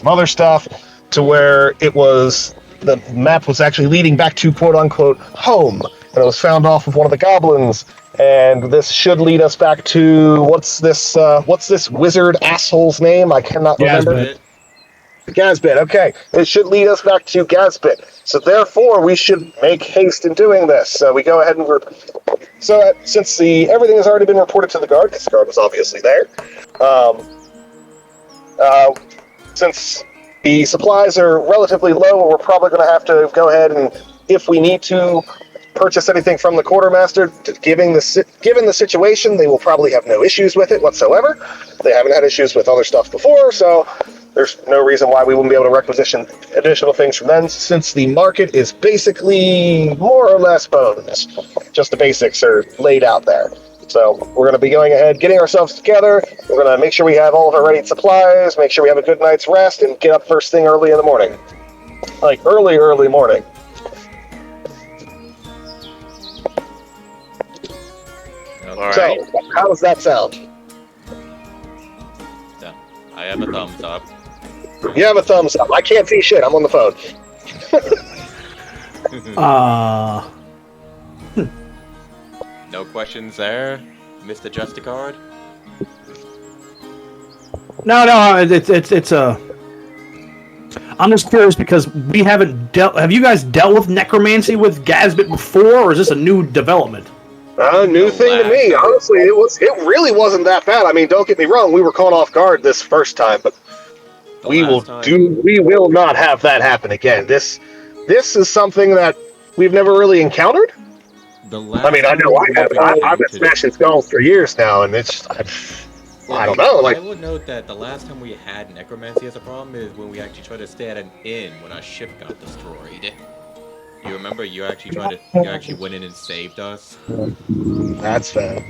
some other stuff, to where the map was actually leading back to quote-unquote home, and it was found off of one of the goblins, and this should lead us back to, what's this wizard asshole's name? I cannot remember. Gazbit, okay. It should lead us back to Gazbit. So therefore, we should make haste in doing this. So we go ahead and... since everything has already been reported to the guard, because the guard was obviously there, since the supplies are relatively low, we're probably going to have to go ahead and, if we need to, purchase anything from the quartermaster. Given the situation, they will probably have no issues with it whatsoever. They haven't had issues with other stuff before, so there's no reason why we wouldn't be able to requisition additional things from them, since the market is basically more or less bones. Just the basics are laid out there. So we're going to be going ahead, getting ourselves together. We're going to make sure we have all of our ready supplies, make sure we have a good night's rest, and get up first thing early in the morning. Like, early morning. Right. So, how does that sound? Yeah, I have a thumbs up. You have a thumbs up. I can't see shit. I'm on the phone. No questions there, Mr. Justicard? No, it's a... I'm just curious because we haven't dealt... Have you guys dealt with necromancy with Gazbit before, or is this a new development? New thing to me. Honestly, it really wasn't that bad. I mean, don't get me wrong, we were caught off guard this first time, but we will not have that happen again. This is something that we've never really encountered. I mean, I know I haven't. I've been smashing skulls for years now, and it's I don't know. Like, I would note that the last time we had necromancy as a problem is when we actually tried to stay at an inn when our ship got destroyed. You remember? You actually went in and saved us. That's fair.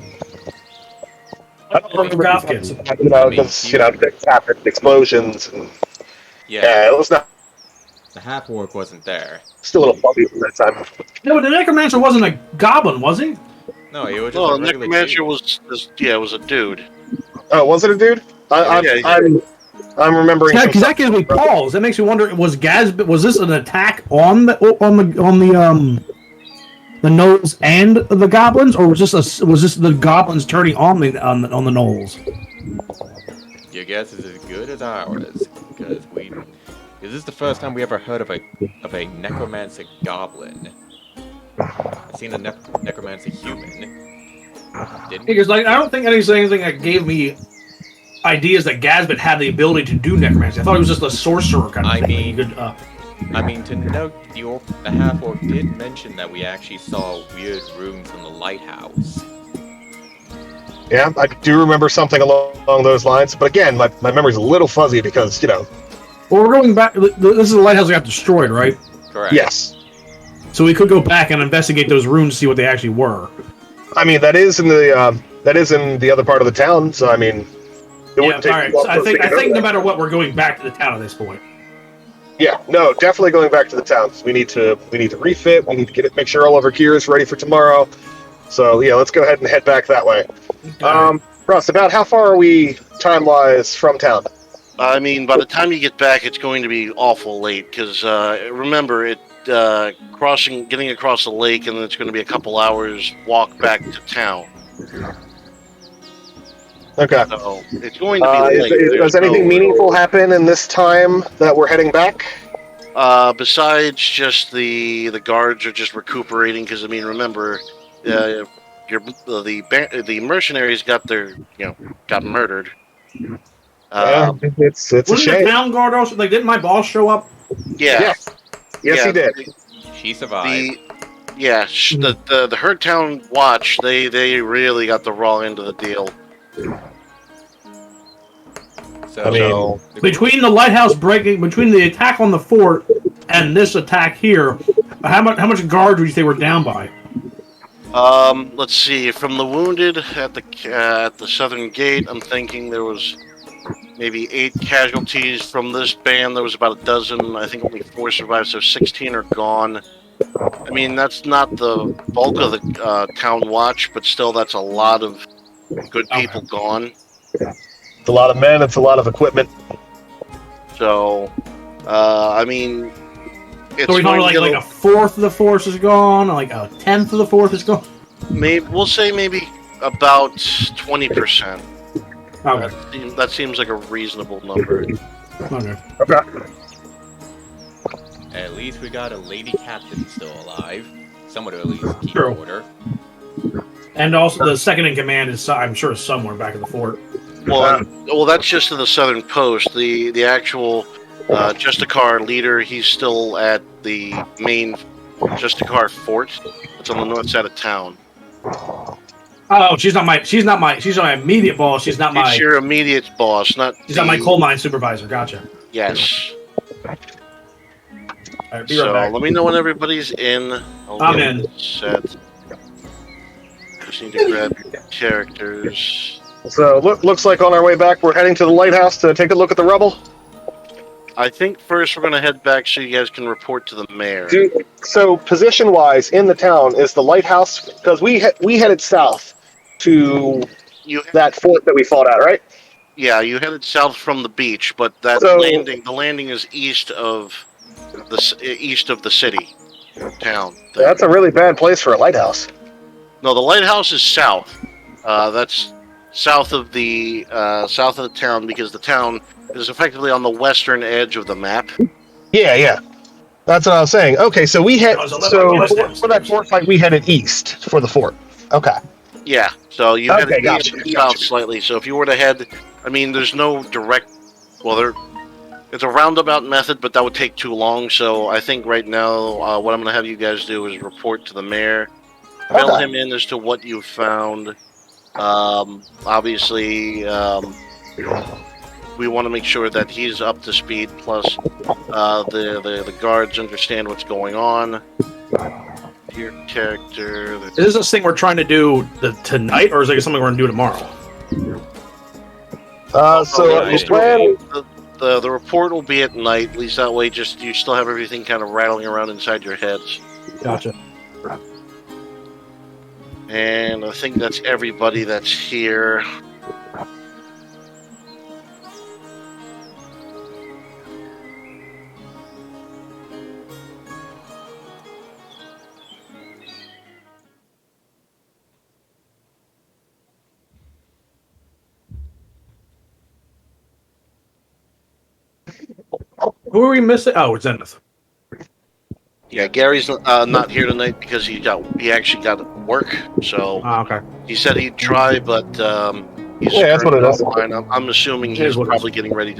I don't remember Gothkins. Because after explosions and it was not. The half-orc wasn't there. Still a little buggy from that time. No, but the necromancer wasn't a goblin, was he? No, he was just Well, a regular necromancer dude. was a dude. Oh, was it a dude? I'm remembering. Yeah, because that gives me pause. That makes me wonder: was this an attack on the gnolls and the goblins, or was this the goblins turning on the gnolls? Your guess is as good as ours, because this is the first time we ever heard of a necromancer goblin. I've seen a necromancer human. Because I don't think anything that gave me ideas that Gazbit had the ability to do necromancy. I thought he was just a sorcerer kind of thing. I mean, to note, the half-orc did mention that we actually saw weird runes in the lighthouse. Yeah, I do remember something along those lines, but again, my memory's a little fuzzy because, Well, we're going back. This is the lighthouse that got destroyed, right? Correct. Yes. So we could go back and investigate those runes to see what they actually were. I mean, that is in the other part of the town, so I mean... All right. So I think no matter what, we're going back to the town at this point. Yeah, no, definitely going back to the town. We need to refit. We need to make sure all of our gear is ready for tomorrow. So yeah, let's go ahead and head back that way. Okay. Russ, about how far are we time-wise from town? I mean, by the time you get back, it's going to be awful late because remember getting across the lake, and then it's going to be a couple hours walk back to town. Okay. So it's going to be late. Does anything meaningful happen in this time that we're heading back? Besides just the guards are just recuperating because I mean, remember, the mercenaries got murdered. It's a shame. The town guard also didn't my boss show up? Yeah. Yes, he did. She survived. The Herd Town Watch they really got the raw end of the deal. So, between the lighthouse breaking, between the attack on the fort and this attack here, how much guards would you say were down by? Let's see. From the wounded at the southern gate, I'm thinking there was maybe 8 casualties. From this band, there was about a dozen. I think only 4 survived, so 16 are gone. I mean, that's not the bulk of the town watch, but still, that's a lot of good people gone. It's a lot of men. It's a lot of equipment. So, I mean, it's So we know like a fourth of the force is gone, like a tenth of the fourth is gone. Maybe we'll say maybe about 20%. Okay. That seems like a reasonable number. Okay. At least we got a lady captain still alive. Someone to at least keep True. order. And also, the second in command is, I'm sure, somewhere back in the fort. Well, that's just to the southern post. The actual Justicar leader, he's still at the main Justicar fort. It's on the north side of town. Oh, she's not my immediate boss. She's not It's your immediate boss, not. She's not my coal mine supervisor. Gotcha. Yes. All right, be So right back. let me know when everybody's in. I'm in. Set. Just need to grab your characters. So looks like on our way back, we're heading to the lighthouse to take a look at the rubble. I think first we're going to head back so you guys can report to the mayor. So position-wise in the town is the lighthouse, because we headed south to that fort that we fought at, right? Yeah, you headed south from the beach, but the landing is east of the city, town. That's a really bad place for a lighthouse. No, the lighthouse is south. That's south of the town, because the town is effectively on the western edge of the map. Yeah. That's what I was saying. Okay, so for that fort fight, we headed east for the fort. Okay. Yeah, so you Okay, headed east and south slightly. So if you were to head, I mean, there's no direct. Well, it's a roundabout method, but that would take too long. So I think right now, what I'm going to have you guys do is report to the mayor, fill him in as to what you found. Obviously, we want to make sure that he's up to speed. Plus, the guards understand what's going on. Your character. Is this a thing we're trying to do tonight, or is it something we're going to do tomorrow? The report will be at night. At least that way, just you still have everything kind of rattling around inside your heads. Gotcha. And I think that's everybody that's here. Who are we missing? Oh, it's Zenith. Yeah, Gary's not here tonight because he actually got work. So okay. He said he'd try, but he's that's what it is. I'm assuming he's probably getting ready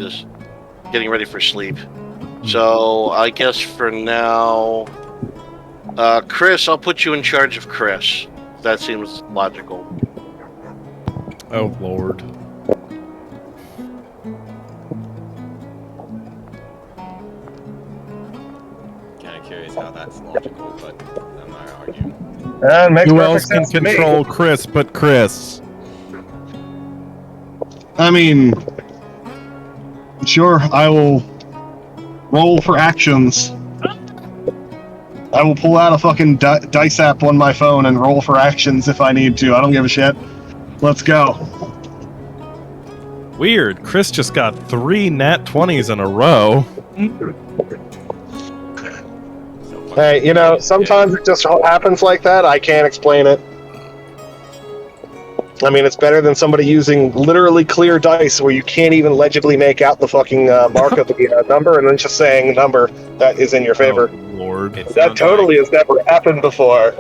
for sleep. So I guess for now, Chris, I'll put you in charge of Chris. That seems logical. Oh Lord. Curious how that's logical, but I'm not arguing. Who else can control Chris but Chris? I mean, sure, I will roll for actions. I will pull out a fucking dice app on my phone and roll for actions if I need to. I don't give a shit. Let's go. Weird. Chris just got 3 nat 20s in a row. Hey, sometimes it just happens like that. I can't explain it. I mean, it's better than somebody using literally clear dice where you can't even legibly make out the fucking mark of the number and then just saying a number that is in your favor. Oh, Lord. That totally has never happened before.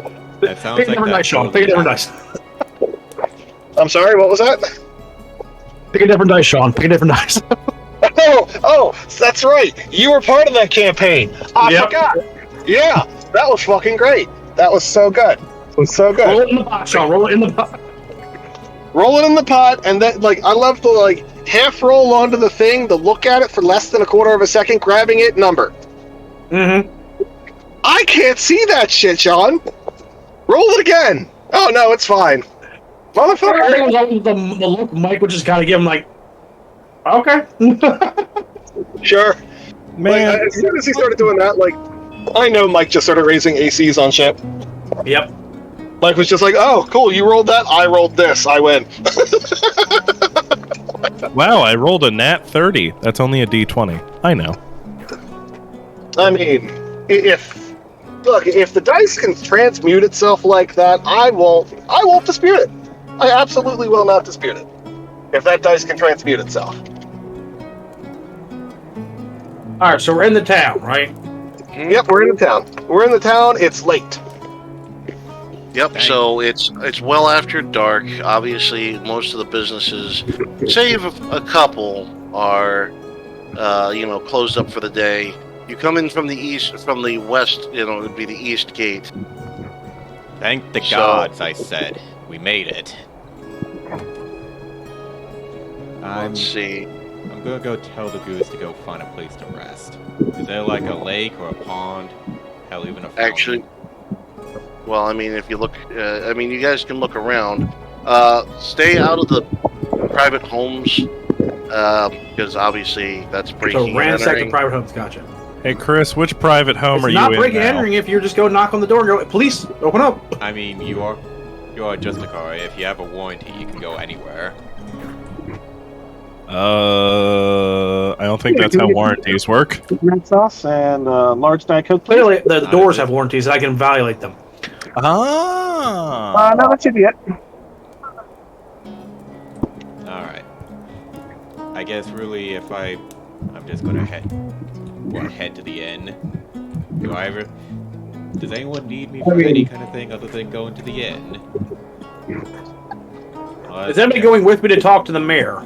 That sounds Pick a like different that dice, Sean. Pick a different dice. I'm sorry, what was that? Pick a different dice, Sean. Pick a different dice. Oh, that's right. You were part of that campaign. I forgot. Yeah, that was fucking great. That was so good. It was so good. Roll it in the pot, Sean. Roll it in the pot. Roll it in the pot, and then, I love the, half roll onto the thing, to look at it for less than a quarter of a second, grabbing it, number. Mm-hmm. I can't see that shit, Sean. Roll it again. Oh, no, it's fine. Motherfucker. The look Mike would just kind of give him, okay. Sure. Man. As soon as he started doing that, I know Mike just started raising ACs on shit. Yep. Mike was just like, oh, cool, you rolled that, I rolled this, I win. Wow, I rolled a nat 30. That's only a d20. I know. I mean, if the dice can transmute itself like that, I won't dispute it. I absolutely will not dispute it. If that dice can transmute itself. All right, so we're in the town, right? Yep, we're in the town. We're in the town. It's late. Yep. Dang. So it's well after dark. Obviously, most of the businesses, save a couple, are closed up for the day. You come in from the west. It would be the east gate. Thank the So- gods, I said. We made it. Let's see. I'm gonna go tell the goose to go find a place to rest. Is there like a lake or a pond? Hell, even a fountain? Actually, well, I mean, if you look, you guys can look around. Stay out of the private homes, because obviously that's breaking So and ransack the entering. private homes. Gotcha. Hey, Chris, which private home It's are you not in breaking and now? entering if you just go knock on the door and go, police, open up. I mean, you are just a car. If you have a warranty, you can go anywhere. I don't think that's how warranties work. Red sauce and large Diet Coke, please. Clearly, the doors have warranties, and I can violate them. Ah. No, that should be it. Alright. I guess really if I'm just gonna head to the inn. Does anyone need me for any kind of thing other than going to the inn? Is anybody going with me to talk to the mayor?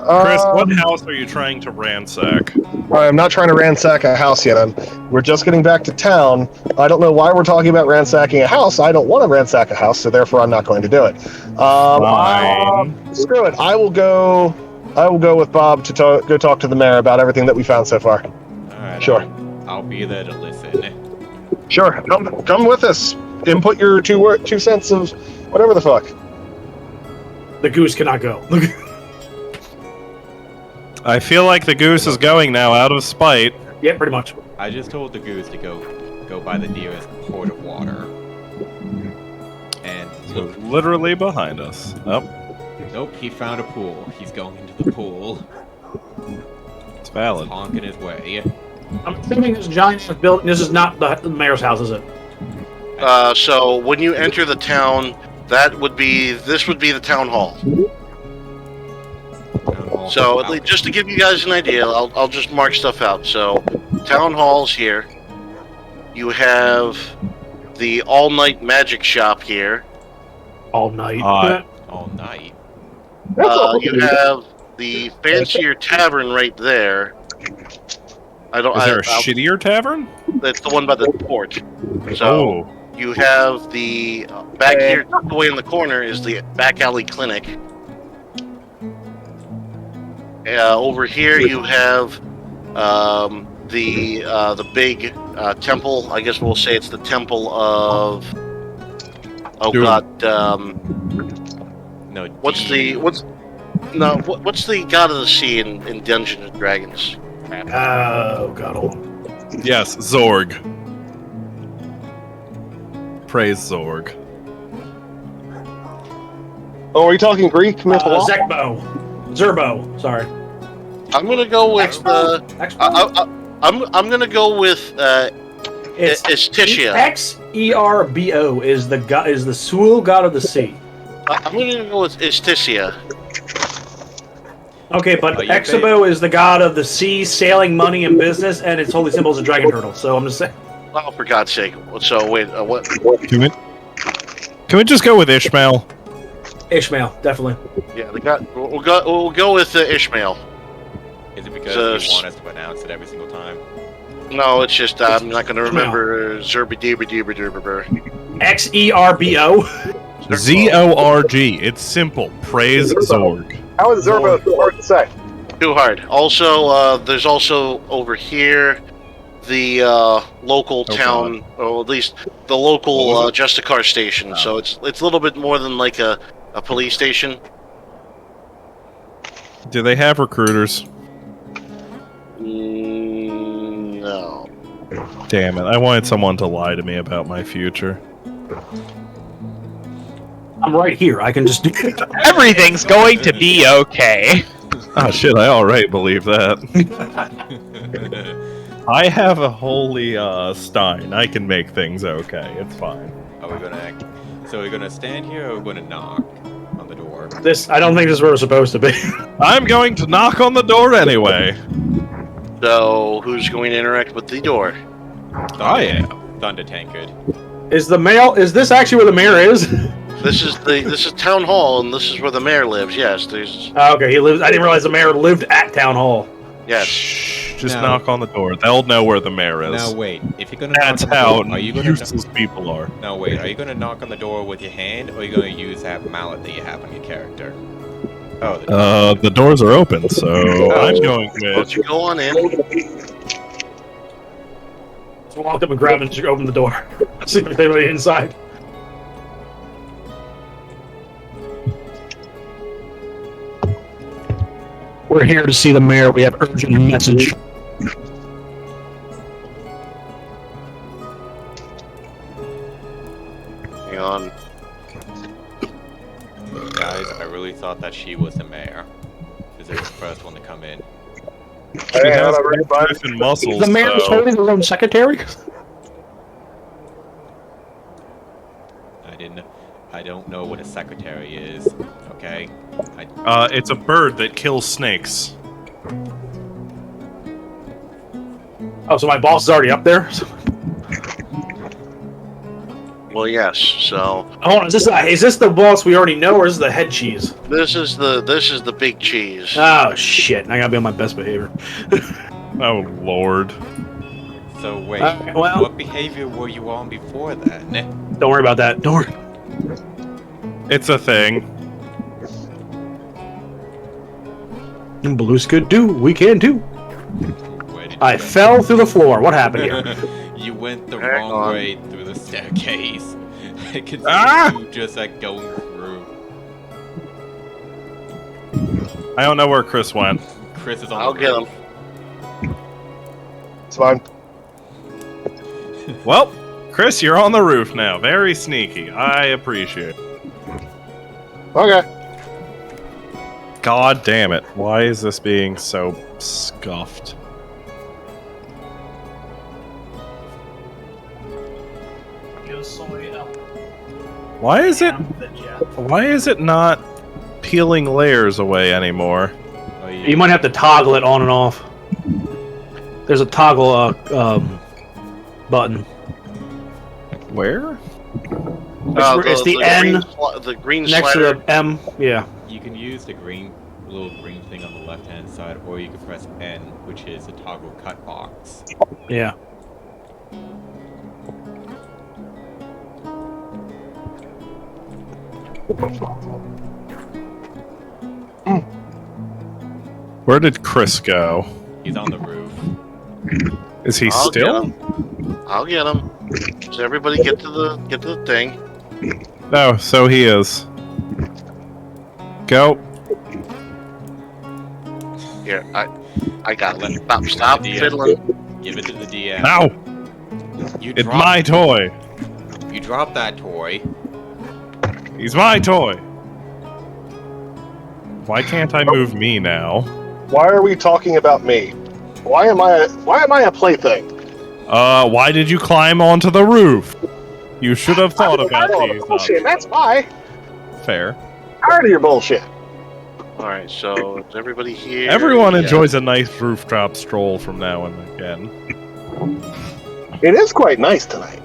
Chris, what house are you trying to ransack? I'm not trying to ransack a house yet. We're just getting back to town. I don't know why we're talking about ransacking a house. I don't want to ransack a house, so therefore I'm not going to do it. Fine. Screw it. I will go with Bob to go talk to the mayor about everything that we found so far. Alright. Sure. I'll be there to listen. Sure. Come with us. Input your 2 cents of whatever the fuck. The goose cannot go. I feel like the goose is going now out of spite. Yeah, pretty much. I just told the goose to go by the nearest port of water. And So literally behind us. Oh, nope, he found a pool. He's going into the pool. it's valid. Honking his way. I'm assuming this giant building. This is not the mayor's house, is it? So when you enter the town, this would be the town hall. So just to give you guys an idea, I'll just mark stuff out. So town hall's here. You have the all-night magic shop here. All night. All night. You have the fancier tavern right there. Is there a shittier tavern? That's the one by the port. So Oh, you have the back here, tucked away in the corner, is the back alley clinic. Over here you have the big temple. I guess we'll say it's the temple of. Oh Doom. God. No. What's the god of the sea in Dungeons and Dragons? Oh, God. yes, Zorg. Praise Zorg. Oh, are you talking Greek mythology? Zekbo. Zerbo. Sorry. I'm gonna go with Expo? I'm gonna go with Istitia. Xerbo is the Sul god of the sea. I'm gonna go with Istitia. Okay, but you Exabo is the god of the sea, sailing, money, and business, and its holy symbol is a dragon turtle. So I'm just saying. Oh, for God's sake! So wait, what? Can we just go with Ishmael? Ishmael, definitely. Yeah, the god. We'll go with Ishmael. Is it because you want us to pronounce it every single time? No, it's just I'm not gonna remember Zerbidibidibidibidir. Xerbo. Zorg. It's simple. Praise Zorg. How is Zerbo hard to say? Too hard. Also, there's also over here the local town, or at least the local Justicar station. Oh. So it's a little bit more than like a police station. Do they have recruiters? No. Damn it. I wanted someone to lie to me about my future. I'm right here. I can just do it. Everything's going to be okay. Oh shit, I already believe that. I have a holy stein. I can make things okay. It's fine. Are we gonna? So we're gonna stand here, or we're gonna knock on the door? I don't think this is where we're supposed to be. I'm going to knock on the door anyway. So, who's going to interact with the door? I am. Thunder Tankard. Is this actually where the mayor is? This is town hall, and this is where the mayor lives. Yes, there's. Okay, he lives. I didn't realize the mayor lived at town hall. Yes. Shh, just No. knock on the door. They'll know where the mayor is. Now wait, if you're gonna That's knock on how the door, are you gonna? useless people are. Now wait, are you gonna knock on the door with your hand, or are you gonna use that mallet that you have on your character? Oh, The doors are open, so I'm going Why don't with. you go on in? So walked up and grabbed and opened the door. See if anybody inside. We're here to see the mayor. We have urgent message. Hang on. guys, I really thought that she was the mayor. Because they're the first one to come in. She has stiff and muscles. The mayor is so- holding her own secretary. I don't know what a secretary is. Okay. It's a bird that kills snakes. Oh, so my boss is already up there. Well, yes. So Hold on, is this the boss we already know, or is this the head cheese? this is the big cheese. Oh shit! I gotta be on my best behavior. Oh lord. So wait, well- what behavior were you on before then? Don't worry about that. Don't worry. It's a thing. And Blues could do. We can too. Where did you I go? fell through the floor. What happened here? You went the Hang wrong on. way through the staircase. I can see Ah! you just like going through. I don't know where Chris went. Chris is on I'll the get roof. him. It's fine. Well, Chris, you're on the roof now. Very sneaky. I appreciate it. Okay. God damn it. Why is this being so scuffed? Why is it not peeling layers away anymore? Oh, yeah. You might have to toggle it on and off. There's a toggle button. Where? It's the N the green next slider. to the M. Yeah. You can use the little green thing on the left-hand side, or you can press N, which is the toggle cut box. Yeah. Where did Chris go? He's on the roof. Is he I'll still? Get him. I'll get him. So everybody get to the thing. No, so he is. Go. Here, I got it. Stop DM. fiddling. Give it to the DM. Ow! You It's dropped, my toy. You dropped that toy. He's my toy. Why can't I move me now? Why are we talking about me? Why am I a plaything? Why did you climb onto the roof? You should have thought about these. Bullshit. That's why. Fair. Tired of your bullshit. All right, so is everybody here? Everyone Yeah. enjoys a nice rooftop stroll from now and again. It is quite nice tonight.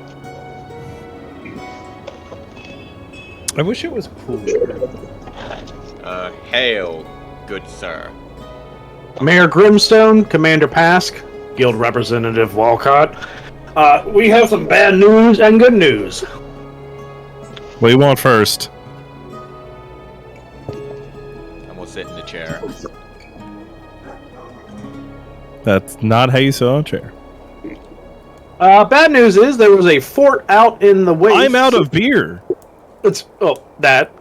I wish it was cooler. Hail, good sir. Mayor Grimstone, Commander Pask, Guild Representative Walcott. We have some bad news and good news. What do you want first? And we'll sit in the chair. That's not how you sit on a chair. Bad news is there was a fort out in the waste. I'm out of beer. There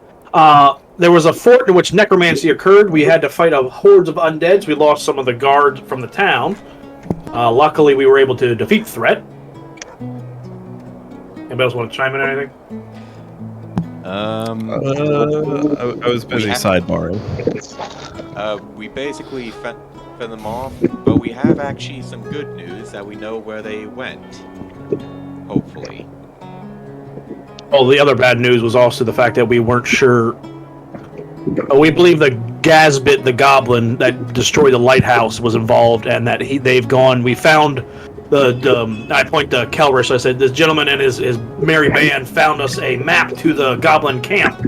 was a fort in which necromancy occurred. We had to fight a hordes of undeads. We lost some of the guards from the town. Luckily, we were able to defeat the threat. Anybody else want to chime in on anything? I was busy sidebarring. We basically fend them off, but we have actually some good news that we know where they went. Hopefully. Oh, the other bad news was also the fact that we weren't sure. We believe the Gazbit, the goblin that destroyed the lighthouse, was involved, and that they've gone. We found I point to Kelrish. I said, this gentleman and his merry band found us a map to the goblin camp.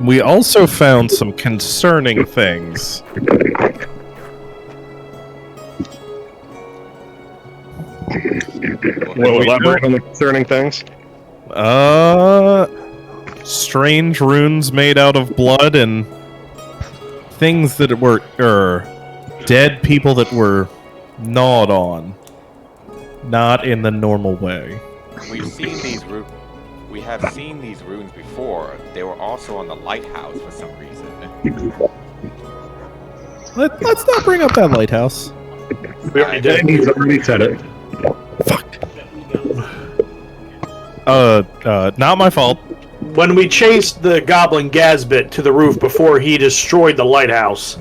We also found some concerning things. Will elaborate on the concerning things? Strange runes made out of blood and things that were dead people that were gnawed on, not in the normal way. We've seen these we have seen these runes before. They were also on the lighthouse for some reason. Let's not bring up that lighthouse. We already did. He's already said it. Fuck. Not my fault. When we chased the goblin Gazbit to the roof before he destroyed the lighthouse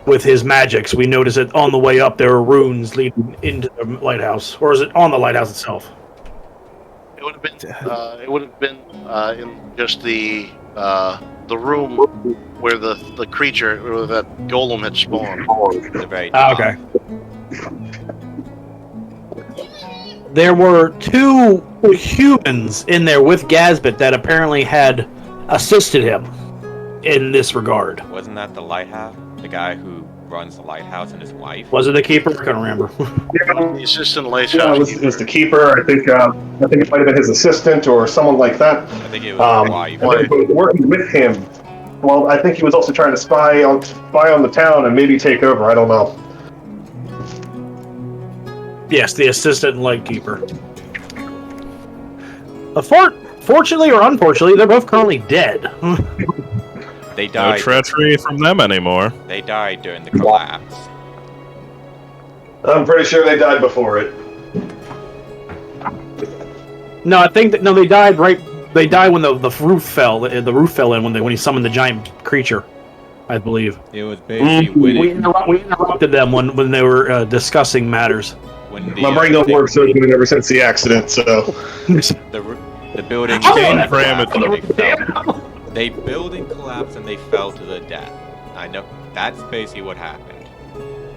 with his magics, we noticed that on the way up there were runes leading into the lighthouse. Or is it on the lighthouse itself? It would have been. It would have been in just the room where the creature, or that golem had spawned. The very Okay. There were two humans in there with Gazbit that apparently had assisted him in this regard. Wasn't that the lighthouse? The guy who runs the lighthouse and his wife? Was it the keeper? I can't remember. The assistant lighthouse. Yeah, it was the keeper. I think it might have been his assistant or someone like that. I think it was his wife. And they were working with him. Well, I think he was also trying to spy on the town and maybe take over. I don't know. Yes, the assistant and lightkeeper. Fortunately or unfortunately, they're both currently dead. They No died. treachery from them anymore. They died during the collapse. I'm pretty sure they died before it. No, I think that they died right. They died when the roof fell. The roof fell in when he summoned the giant creature, I believe. It was basically when We interrupted them when they were discussing matters. My brain don't work so good ever since the accident, so... the building Didn't cram it. the building collapsed and they fell to their death. I know that's basically what happened.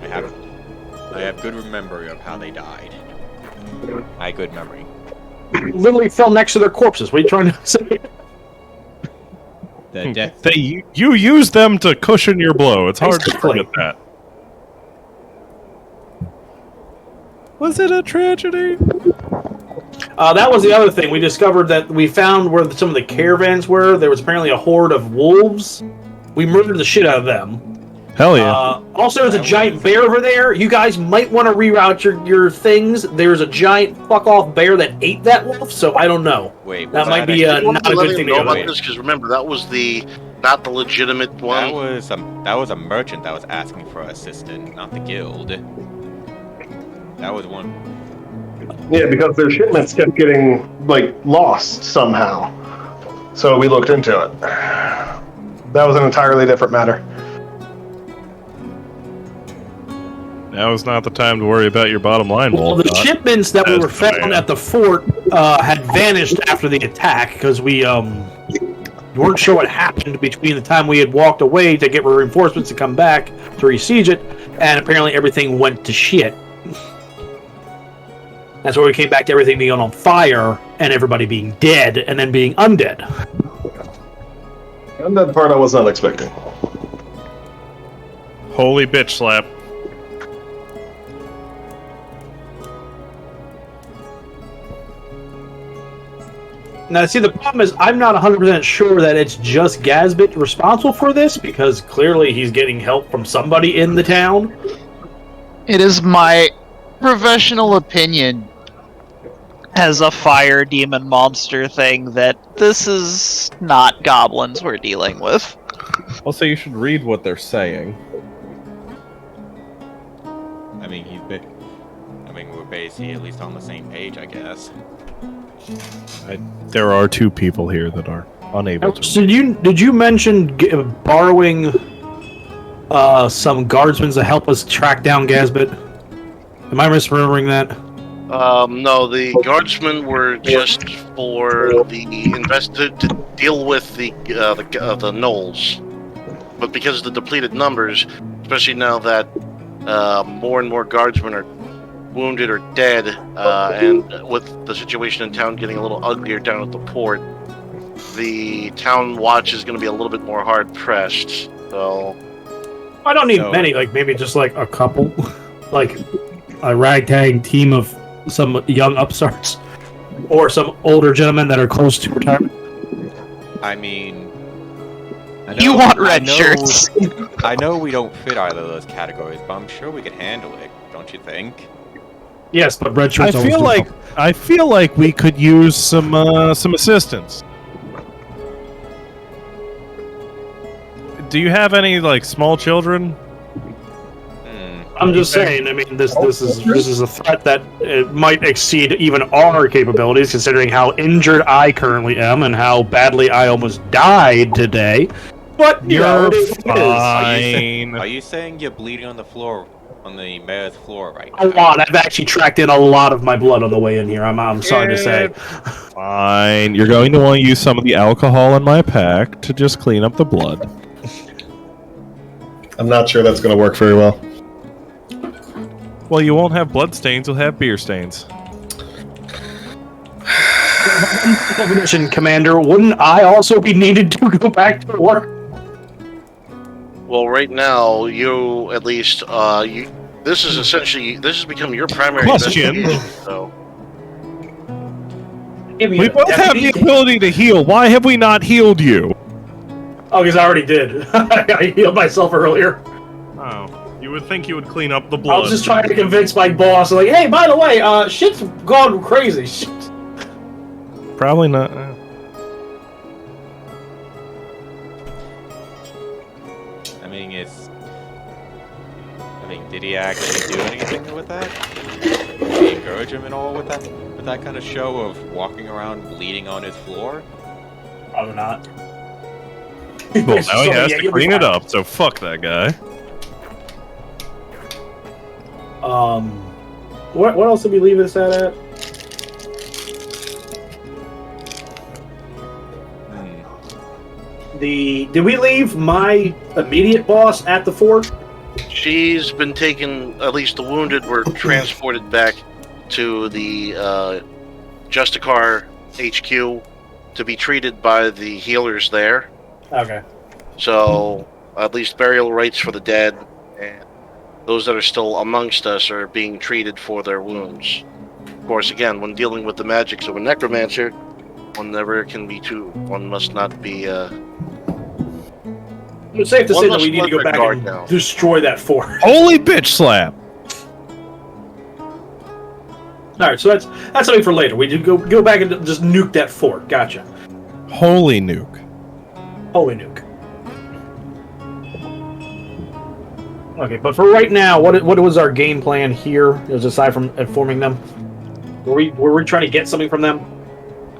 I have good memory of how they died. I have good memory. Literally fell next to their corpses. What are you trying to say? The death. You use them to cushion your blow. It's hard to Exactly. forget that. Was it a tragedy? That was the other thing. We discovered that we found where some of the caravans were. There was apparently a horde of wolves. We murdered the shit out of them. Hell yeah. Also, there's a giant bear over there. You guys might want to reroute your things. There's a giant fuck-off bear that ate that wolf, so I don't know. Wait, That might be not a good thing to go about with. this, because remember, that was not the legitimate one. That was a merchant that was asking for an assistant, not the guild. That was one. Yeah, because their shipments kept getting, lost somehow. So we looked into it. That was an entirely different matter. Now is not the time to worry about your bottom line, Well, the Walcott. shipments that That's were found bad. at the fort had vanished after the attack because we weren't sure what happened between the time we had walked away to get reinforcements to come back to resiege it, and apparently everything went to shit. That's where we came back to everything being on fire and everybody being dead and then being undead. And that part I was not expecting. Holy bitch slap. Now, see, the problem is I'm not 100% sure that it's just Gazbit responsible for this, because clearly he's getting help from somebody in the town. It is my professional opinion as a fire demon monster thing that this is not goblins we're dealing with. Also, you should read what they're saying. assuming we're basically at least on the same page, I guess. There are 2 people here that are unable to. So did you mention borrowing some guardsmen to help us track down Gazbit? Am I misremembering that? No, the guardsmen were just for the invested to deal with the gnolls. But because of the depleted numbers, especially now that more and more guardsmen are wounded or dead, and with the situation in town getting a little uglier down at the port, the town watch is going to be a little bit more hard pressed. So I don't need many, like maybe just like a couple, like a ragtag team of some young upstarts or some older gentlemen that are close to retirement. I mean, You want red shirts? I know we don't fit either of those categories, but I'm sure we can handle it. Don't you think? Yes, but red shirts. I feel like we could use some assistance. Do you have any like small children? I'm just saying. I mean, this is a threat that it might exceed even our capabilities, considering how injured I currently am and how badly I almost died today. But You're Fine. fine. Are you saying you're bleeding on the floor, on the mayor's floor right now? A lot. I've actually tracked in a lot of my blood on the way in here. I'm sorry to say. Fine. You're going to want to use some of the alcohol in my pack to just clean up the blood. I'm not sure that's going to work very well. Well, you won't have blood stains, you'll have beer stains. Definition, Commander, wouldn't I also be needed to go back to work? well, right now you at least this has become your primary Question. investigation. So We both have the ability to heal. Why have we not healed you? Oh, because I already did. I healed myself earlier. Oh, you would think you would clean up the I blood. was just trying to convince my boss, like, hey, by the way, shit's gone crazy. Shit. Probably not. I mean, did he actually do anything with that? Did he encourage him at all with that kind of show of walking around bleeding on his floor? Probably not. Well, now he So, has yeah, to you'll be clean it fine. up, so fuck that guy. What else did we leave this at? Did we leave my immediate boss at the fort? she's been taken. At least the wounded were transported back to the Justicar HQ to be treated by the healers there. Okay. So at least burial rites for the dead, and those that are still amongst us are being treated for their wounds. Of course, again, when dealing with the magics of a necromancer, one never can be too. One must not be. It's safe to One say that must we need to let go their back guard and down. destroy that fort. Holy bitch slap! All right, so that's something for later. We do go back and just nuke that fort. Gotcha. Holy nuke. Holy nuke. Okay, but for right now, what was our game plan here? Aside from informing them, were we trying to get something from them?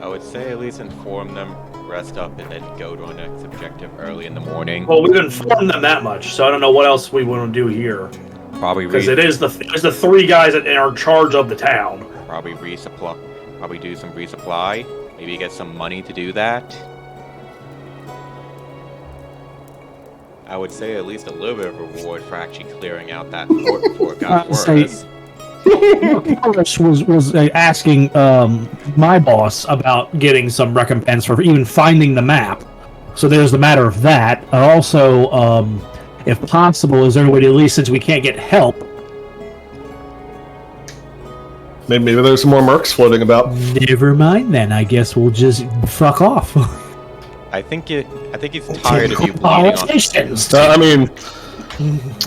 I would say at least inform them, rest up, and then go to our next objective early in the morning. Well, we've informed them that much, so I don't know what else we want to do here. Probably Because it is the three guys that are in charge of the town. Probably resupply. Probably do some resupply. Maybe get some money to do that. I would say at least a little bit of reward for actually clearing out that fort before it got worse. Morris was asking my boss about getting some recompense for even finding the map. So there's the matter of that. Also, if possible, is there a way to, at least since we can't get help? Maybe there's some more mercs floating about. Never mind then. I guess we'll just fuck off. I think he's tired of you bleeding on. Politicians. I mean,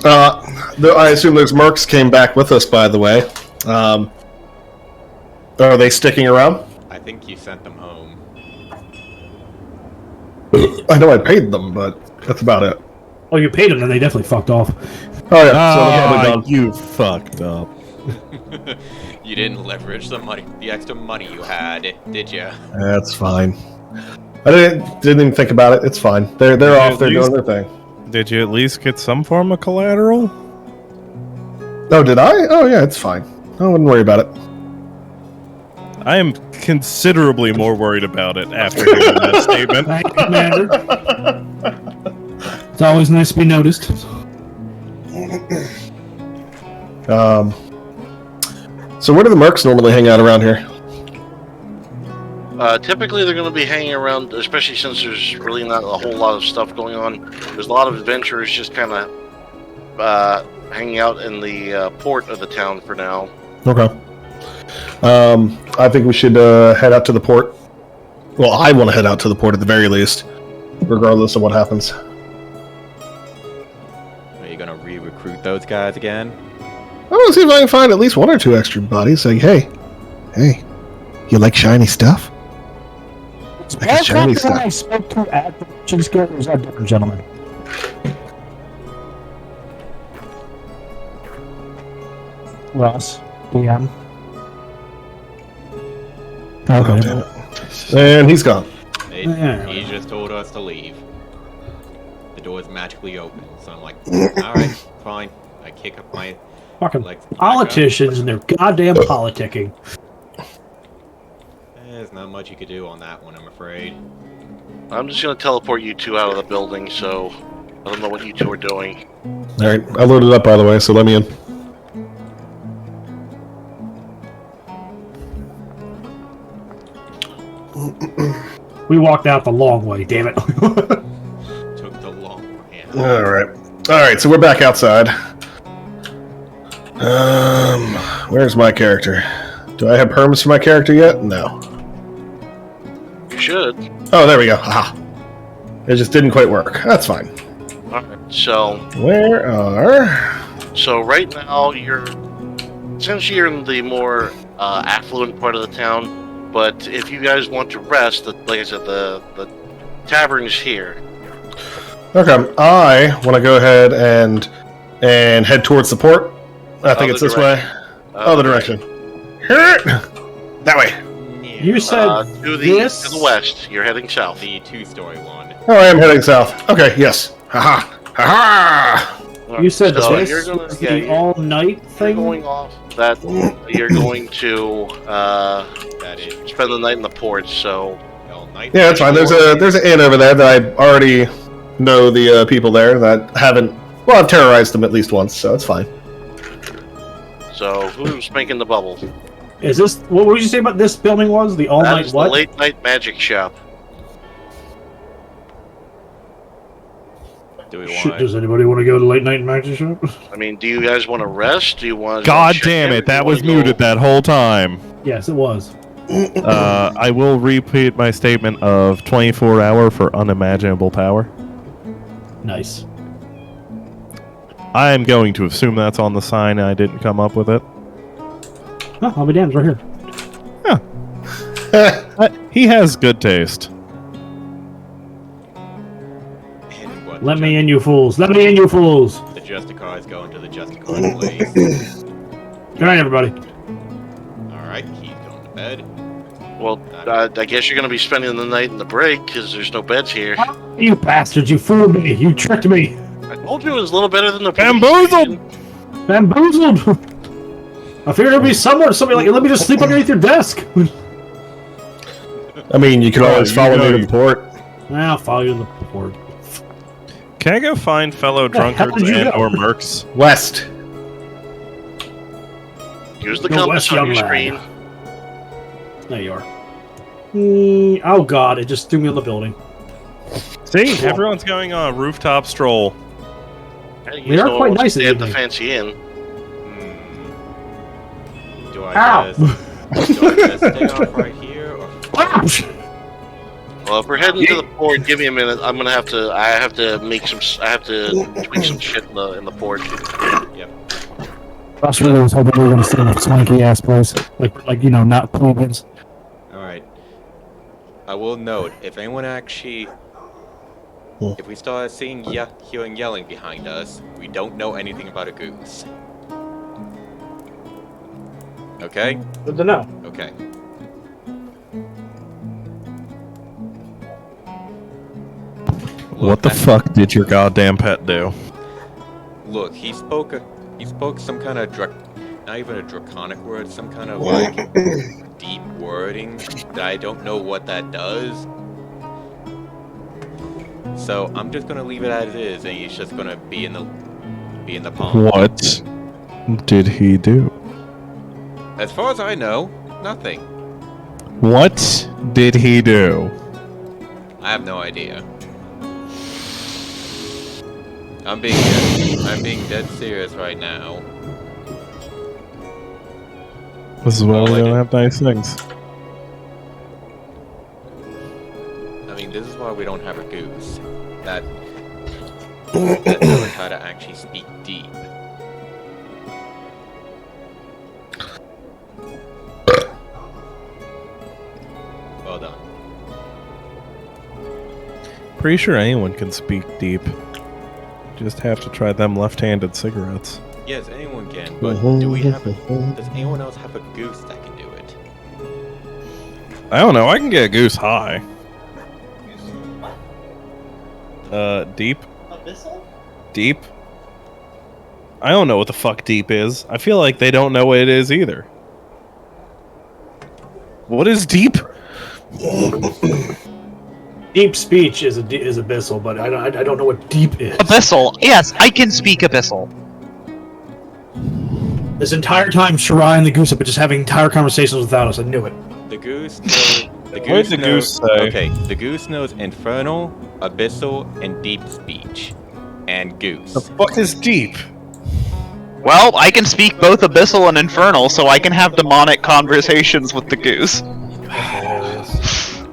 I assume those mercs came back with us, by the way. Are they sticking around? I think you sent them home. I know I paid them, but that's about it. Oh, you paid them, then they definitely fucked off. Oh yeah, so they're probably gone. You fucked up. You didn't leverage the extra money you had, did you? That's fine. I didn't even think about it. It's fine. They're Did you off. at They're least- doing their thing. Did you at least get some form of collateral? Oh, did I? Oh, yeah, it's fine. I wouldn't worry about it. I am considerably more worried about it after hearing that statement. Thank you, Commander. It's always nice to be noticed. So where do the mercs normally hang out around here? Typically, they're going to be hanging around, especially since there's really not a whole lot of stuff going on. There's a lot of adventurers just kind of hanging out in the port of the town for now. Okay. I think we should head out to the port. Well, I want to head out to the port at the very least, regardless of what happens. Are you gonna re-recruit those guys again? I want to see if I can find at least one or two extra buddies. Like, hey, you like shiny stuff? Like a shiny stuff. I spoke to at the Chin Scale, was that different gentleman? Ross, DM. Oh, damn it. And he's gone. Yeah. He just told us to leave. The door is magically open, so I'm like, alright, fine. I kick up my Fucking legs. politicians and their goddamn politicking. There's not much you could do on that one, I'm afraid. I'm just going to teleport you two out of the building, so I don't know what you two are doing. Alright, I loaded up, by the way, so let me in. We walked out the long way, damn it. Took the long way. Alright, so we're back outside. Where's my character? Do I have perms for my character yet? No. You should. Oh, there we go. Aha. It just didn't quite work. That's fine. Alright, so Where are... So right now since you're in the more affluent part of the town, but if you guys want to rest, like I said, the tavern's here. Okay, I want to go ahead and head towards the port. I think Other it's this way. Other direction. That way. You said to this? the west. You're heading south. The two-story one. Oh, I am heading south. Okay, yes. Haha. Haha. You said So this you're gonna, was yeah, the you're all-night thing? going off that. You're going to That is spend the night in the port. So all night. Yeah, that's fine. There's an inn over there that I already know the people there that haven't... Well, I've terrorized them at least once, so it's fine. So who's making the bubble? Is this... What would you say about this building was? The That all-night is what? the late night magic shop. Do we Shit, want? does anybody want to go to late-night magic shop? I mean, do you guys want to rest? Do you want? God damn it, that was muted that whole time. Yes, it was. I will repeat my statement of 24-hour for unimaginable power. Nice. I am going to assume that's on the sign and I didn't come up with it. Oh, I'll be damned, right here. He has good taste. And what Let me in, you fools. Let me in, you fools. The Justicar is going to the Justicar place. Good night, everybody. Alright, he's going to bed. Well, I guess you're going to be spending the night in the break because there's no beds here. You bastards, you fooled me. You tricked me. I told you it was a little better than the police Bamboozled! station. Bamboozled. I figured there'd be somebody like, let me just sleep underneath your desk. I mean, you can always you follow know me to you- the port. I'll follow you to the port. Can I go find fellow Yeah, how drunkards did you and know? or mercs? West. Use the Go compass west, on young your lad. screen. There you are. Oh god, it just threw me on the building. See, everyone's going on a rooftop stroll. Hey, They are no one quite wants nice to in stay the at the evening. fancy inn. Do I Ow! just stay off right here? Or... Ouch! Well, if we're heading to the port, give me a minute. I have to tweak some shit in the port. Yep. Ross really was hoping we were gonna stay in a swanky ass place, like not plugins. Alright. I will note, if anyone actually... If we start hearing yelling behind us, we don't know anything about a goose. Okay? Good to know. Okay. What the fuck did your goddamn pet do? Look, he spoke some kind of not even a draconic word, some kind of like deep wording that I don't know what that does. So I'm just gonna leave it as is, and he's just gonna be in the pond. What did he do? As far as I know, nothing. What did he do? I have no idea. I'm being dead serious right now. This is why All we I don't did- have nice things. I mean, this is why we don't have a goose that knows how to actually speak deep. Well done. Pretty sure anyone can speak deep. Just have to try them left-handed cigarettes. Yes, anyone can, but does anyone else have a goose that can do it? I don't know. I can get a goose high. Deep? Deep? I don't know what the fuck deep is. I feel like they don't know what it is either. What is deep? Deep speech is abyssal, but I don't know what deep is. Abyssal. Yes, I can speak abyssal. This entire time, Shirai and the goose have been just having entire conversations without us. I knew it. The goose knows. What did the goose say? Okay, the goose knows infernal, abyssal, and deep speech, and goose. The fuck is deep? Well, I can speak both abyssal and infernal, so I can have demonic conversations with the goose.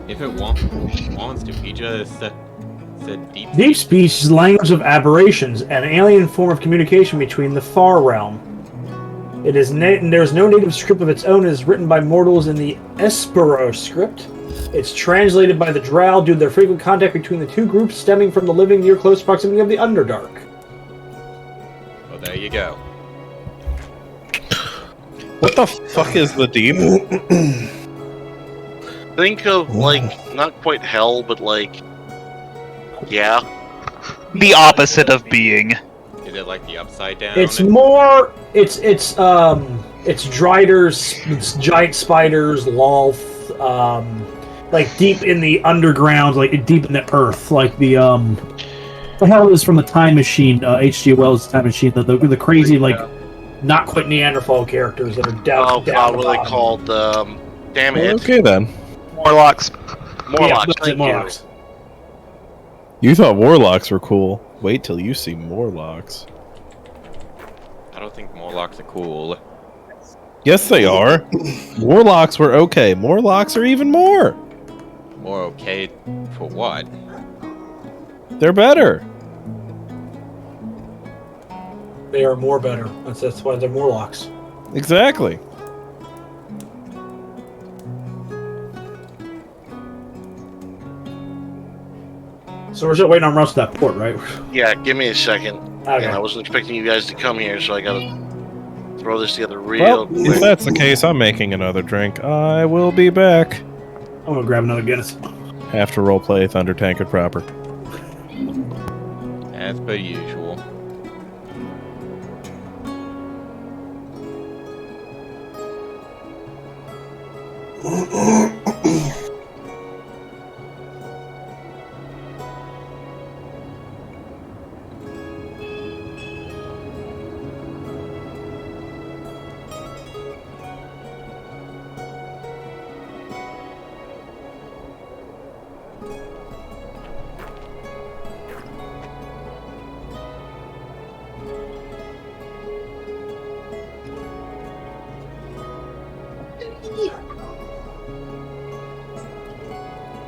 If it wants to, he just said deep. Deep speech is language of aberrations, an alien form of communication between the far realm. It is there's no native script of its own. It is written by mortals in the Espero script. It's translated by the Drow due to their frequent contact between the two groups stemming from the living near close proximity of the Underdark. Well, there you go. What the fuck is the deep? Think of, like, not quite hell, but like, yeah. The opposite of being. Is it like the upside down? It's more. It's driders, it's giant spiders, lolth, like deep in the underground, like deep in the earth, like the hell is from the Time Machine, H.G. Wells' Time Machine, the crazy like not quite Neanderthal characters that are down. Oh down god, the what are they bottom. called? Damn it. Okay then. Morlocks. Morlocks. Yeah, that's it, Thank Morlocks. You thought warlocks were cool. Wait till you see Morlocks. I don't think Morlocks are cool. Yes, they are. Warlocks were okay. Morlocks are even more. More okay for what? They're better. They are more better. That's why they're Morlocks. Exactly. So we're still waiting on Russ to that port, right? Yeah, give me a second. Okay. And I wasn't expecting you guys to come here, so I gotta throw this together real Well, quick. if that's the case, I'm making another drink. I will be back. I'm gonna grab another Guinness. Have to roleplay Thunder Tankard proper. As per usual.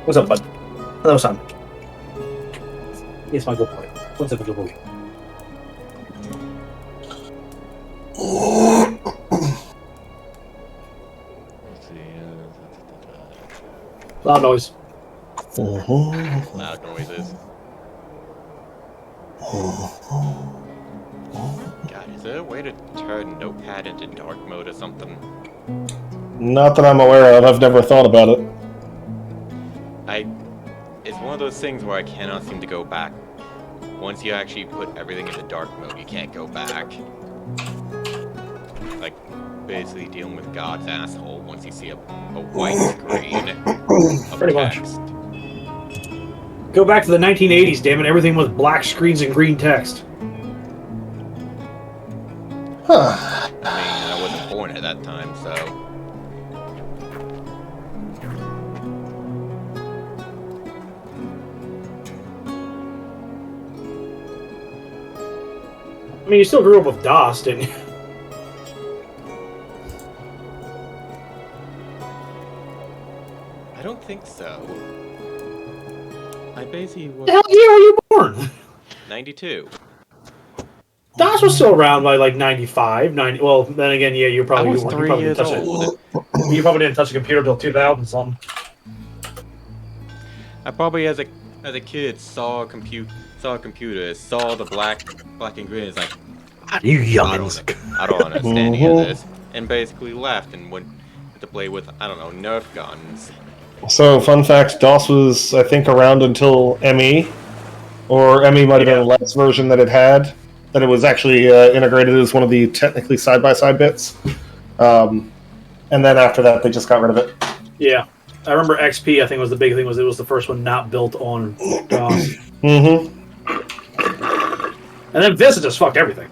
What's up, bud? Hello, son. Yes, my good boy. What's up, good boy? Let's see. Loud noise. Loud noises. God, is there a way to turn Notepad into dark mode or something? Not that I'm aware of. I've never thought about it. It's one of those things where I cannot seem to go back. Once you actually put everything into dark mode, you can't go back. Like, basically dealing with God's asshole once you see a white screen of Pretty much. text. Go back to the 1980s, damn it. Everything was black screens and green text. Huh. I mean, I wasn't born at that time, so... I mean, you still grew up with DOS, didn't you? I don't think so. I basically was... The hell year are you born? 92. DOS was still around by like 95, 90. Well, then again, yeah, you I probably was you 3 probably years didn't touch old. it. You probably didn't touch a computer till 2000 something. I probably, as a kid, saw a computer, saw the black and green. It's like, You I youngins. don't understand any of this, and basically left and went to play with, I don't know, Nerf guns. So, fun fact, DOS was, I think, around until ME. Or ME might have been the last version that it had. That it was actually integrated as one of the technically side-by-side bits. And then after that, they just got rid of it. Yeah. I remember XP, I think was the big thing, was it was the first one not built on DOS. Mm-hmm. And then Vista just fucked everything.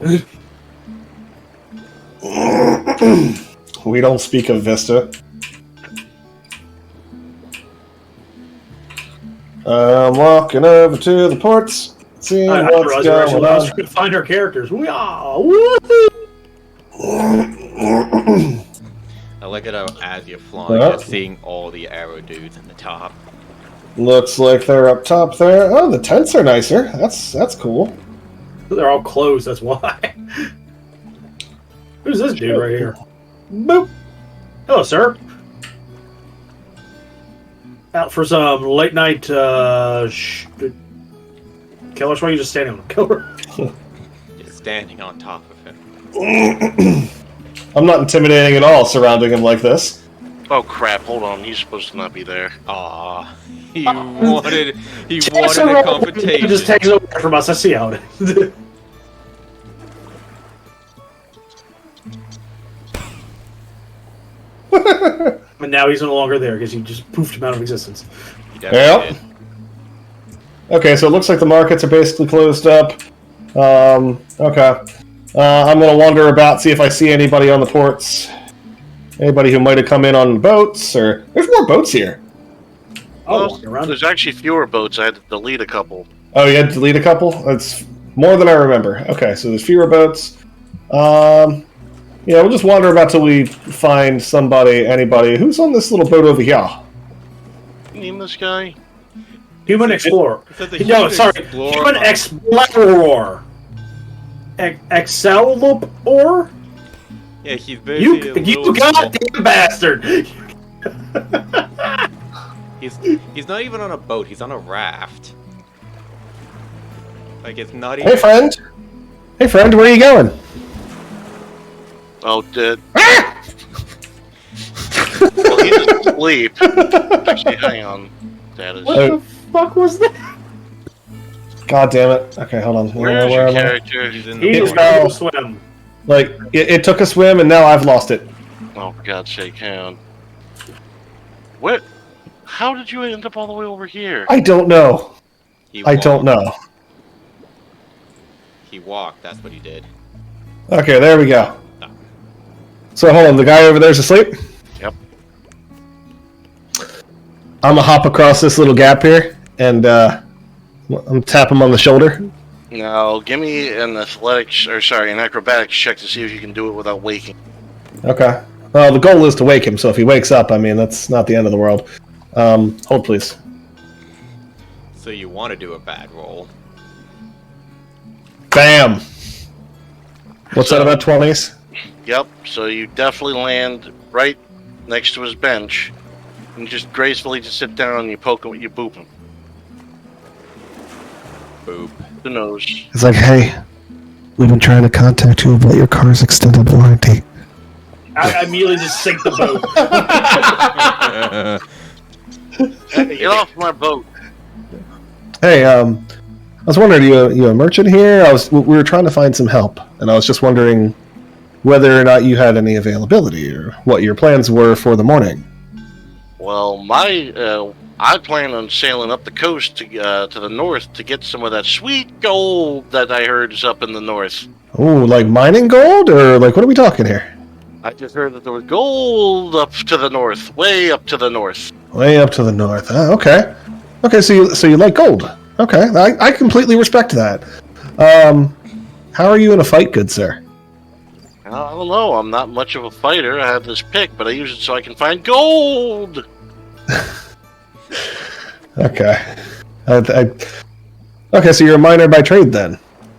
We don't speak of Vista. I'm walking over to the ports, seeing what's going on. We could find our characters. We are. I like it how as you're flying, you're seeing all the arrow dudes in the top. Looks like they're up top there. Oh, the tents are nicer. That's cool. They're all closed, that's why. Who's this dude right here? Boop. Hello, sir. Out for some late night killer? Why are you just standing on him? Killer? Just standing on top of him. I'm not intimidating at all surrounding him like this. Oh crap! Hold on, he's supposed to not be there. Aw, he wanted a confrontation. He just takes it away from us. I see how it is. And now he's no longer there because you just poofed him out of existence. Yep. Okay, so it looks like the markets are basically closed up. Okay. I'm going to wander about, see if I see anybody on the ports. Anybody who might have come in on boats, or... There's more boats here. Well, there's actually fewer boats. I had to delete a couple. Oh, you had to delete a couple? That's more than I remember. Okay, so there's fewer boats. Yeah, we'll just wander about till we find anybody. Who's on this little boat over here? Name this guy? Human Explorer. Human Explorer. Excel-or? Yeah, he's basically You goddamn bastard! He's not even on a boat, he's on a raft. Like, it's not even... Hey, friend! Hey, friend, where are you going? Oh, dead. Well, he's asleep. Actually, hang on. That is... What the fuck was that? God damn it. Okay, hold on. Where's your character? He's in He the just water. got to swim. Like, it took a swim, and now I've lost it. Oh, for God's sake, hang on. What? How did you end up all the way over here? I don't know. I don't walked. know. He walked, that's what he did. Okay, there we go. So, hold on. The guy over there's asleep? Yep. I'm gonna hop across this little gap here, and I'm tap him on the shoulder. Now, give me an acrobatics check to see if you can do it without waking. Okay. Well, the goal is to wake him, so if he wakes up, I mean, that's not the end of the world. Hold, please. So you want to do a bad roll. Bam! What's that, about 20s? Yep, so you definitely land right next to his bench. And just gracefully just sit down and you poke him, you boop him. Boop. The nose. It's like, hey, we've been trying to contact you about your car's extended warranty. I immediately just sink the boat. Hey, get off my boat. Hey, I was wondering, you a merchant here? We were trying to find some help, and I was just wondering whether or not you had any availability or what your plans were for the morning. Well, I plan on sailing up the coast to the north to get some of that sweet gold that I heard is up in the north. Oh, like mining gold, or like what are we talking here? I just heard that there was gold up to the north, way up to the north. Way up to the north. Okay. Okay, so you like gold. Okay, I completely respect that. How are you in a fight, good sir? I don't know. I'm not much of a fighter. I have this pick, but I use it so I can find gold. Okay. Okay, so you're a miner by trade then.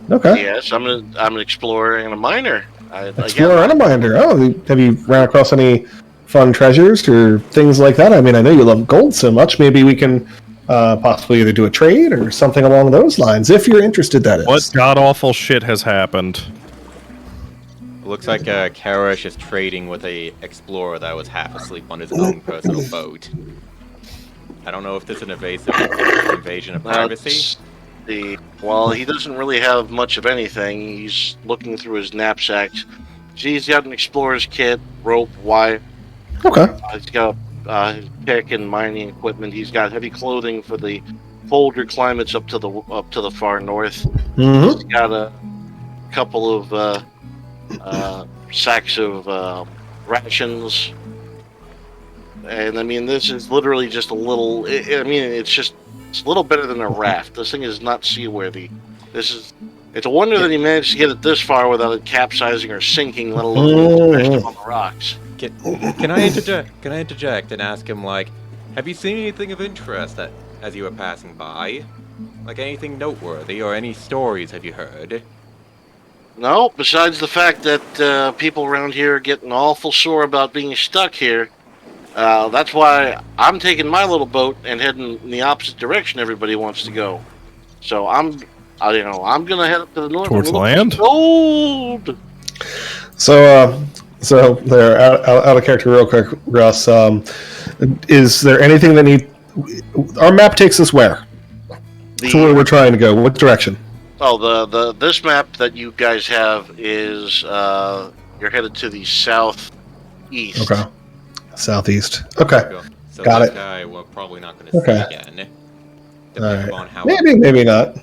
Okay. Yes, I'm an explorer and a miner. Explorer and a miner. Oh, have you ran across any fun treasures or things like that? I mean, I know you love gold so much. Maybe we can possibly either do a trade or something along those lines, if you're interested, that is. What god-awful shit has happened? Looks like Karash is trading with a explorer that was half asleep on his own personal boat. I don't know if this is an invasion of privacy. Well, he doesn't really have much of anything. He's looking through his knapsack. He's got an explorer's kit, rope, wire. Okay. He's got his pick and mining equipment. He's got heavy clothing for the colder climates up to the far north. Mm-hmm. He's got a couple of sacks of rations. And I mean, this is literally just a little. It's a little better than a raft. This thing is not seaworthy. It's a wonder that he managed to get it this far without it capsizing or sinking, let alone crashing on the rocks. Can I interject? Can I interject and ask him, like, have you seen anything of interest as you were passing by? Like anything noteworthy or any stories have you heard? No, besides the fact that people around here are getting awful sore about being stuck here. That's why I'm taking my little boat and heading in the opposite direction everybody wants to go. So I'm gonna head up to the north. Towards land? Gold. So there, out of character, real quick, Russ. Is there anything that our map takes us where? To where we're trying to go. What direction? Oh, this map that you guys have is you're headed to the southeast. Okay. Southeast. Okay. So Got this it. guy we're probably not going to see again. Depending upon how. Maybe not.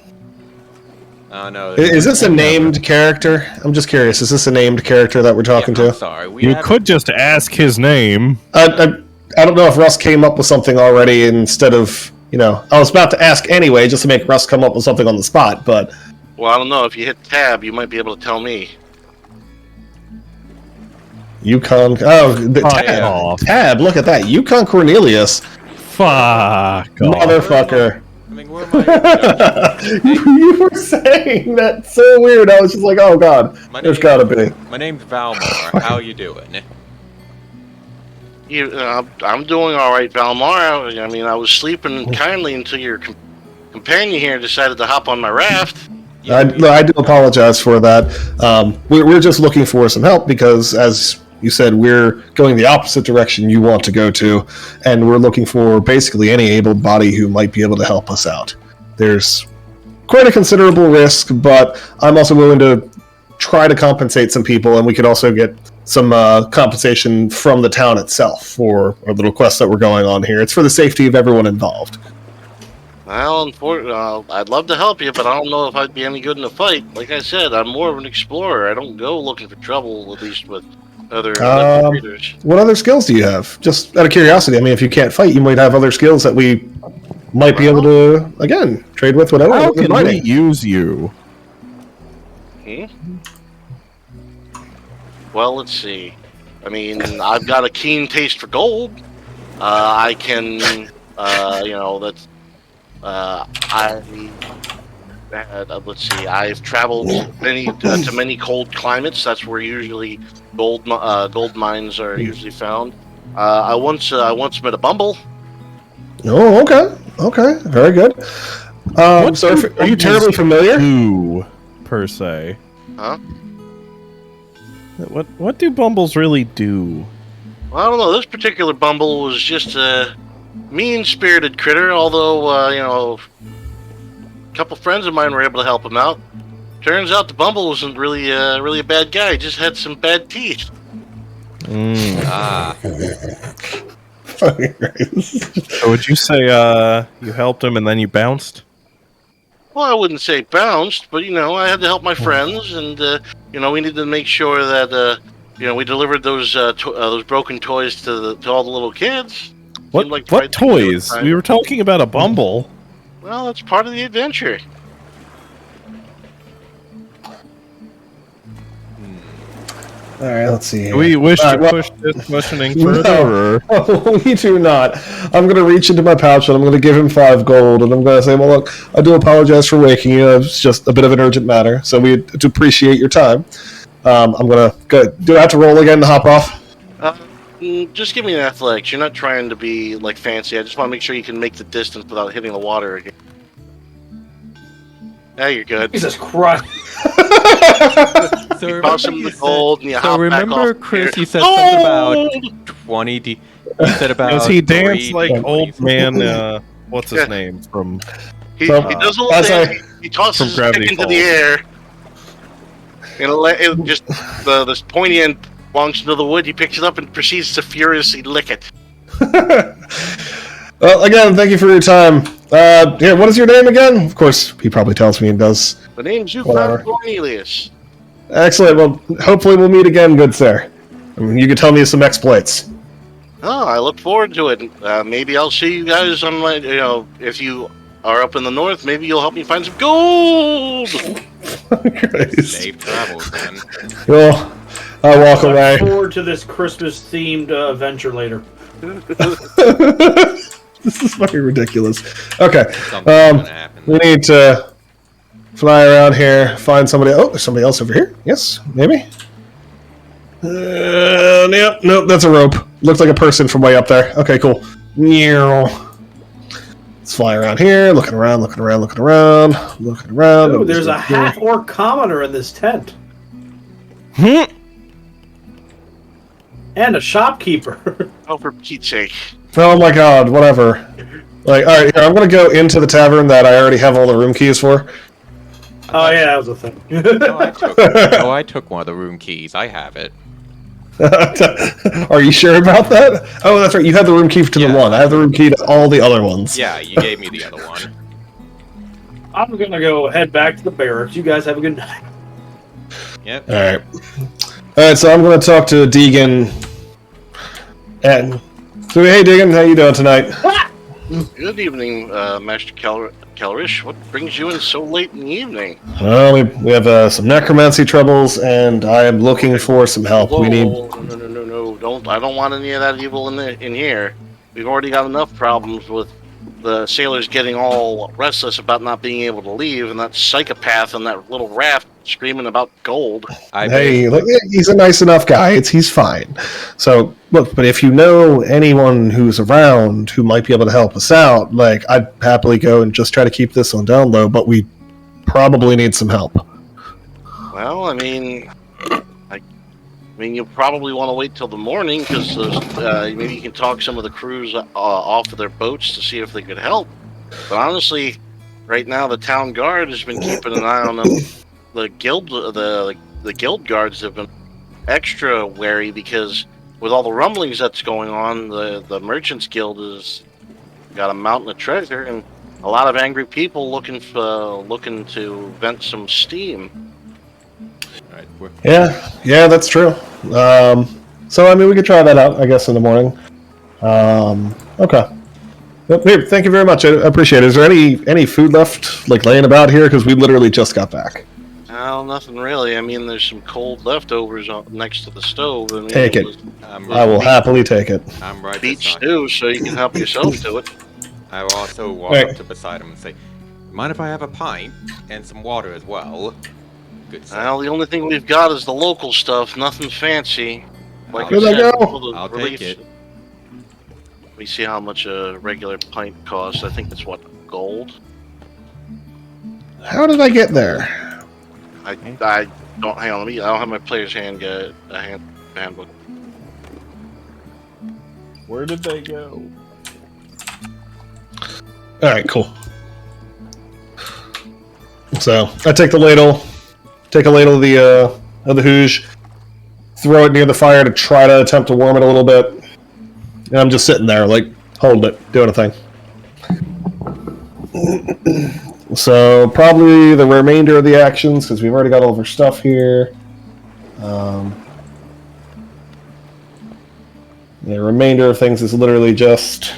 No. Is this a named character? I'm just curious. Is this a named character that we're talking I'm to? sorry. You could just ask his name. I don't know if Russ came up with something already instead of, I was about to ask anyway, just to make Russ come up with something on the spot, but... Well, I don't know. If you hit tab, you might be able to tell me. Yukon... Oh, Tab. Tab, look at that. Yukon Cornelius. Fuck off. Motherfucker. I mean, where am I? You were saying that so weird. I was just like, oh god, there's gotta be. My name's Valmar. How you doing? I'm doing all right, Valmar. I mean, I was sleeping kindly until your companion here decided to hop on my raft. I do apologize for that. We're just looking for some help because, as you said, we're going the opposite direction you want to go to, and we're looking for basically any able body who might be able to help us out. There's quite a considerable risk, but I'm also willing to try to compensate some people, and we could also get some compensation from the town itself for our little quest that we're going on here. It's for the safety of everyone involved. Well, I'd love to help you, but I don't know if I'd be any good in a fight. Like I said, I'm more of an explorer. I don't go looking for trouble, at least with other readers. What other skills do you have? Just out of curiosity, I mean, if you can't fight, you might have other skills that we might be able to, again, trade with, whatever. How can we use you? Well, let's see. I mean, I've got a keen taste for gold. I can, let's see. I've traveled to many cold climates. That's where usually gold mines are usually found. I once met a bumble. Oh, okay, very good. So, are you terribly familiar? You, per se. Huh? What do bumbles really do? Well, I don't know. This particular Bumble was just a mean-spirited critter, although, a couple friends of mine were able to help him out. Turns out the Bumble wasn't really a bad guy. He just had some bad teeth. Ah. So would you say you helped him and then you bounced? Well, I wouldn't say bounced, but, I had to help my friends, and, we needed to make sure that, we delivered those broken toys to all the little kids. What Seemed like the right thing to do at the toys? time. We were talking about a bumble. Well, that's part of the adventure. All right, let's see. Do we wish to well- push this questioning further? Or? We do not. I'm going to reach into my pouch and I'm going to give him 5 gold, and I'm going to say, well, look, I do apologize for waking you. It's just a bit of an urgent matter, so we do appreciate your time. I'm going to go. Do I have to roll again to hop off? Just give me an athletics. You're not trying to be, fancy. I just want to make sure you can make the distance without hitting the water again. Yeah, you're good. Jesus Christ. So You toss him the gold and you so hop back remember, off Chris, here. you said something about 20 D. You said about Does he dance 3 like D20s. old man? What's his Yeah. name from? He So, does a little as dance. He tosses From his Gravity stick into Falls. the air. And just this pointy end belongs into the wood. He picks it up and proceeds to furiously lick it. Well, again, thank you for your time. Here, what is your name again? Of course, he probably tells me and does. The name's Whatever. Yukon Cornelius. Excellent. Well, hopefully we'll meet again, good sir. I mean, you can tell me some exploits. Oh, I look forward to it. Maybe I'll see you guys on my, if you are up in the north, maybe you'll help me find some gold. Christ. Safe travels, man. Well, I'll walk Look away. forward to this Christmas-themed adventure later. This is fucking ridiculous. Okay, Something's gonna happen. we need to fly around here, find somebody. Oh, there's somebody else over here. Yes, maybe. Nope, that's a rope. Looks like a person from way up there. Okay, cool. Let's fly around here, looking around. Ooh, there's a half-orc commoner in this tent. And a shopkeeper. Oh, for Pete's sake. Oh my god, whatever. Like, alright, here, I'm gonna go into the tavern that I already have all the room keys for. Oh yeah, that was a thing. I took one of the room keys. I have it. Are you sure about that? Oh, that's right, you have the room key to the Yeah. one. I have the room key to all the other ones. Yeah, you gave me the other one. I'm gonna go head back to the barracks. You guys have a good night. Yep. Alright, so I'm gonna talk to Deegan. And so, hey Deegan, how you doing tonight? Good evening, Master Calrish. What brings you in so late in the evening? Well, we have some necromancy troubles, and I am looking for some help. Whoa, We need. no, I don't want any of that evil in here. We've already got enough problems with the sailors getting all restless about not being able to leave, and that psychopath on that little raft screaming about gold. Hey, look, he's a nice enough guy. He's fine. So, look, but if you know anyone who's around who might be able to help us out, I'd happily go and just try to keep this on down low, but we probably need some help. Well, I mean, you probably want to wait till the morning, because maybe you can talk some of the crews off of their boats to see if they could help. But honestly, right now the town guard has been keeping an eye on them. The guild guards have been extra wary, because with all the rumblings that's going on, the merchants guild has got a mountain of treasure and a lot of angry people looking to vent some steam. Yeah, that's true. So, I mean, we could try that out, I guess, in the morning. Okay. Yep, here, thank you very much. I appreciate it. Is there any food left, laying about here? Because we literally just got back. Well, nothing really. I mean, there's some cold leftovers next to the stove. I mean, Take it. I'm I will happily take it. I'm right beef beside stew, so you can help yourself to it. I will also walk Right. up to beside him and say, mind if I have a pint and some water as well? Good sir. Well, the only thing we've got is the local stuff. Nothing fancy. Like Here they go. I'll take it. We see how much a regular pint costs. I think it's gold. How did I get there? I Don't hang on. I don't have my player's handbook. Where did they go? All right, cool. So I take a ladle of the hoosh, throw it near the fire to try to attempt to warm it a little bit, and I'm just sitting there, like holding it, doing a thing. So probably the remainder of the actions, because we've already got all of our stuff here. The remainder of things is literally just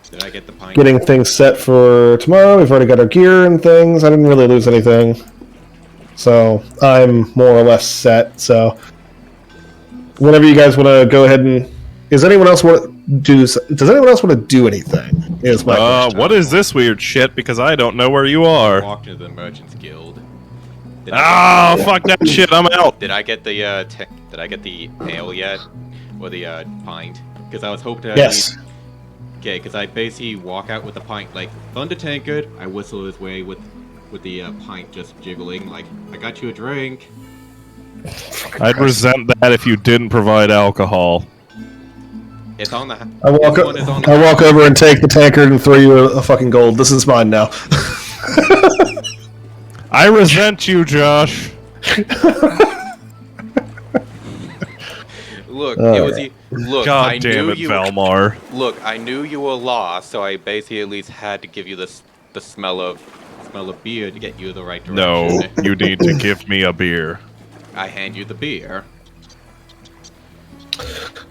Did I get the pint? getting things set for tomorrow. We've already got our gear and things. I didn't really lose anything. So I'm more or less set. So whenever you guys want to go ahead and... Does anyone else want to do anything? Is my question. What is this weird shit? Because I don't know where you I are. walked into the Merchants Guild. Fuck that shit, I'm out. Did I get the did I get the ale yet, or the pint? Because I was hoping to. Yes. Okay, because I basically walk out with the pint like Thunder Tankard. I whistle his way with the pint just jiggling like I got you a drink. I'd resent that if you didn't provide alcohol. It's on the. I walk over and take the tankard and throw you a fucking gold. This is mine now. I resent you, Josh. Look, All it was right. look. God I damn knew it, you. Valmar. Look, I knew you were lost, so I basically at least had to give you the smell of beer to get you the right direction. No, you need to give me a beer. I hand you the beer.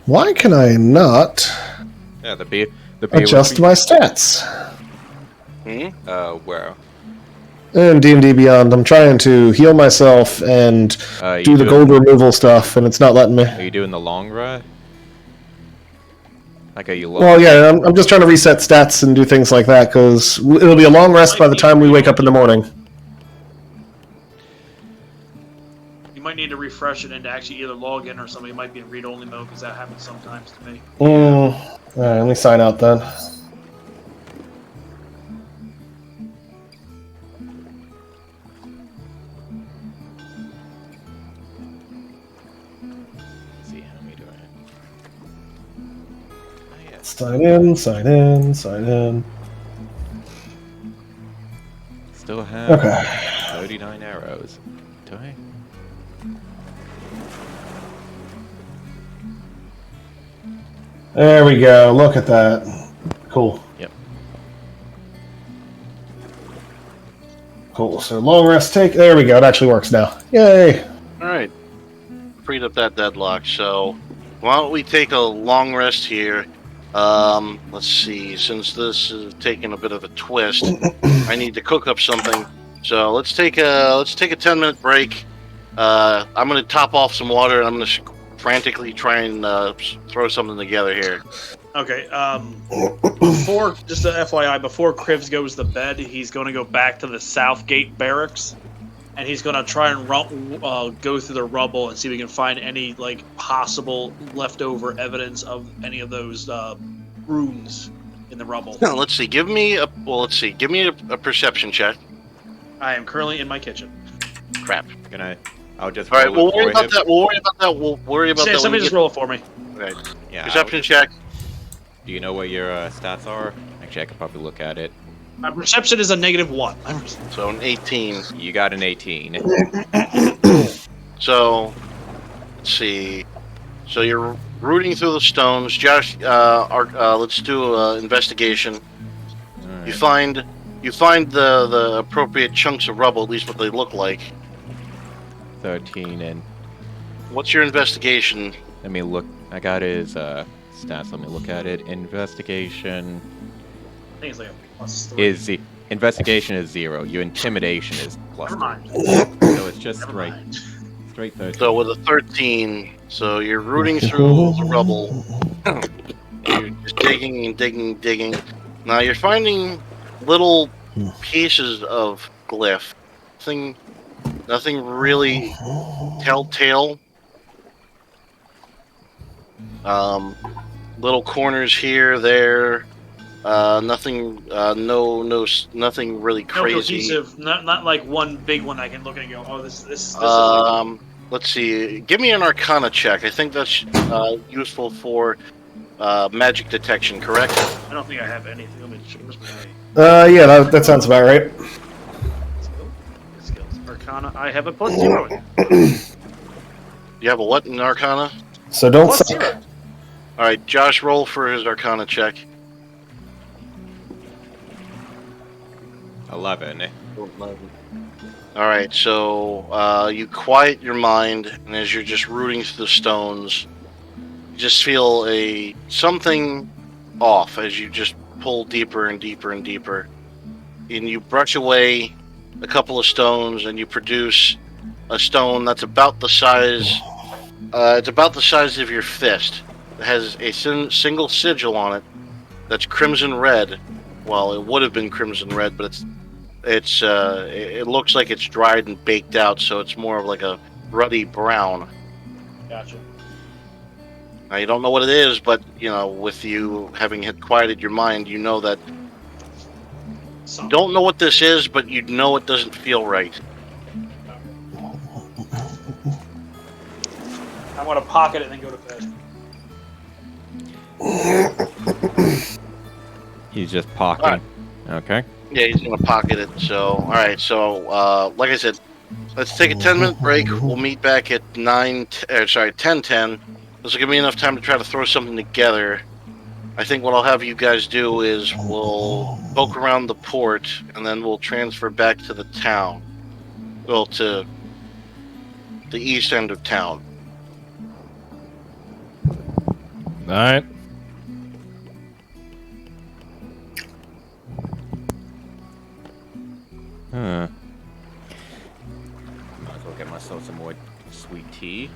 Why can I not Yeah, the beer. The beer. adjust my stats? Where? In D&D Beyond, I'm trying to heal myself and do the gold removal stuff, and it's not letting me. Are you doing the long rest? Like, are you long? Well, yeah, I'm just trying to reset stats and do things like that, because it'll be a long rest by the time we wake up in the morning. You might need to refresh it and to actually either log in or something. It might be in read-only mode because that happens sometimes to me. Alright, let me sign out then. Let's see how we doing. Oh, yeah. Sign in, sign in, sign in. Still have Okay. 39 arrows. Do I? There we go, look at that. Cool. Yep. Cool, so long rest take, there we go, it actually works now. Yay! Alright. Freed up that deadlock, so why don't we take a long rest here? Let's see, since this is taking a bit of a twist, I need to cook up something. So let's take a 10-minute break. I'm gonna top off some water and I'm gonna frantically try and throw something together here. Okay, before, just a FYI, before Krivs goes to bed, he's going to go back to the South Gate Barracks, and he's going to try and go through the rubble and see if we can find any, like, possible leftover evidence of any of those runes in the rubble. Now, let's see, give me a perception check. I am currently in my kitchen. Crap. I'll just. Alright, roll we'll it worry for about him. that. We'll worry about that. Somebody just roll it for me. Okay. Yeah. Perception check. Do you know what your stats are? Actually, I could probably look at it. My perception is a -1. So an 18. You got an 18. So, let's see. So you're rooting through the stones. Josh, let's do an investigation. Alright. You find the appropriate chunks of rubble, at least what they look like. 13 and What's your investigation? let me look. I got his stats. Let me look at it. Investigation I think it's like a +3. investigation is 0. Your intimidation is +3. Never mind. So it's just Never straight mind. 13. So with a 13, so you're rooting through the rubble. You're just digging and digging, digging. Now you're finding little pieces of glyph. Nothing really telltale. Little corners here, there. Nothing. Nothing really No crazy. cohesive, not like one big one I can look at and go, oh, this is. Let's see. Give me an Arcana check. I think that's useful for magic detection. Correct? I don't think I have anything. Let me check. Where's my Yeah, that sounds about right. skills? Arcana. I have a +0. You have a what in Arcana? So don't +0. suck. All right, Josh, roll for his Arcana check. 11. All right, so you quiet your mind, and as you're just rooting through the stones, you just feel something off as you just pull deeper and deeper and deeper, and you brush away a couple of stones, and you produce a stone that's about the size. It's about the size of your fist. It has a single sigil on it that's crimson red. Well, it would have been crimson red, but it looks like it's dried and baked out, so it's more of like a ruddy brown. Gotcha. Now you don't know what it is, but with you having quieted your mind, you know that. Something. Don't know what this is, but you know it doesn't feel right. I want to pocket it and then go to bed. He's just pocketing. Okay. Yeah, he's gonna pocket it. So, all right. So, like I said, let's take a 10-minute break. We'll meet back at 10:10. This will give me enough time to try to throw something together. I think what I'll have you guys do is we'll poke around the port, and then we'll transfer back to the town. Well, to the east end of town. All right. Huh. Might as well get myself some more sweet tea.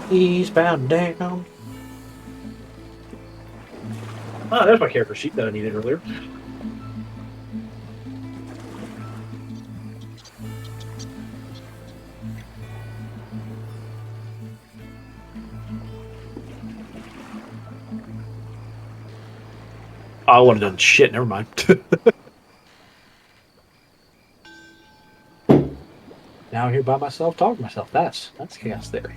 Eastbound down. Oh, there's my character sheet that I needed earlier. Oh, I would have done shit. Never mind. Now I'm here by myself, talking to myself. That's chaos theory.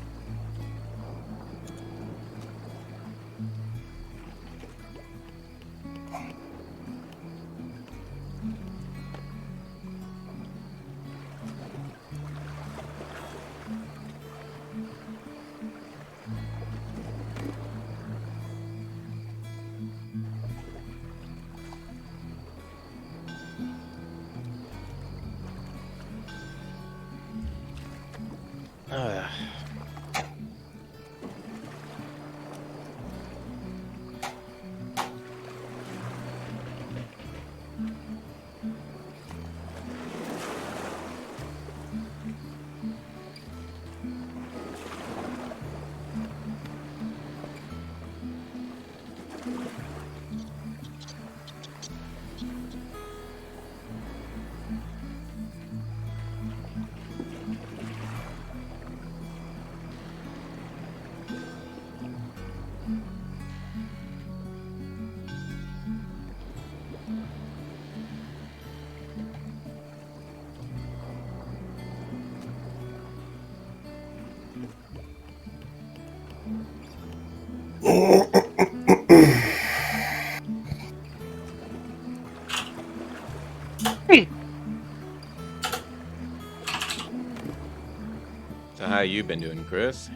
So how you been doing, Chris?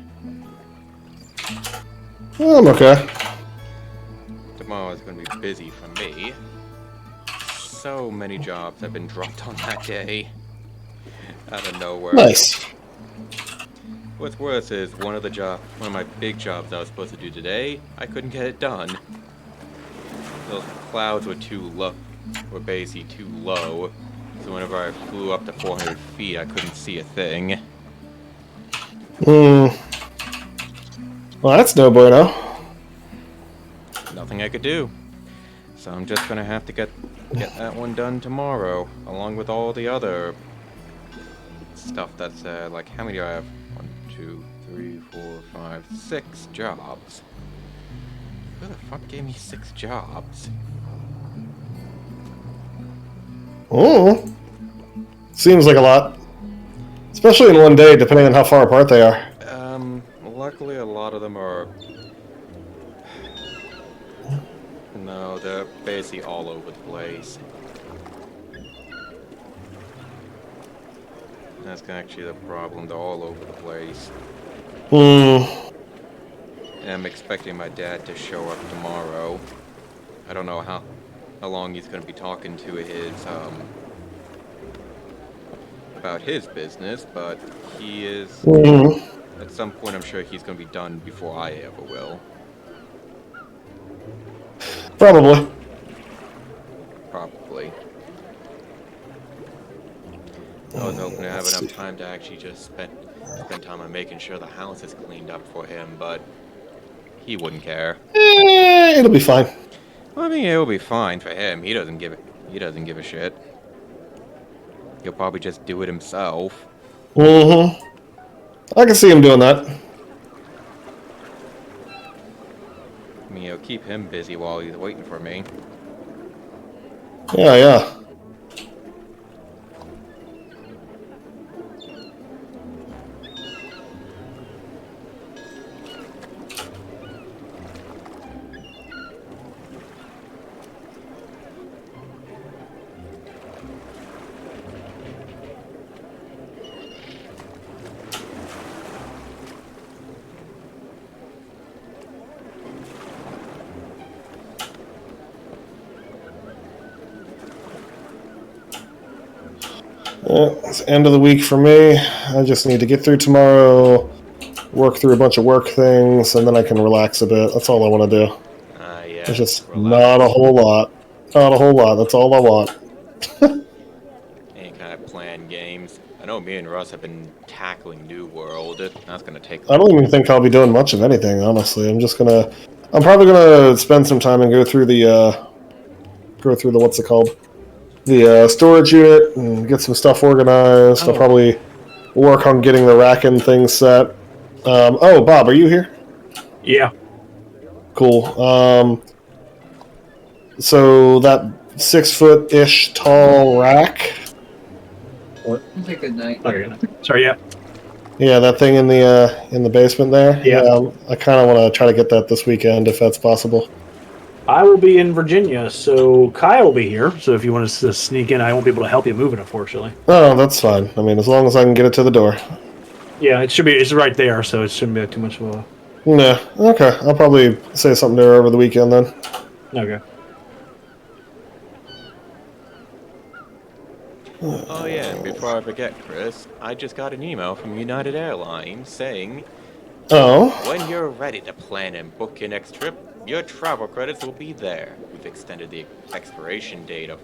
I'm okay. Tomorrow is going to be busy for me. So many jobs have been dropped on that day. Out of nowhere. Nice. What's worse is one of my big jobs I was supposed to do today, I couldn't get it done. Those clouds were too low, were basically too low, So whenever I flew up to 400 feet, I couldn't see a thing. Hmm. Well, that's no bueno. Nothing I could do. So I'm just gonna have to get that one done tomorrow, along with all the other stuff that's like, how many do I have? 1, 2, 3, 4, 5, 6 jobs. Who the fuck gave me 6 jobs? Hmm. Seems like a lot. Especially in one day, depending on how far apart they are. Luckily a lot of them are... No, they're basically all over the place. That's actually the problem, they're all over the place. Hmm. And I'm expecting my dad to show up tomorrow. I don't know how long he's gonna be talking to his, about his business, but he is... Hmm. At some point, I'm sure he's gonna be done before I ever will. Probably. Probably. I was hoping to have enough time to actually just spend time on making sure the house is cleaned up for him, but he wouldn't care. It'll be fine. Well, I mean, it'll be fine for him. He doesn't give a shit. He'll probably just do it himself. Mm-hmm. I can see him doing that. I mean, it'll keep him busy while he's waiting for me. Yeah, yeah. It's end of the week for me. I just need to get through tomorrow, work through a bunch of work things, and then I can relax a bit. That's all I want to do. Yeah. It's just relax. not a whole lot. Not a whole lot. That's all I want. Any kind of planned games. I know me and Russ have been tackling New World. That's gonna take... I don't even think I'll be doing much of anything, honestly. I'm probably gonna spend some time and go through the what's it called? The storage unit and get some stuff organized. I'll probably work on getting the racking thing set. Oh, Bob, are you here? Yeah. Cool. So that 6-foot-ish tall rack. Take a night. Sorry, yeah. Yeah, that thing in the basement there. Yeah. I kind of want to try to get that this weekend if that's possible. I will be in Virginia, so Kyle will be here. So if you want to sneak in, I won't be able to help you move it, unfortunately. Oh, that's fine. I mean, as long as I can get it to the door. Yeah, it should be. It's right there, so it shouldn't be too much of a. Yeah. Okay. I'll probably say something to her over the weekend then. Okay. Oh yeah, and before I forget, Chris, I just got an email from United Airlines saying, Oh. when you're ready to plan and book your next trip, your travel credits will be there. We've extended the expiration date of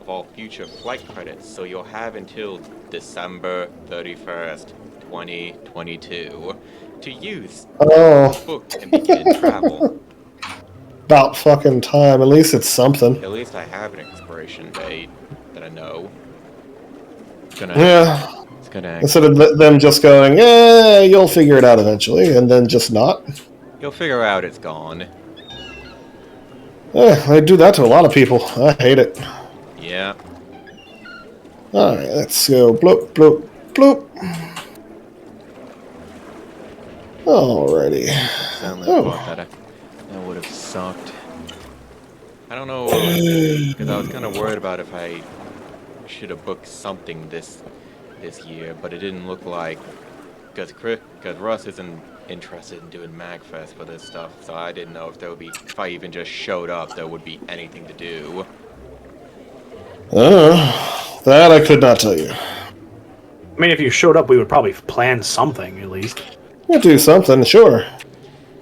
all future flight credits, so you'll have until December 31st, 2022 to use Oh. book and begin travel. About fucking time. At least it's something. At least I have an expiration date that I know. It's gonna Instead of them just going, yeah, you'll figure it out eventually, and then just not. You'll figure out it's gone. Yeah, they do that to a lot of people. I hate it. Yeah. Alright, let's go. Bloop, bloop, bloop. Alrighty. Sound like Oh. that would have sucked. I don't know, because I was kind of worried about if I should have booked something this year, but it didn't look like, because Russ isn't interested in doing MagFest for this stuff, so I didn't know if there would be, if I even just showed up, there would be anything to do. That I could not tell you. I mean, if you showed up, we would probably plan something at least. We'll do something, sure.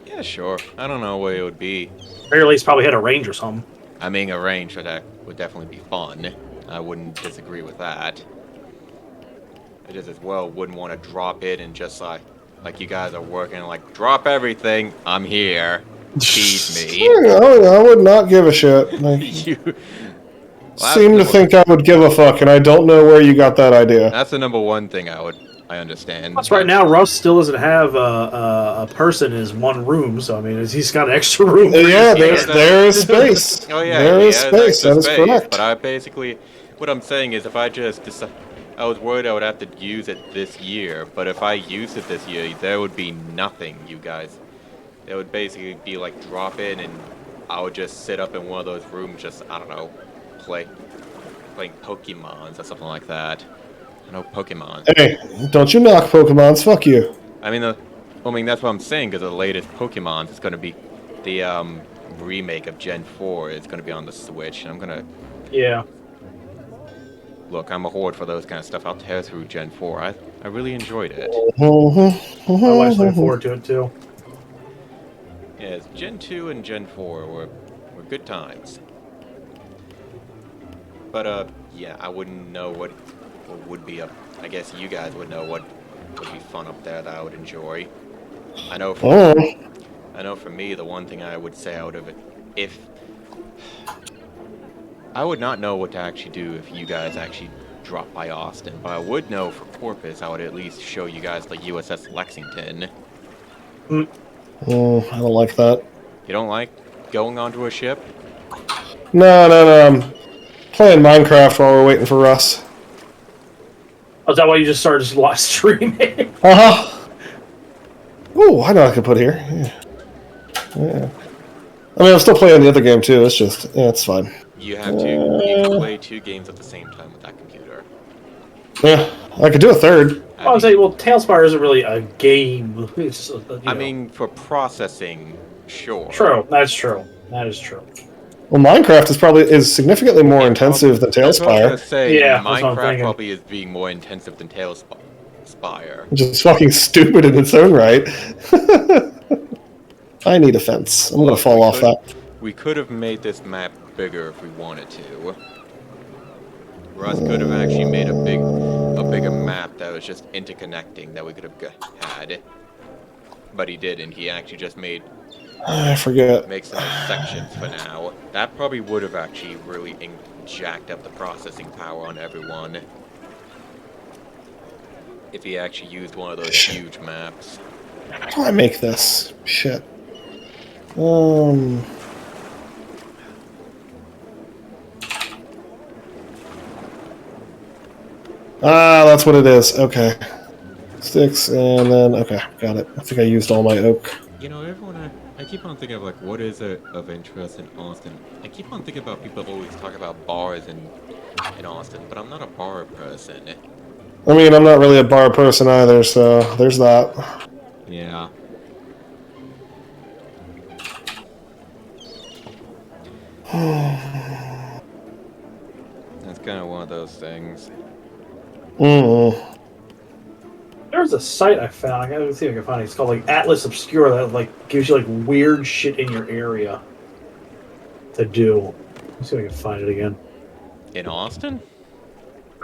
Yeah, sure. I don't know what it would be. Or at least probably hit a range or something. I mean, a range for that would definitely be fun. I wouldn't disagree with that. I just as well wouldn't want to drop it and just like you guys are working, like, drop everything, I'm here, feed me. I would not give a shit. Like, You, seem to think I would give a fuck, and I don't know where you got that idea. that's the number one thing I understand. Plus, right now, Russ still doesn't have a person in his one room, so I mean, he's got an extra room. Yeah, there is space. Oh yeah, there he is has space. extra That is space, correct. But I basically, what I'm saying is, if I just decide, I was worried I would have to use it this year, but if I use it this year, there would be nothing, you guys. It would basically be like drop in, and I would just sit up in one of those rooms, just I don't know, playing Pokemons or something like that. I know Pokemon. Hey, don't you knock Pokemons? Fuck you. I mean, that's what I'm saying, because the latest Pokemon is going to be the remake of Gen 4 is going to be on the Switch, and I'm going to... Yeah. Look, I'm a horde for those kind of stuff. I'll tear through Gen 4. I really enjoyed it. My wife's looking forward to it, too. Yes, Gen 2 and Gen 4 were good times. But, yeah, I wouldn't know what would be up. I guess you guys would know what would be fun up there that I would enjoy. I know for me, the one thing I would say out of it, if I would not know what to actually do if you guys actually drop by Austin, but I would know for Corpus, I would at least show you guys the USS Lexington. I don't like that. You don't like going onto a ship? No. I'm playing Minecraft while we're waiting for Russ. Oh, is that why you just started streaming? Ooh, I know what I can put here. Yeah. I mean, I'm still playing the other game too. It's just, it's fine. You have to. You can play 2 games at the same time with that computer. Yeah, I could do a third. I would say, well, Tailspire isn't really a game. It's, I mean, for processing, sure. True, that's true. That is true. Well, Minecraft is significantly more intensive than That's what I was Tailspire, gonna say. Yeah, that's what I'm Minecraft thinking. probably is being more intensive than Tailspire. which is fucking stupid in its own right. I need a fence. I'm gonna fall off that. We could have made this map bigger if we wanted to. Russ could have actually made a bigger map that was just interconnecting that we could have had. But he didn't. He actually just makes I some sections for now. That probably would have actually really jacked up the processing power on everyone. If he actually used one of those huge maps. How do I make this? Shit. That's what it is. Okay. Sticks, and then, okay, got it. I think I used all my oak. You know, everyone, I keep on thinking of, like, what is of interest in Austin? I keep on thinking about people always talk about bars in Austin, but I'm not a bar person. I mean, I'm not really a bar person either, so there's that. Yeah. That's kind of one of those things. There's a site I found. I gotta see if I can find it. It's called like Atlas Obscura that like gives you like weird shit in your area to do. Let's see if I can find it again. In Austin?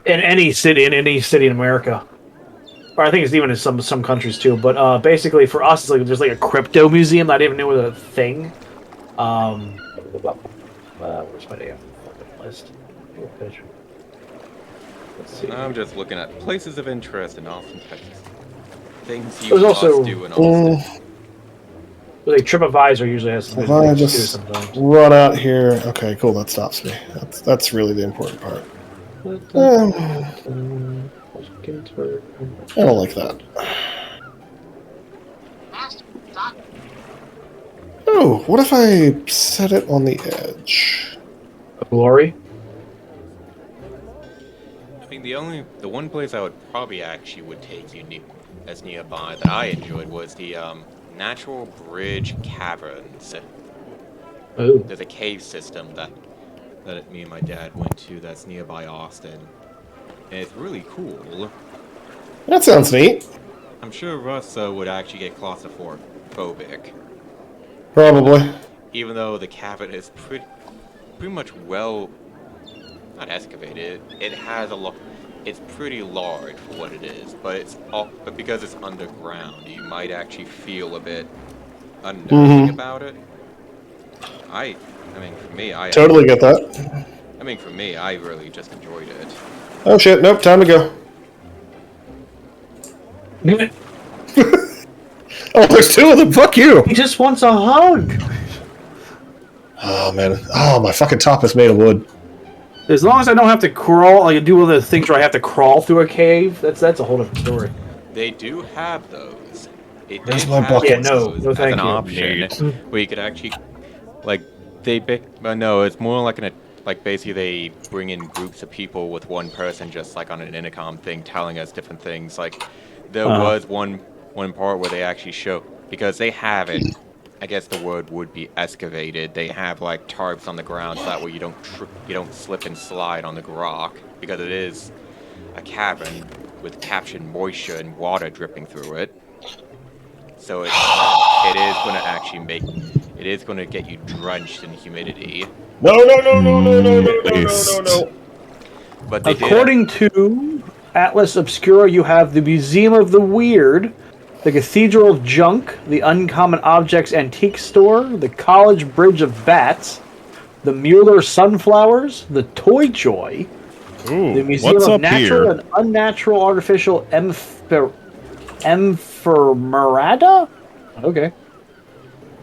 In any city in America. Or I think it's even in some countries too. But basically for us, it's like there's like a crypto museum that I didn't even know was a thing. Where's my damn fucking list? Picture. Let's see. I'm just looking at places of interest in Austin, Texas. Things you There's must also- do in Austin. Like TripAdvisor usually has some If I things to do just sometimes. run out here, okay, cool. That stops me. That's really the important part. I don't like that. Oh, what if I set it on the edge? Glory. I mean, the one place I would probably actually would take you as nearby that I enjoyed was the Natural Bridge Caverns. Oh. There's a cave system that me and my dad went to that's nearby Austin. And it's really cool. That sounds neat. I'm sure Russ would actually get claustrophobic. Probably. Even though the cavern is pretty much well not excavated. It has a lot. It's pretty large for what it is, but but because it's underground, you might actually feel a bit unnerving about it. I mean, for me, Totally get that. I mean, for me, I really just enjoyed it. Oh shit! Nope. Time to go. Oh, there's two of them. Fuck you. He just wants a hug. Oh man. Oh, my fucking top is made of wood. As long as I don't have to crawl, like do one of the things where I have to crawl through a cave, that's a whole different story. They do have those. Where's my bucket? Yeah, no, as thank an you. option where you could actually, like, but no, it's more like like basically they bring in groups of people with one person just like on an intercom thing telling us different things. Like there was one part where they actually show, because they have it. I guess the word would be excavated. They have like tarps on the ground so that way you don't slip and slide on the rock, because it is a cavern with captured moisture and water dripping through it. So it is going to actually it is going to get you drenched in humidity. No. But they according to Atlas Obscura, you have the Museum of the Weird, the Cathedral of Junk, the Uncommon Objects Antique Store, the College Bridge of Bats, the Mueller Sunflowers, the Toy Joy, the Museum what's of up Natural here? and Unnatural Artificial Ephemerata? Okay.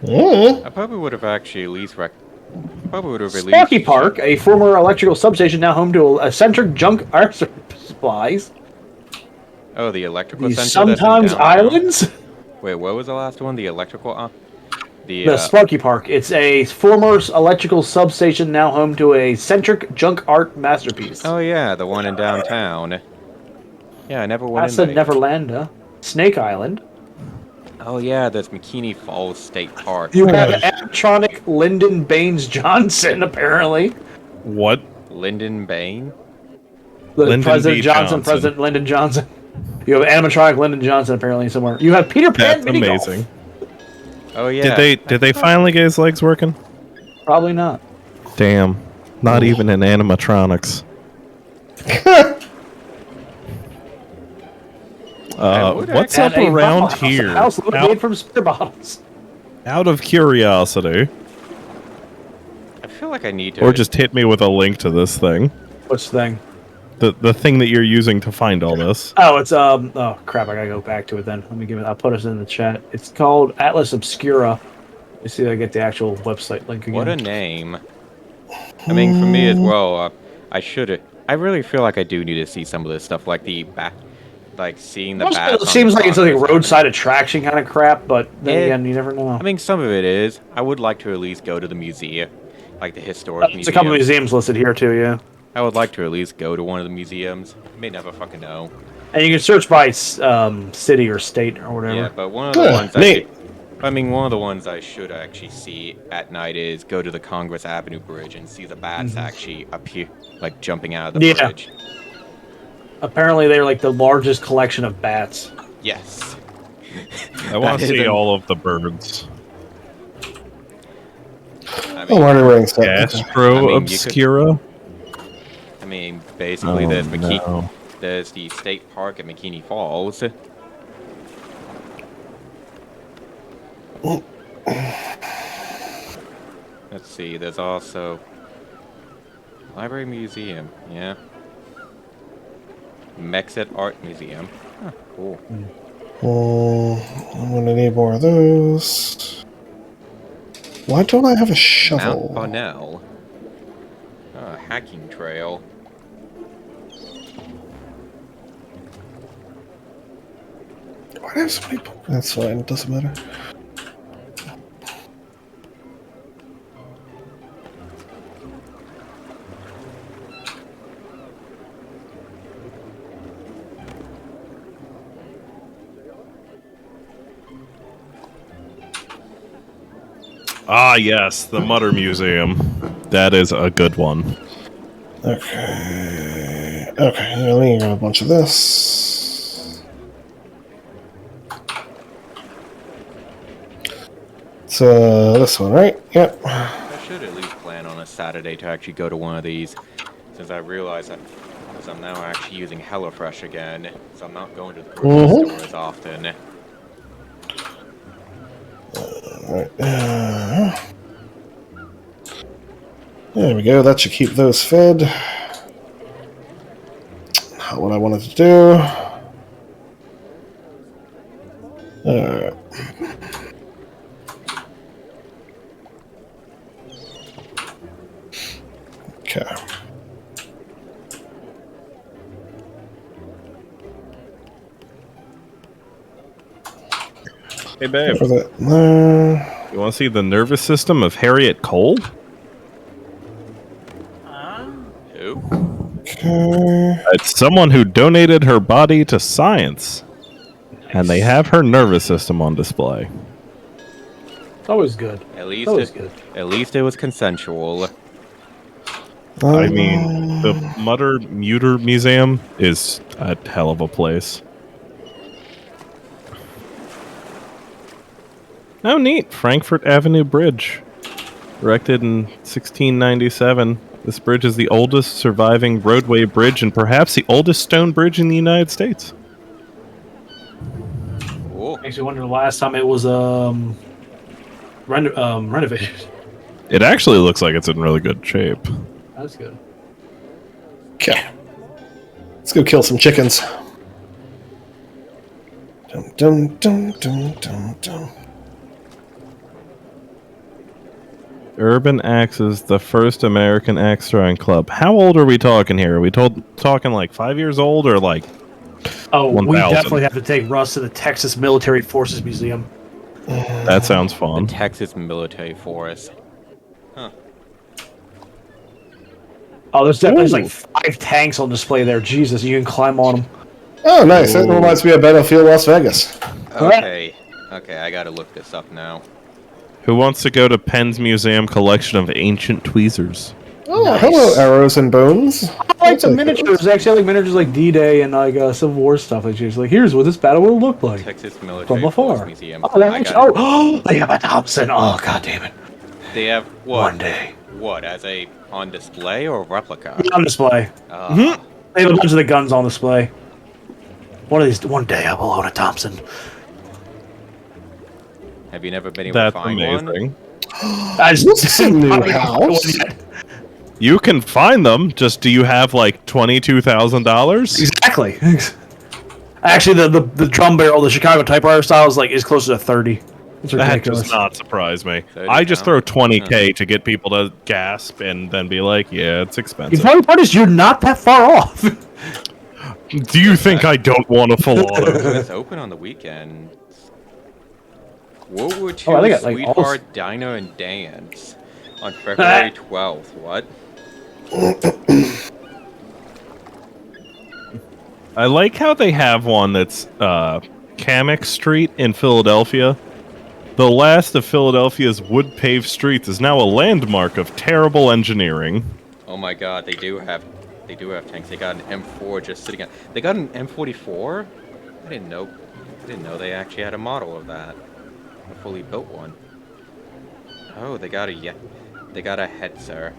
I probably would have actually at least Sparky Park, a former electrical substation now home to eccentric junk art supplies. Oh, the electrical The center. Sometimes Islands? Wait, what was the last one? The electrical. The Sparky Park. It's a former electrical substation now home to a eccentric junk art masterpiece. Oh yeah, the one in downtown. Yeah, I never went I in said there. Neverlanda. Snake Island. Oh yeah, there's McKinney Falls State Park. You have animatronic Lyndon Baines Johnson, apparently. What? Lyndon Bain? Lyndon President B. Johnson, President Lyndon Johnson. You have animatronic Lyndon Johnson apparently somewhere. You have Peter Pan That's mini golf. amazing. Oh yeah. Did they finally get his legs working? Probably not. Damn. Not even in animatronics. What's up And a around Waffle House, here? A house made from spare bottles. Out of curiosity, I feel like I need to. or just hit me with a link to this thing. Which thing? The thing that you're using to find all this. Oh, it's oh crap! I gotta go back to it then. Let me give it. I'll put it in the chat. It's called Atlas Obscura. Let me see if I get the actual website link again. What a name. I mean, for me as well. I really feel like I do need to see some of this stuff, like seeing the bats. It seems like it's like a roadside attraction kind of crap, but then again, you never know. I mean, some of it is. I would like to at least go to the museum, like the historic museum. There's a couple of museums listed here too, yeah. I would like to at least go to one of the museums. You may never fucking know. And you can search by city or state or whatever. Yeah, but one of the ones I should actually see at night is go to the Congress Avenue Bridge and see the bats actually appear, like jumping out of the bridge. Apparently, they're like the largest collection of bats. Yes. I want to see all of the birds. I Oh, Lord of the Rings. Astro Obscura. I mean, basically, there's the state park at McKinney Falls. Let's see, there's also Library Museum, yeah. Mexit Art Museum. Huh, cool. I'm gonna need more of those. Why don't I have a shovel? Mount Bonnell. Hacking Trail. Why do I have so many? That's fine. It doesn't matter. Ah, yes, the Mutter Museum. That is a good one. Okay. Okay, let me grab a bunch of this. It's this one, right? Yep. I should at least plan on a Saturday to actually go to one of these. since I realized that because I'm now actually using HelloFresh again, so I'm not going to the grocery store as often. Alright. There we go. That should keep those fed. Not what I wanted to do. Alright. Okay. Hey, babe. Where's it? There. You want to see the nervous system of Harriet Cole? Who? Okay. It's someone who donated her body to science. And they have her nervous system on display. It's always good. At least Always good. At least it was consensual. I mean, the Mutter Museum is a hell of a place. Oh, neat. Frankfurt Avenue Bridge. Erected in 1697. This bridge is the oldest surviving roadway bridge and perhaps the oldest stone bridge in the United States. Cool. Makes me wonder the last time it was renovated. It actually looks like it's in really good shape. That's good. Okay. Let's go kill some chickens. Dum dum dum dum dum dum. Urban Axe is the first American axe throwing club. How old are we talking here? Are we talking like 5 years old or like Oh, 1,000? we definitely have to take Russ to the Texas Military Forces Museum. That sounds fun. Texas Military Force. Huh. Oh, there's definitely Ooh. like 5 tanks on display there. Jesus, you can climb on them. Oh, nice. That reminds me of Battlefield Las Vegas. Okay. Okay, I gotta look this up now. Who wants to go to Penn's Museum collection of ancient tweezers? Oh, Nice. hello, arrows and bones. I like the miniatures. Actually, I like miniatures like D-Day and like Civil War stuff. Like, just like, here's what this battle will look like Texas Military from Force afar. Museum. Oh, I got it. oh, they have a Thompson. Oh, god damn it! They have what? One day What, as a on display or replica? on display. They have a bunch of the guns on display. One day I will own a Thompson. Have you never been able That's to find amazing. one? I just This is a new house. You can find them. Just do you have like $22,000? Exactly. Actually, the drum barrel, the Chicago typewriter style is closer to 30. It's That ridiculous. does not surprise me. 30 I just throw pounds? 20K to get people to gasp and then be like, "Yeah, it's The expensive." funny part is you're not that far off. Do you think I don't want a full auto? It's open on the weekend. World War II Oh, they got, like, all Sweetheart Diner and Dance on February 12th. What? I like how they have one that's Kamek Street in Philadelphia. The last of Philadelphia's wood-paved streets is now a landmark of terrible engineering. Oh my god, they do have tanks. They got an M4 just sitting out. They got an M44? I didn't know they actually had a model of that. A fully built one. Oh, they got a Hetzer.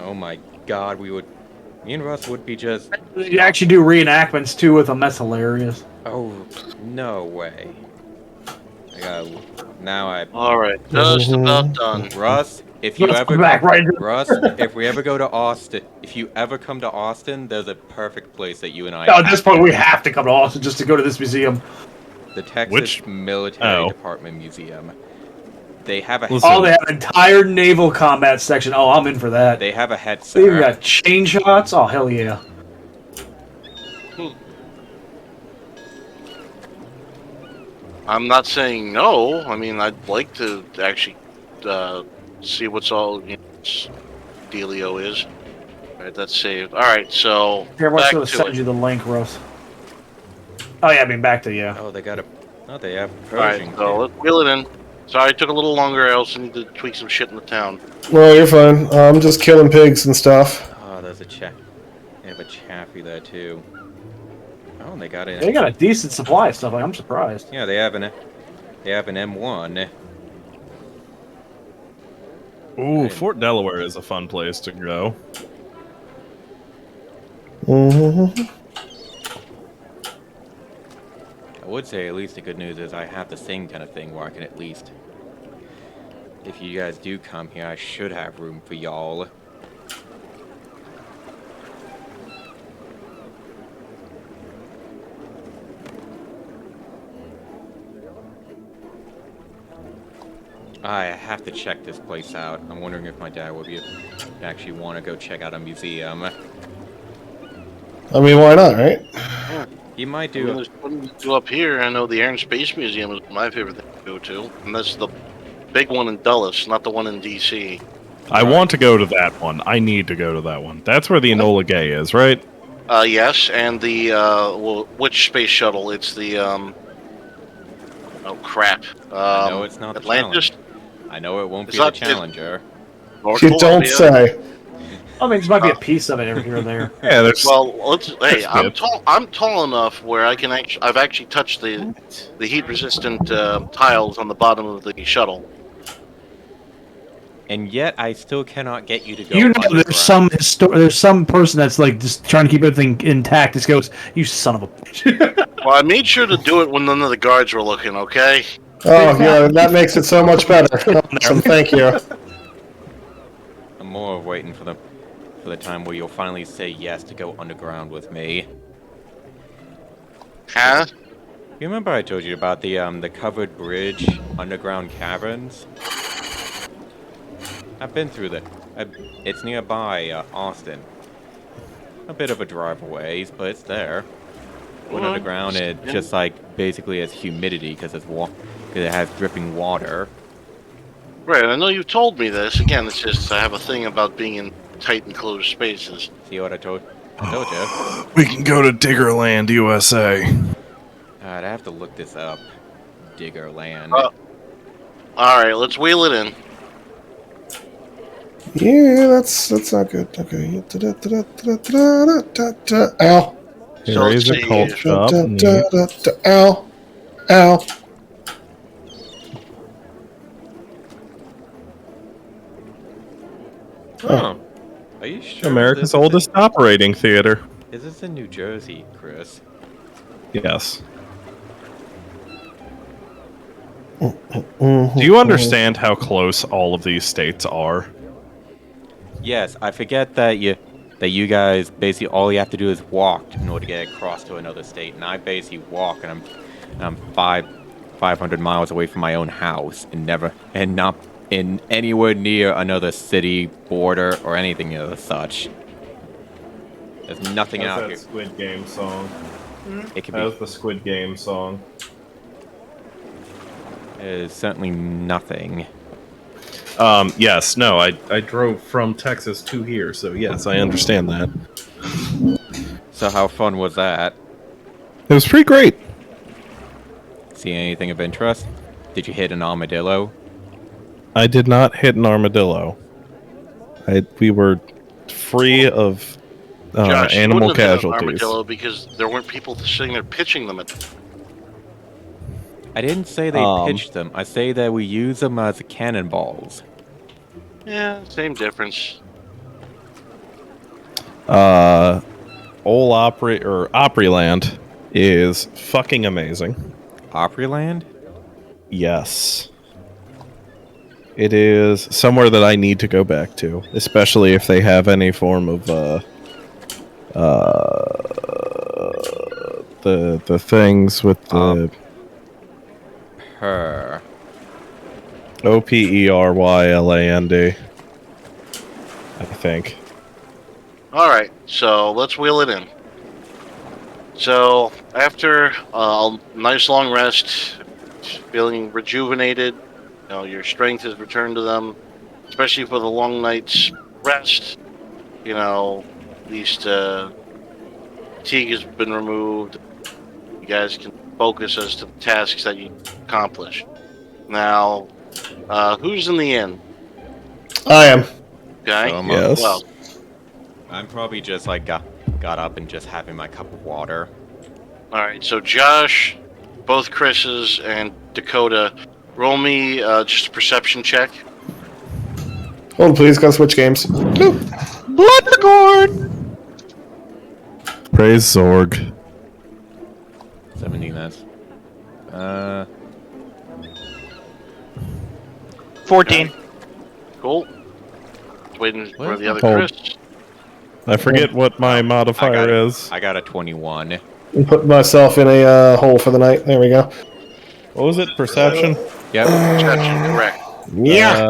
Oh my god, me and Russ would be just... You actually do reenactments too with them. That's hilarious. Oh, no way. All right, just about done. Russ, if you Let's ever... go back right into- Russ, if we ever go to Austin, if you ever come to Austin, there's a perfect place that you and I... At this point, we have to come to Austin just to go to this museum. The Texas Which- Military oh. Department Museum. They have a... Listen. Oh, they have an entire naval combat section. Oh, I'm in for that. They have a They even Hetzer. got chain shots. Oh, hell yeah. I'm not saying no. I mean, I'd like to actually see what's all dealio is. All right, that's saved. All right, so Here, I'm back going to to send it. you the link, Russ. Oh, yeah, I mean, back to you. Oh, they got a... Oh, they have All right, Persian. so let's wheel it in. Sorry, it took a little longer. I also need to tweak some shit in the town. Well, you're fine. I'm just killing pigs and stuff. Oh, there's a They have a Chaffee there too. Oh, and they got They got a decent supply of stuff. Like, I'm surprised. Yeah, they have an M1. Ooh, Fort Delaware is a fun place to go. Mm-hmm. I would say at least the good news is I have the same kind of thing where I can at least, if you guys do come here, I should have room for y'all. I have to check this place out. I'm wondering if my dad would actually want to go check out a museum. I mean, why not, right? Yeah. He might I mean, do. there's one to do up here. I know the Air and Space Museum is my favorite thing to go to, and that's the big one in Dulles, not the one in DC. I want to go to that one. I need to go to that one. That's where the Enola Gay is, right? Yes, and the which space shuttle? It's the oh crap. I know it's not the Atlantis. Challenger. I know it won't It's be the not- Challenger. North You don't Columbia. say. I mean, this might be a piece of it here and there. Yeah, there's. Well, hey, I'm good. tall. I'm tall enough where I can actually. I've actually touched the heat-resistant tiles on the bottom of the shuttle. And yet, I still cannot get you to go You know, underground. there's some person that's like just trying to keep everything intact. Just goes, "You son of a bitch." Well, I made sure to do it when none of the guards were looking. Okay. Oh, yeah, that makes it so much better. Awesome, thank you. I'm more waiting for the time where you'll finally say yes to go underground with me. Huh? You remember I told you about the covered bridge underground caverns? I've been through it's nearby Austin. A bit of a drive away, but it's there. Went underground, it just like basically has humidity because it has dripping water. Right. I know you told me this. Again, it's just I have a thing about being in tight enclosed spaces. See what I told you? We can go to Diggerland, USA. I'd have to look this up. Diggerland. All right, let's wheel it in. Yeah, that's not good. Okay. Ow. So There let's is a see. cult shop. Ow. Ow. Oh. Are you sure? America's this is oldest operating theater. Is this in New Jersey, Chris? Yes. Do you understand how close all of these states are? Yes, I forget that you guys basically all you have to do is walk in order to get across to another state, and I basically walk, and I'm 500 miles away from my own house, and not in anywhere near another city, border, or anything of the such. There's nothing out here. Squid Game song. It could That was be. the Squid Game song. There's certainly nothing. Yes, no, I drove from Texas to here, so yes, I understand that. So how fun was that? It was pretty great. See anything of interest? Did you hit an armadillo? I did not hit an armadillo. We were free of Josh, you animal wouldn't have hit an casualties. armadillo because there weren't people sitting there pitching them at. I didn't say they pitched them. I say that we use them as cannonballs. Yeah, same difference. Opryland is fucking amazing. Opryland? Yes. It is somewhere that I need to go back to, especially if they have any form of the things with the Her. OPERYLAND. I think. All right, so let's wheel it in. So after a nice long rest, feeling rejuvenated, your strength has returned to them, especially for the long night's rest. At least fatigue has been removed. You guys can focus as to the tasks that you accomplish. Now, who's in the inn? I am. Okay. Yes. Well, I'm probably just like got up and just having my cup of water. all right. So Josh, both Chris's, and Dakota, roll me just a perception check. Hold please, gotta switch games. Bloodgorn! Praise Zorg. 17 minutes. 14. Cool. Waiting for the other Hold. Chris. I forget what my modifier is. I got a 21. And put myself in a hole for the night. There we go. What was it? Perception? Yep. Perception, correct.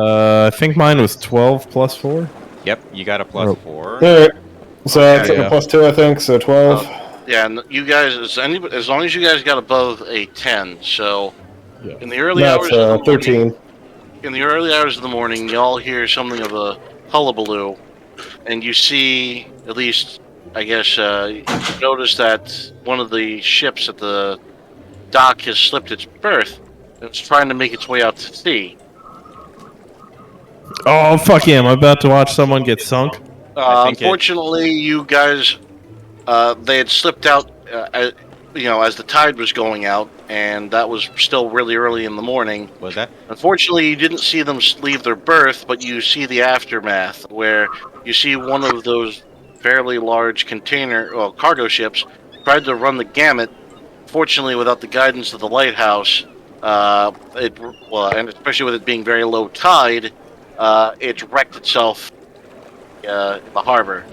I think mine was 12 plus 4. Yep, you got a plus 4. Alright. So that's like yeah. a +2, I think, so 12. Yeah, and you guys, as long as you guys got above a 10, so Yeah. in the early That's hours of the 13. morning, in the early hours of the morning, y'all hear something of a hullabaloo, and you see, at least, I guess, you notice that one of the ships at the dock has slipped its berth, and it's trying to make its way out to sea. Oh, fuck yeah, I'm about to watch someone get sunk. Unfortunately, you guys, they had slipped out, as the tide was going out, and that was still really early in the morning. Was that? Unfortunately, you didn't see them leave their berth, but you see the aftermath, where you see one of those fairly large cargo ships tried to run the gamut. Fortunately, without the guidance of the lighthouse, and especially with it being very low tide, it wrecked itself in the harbor.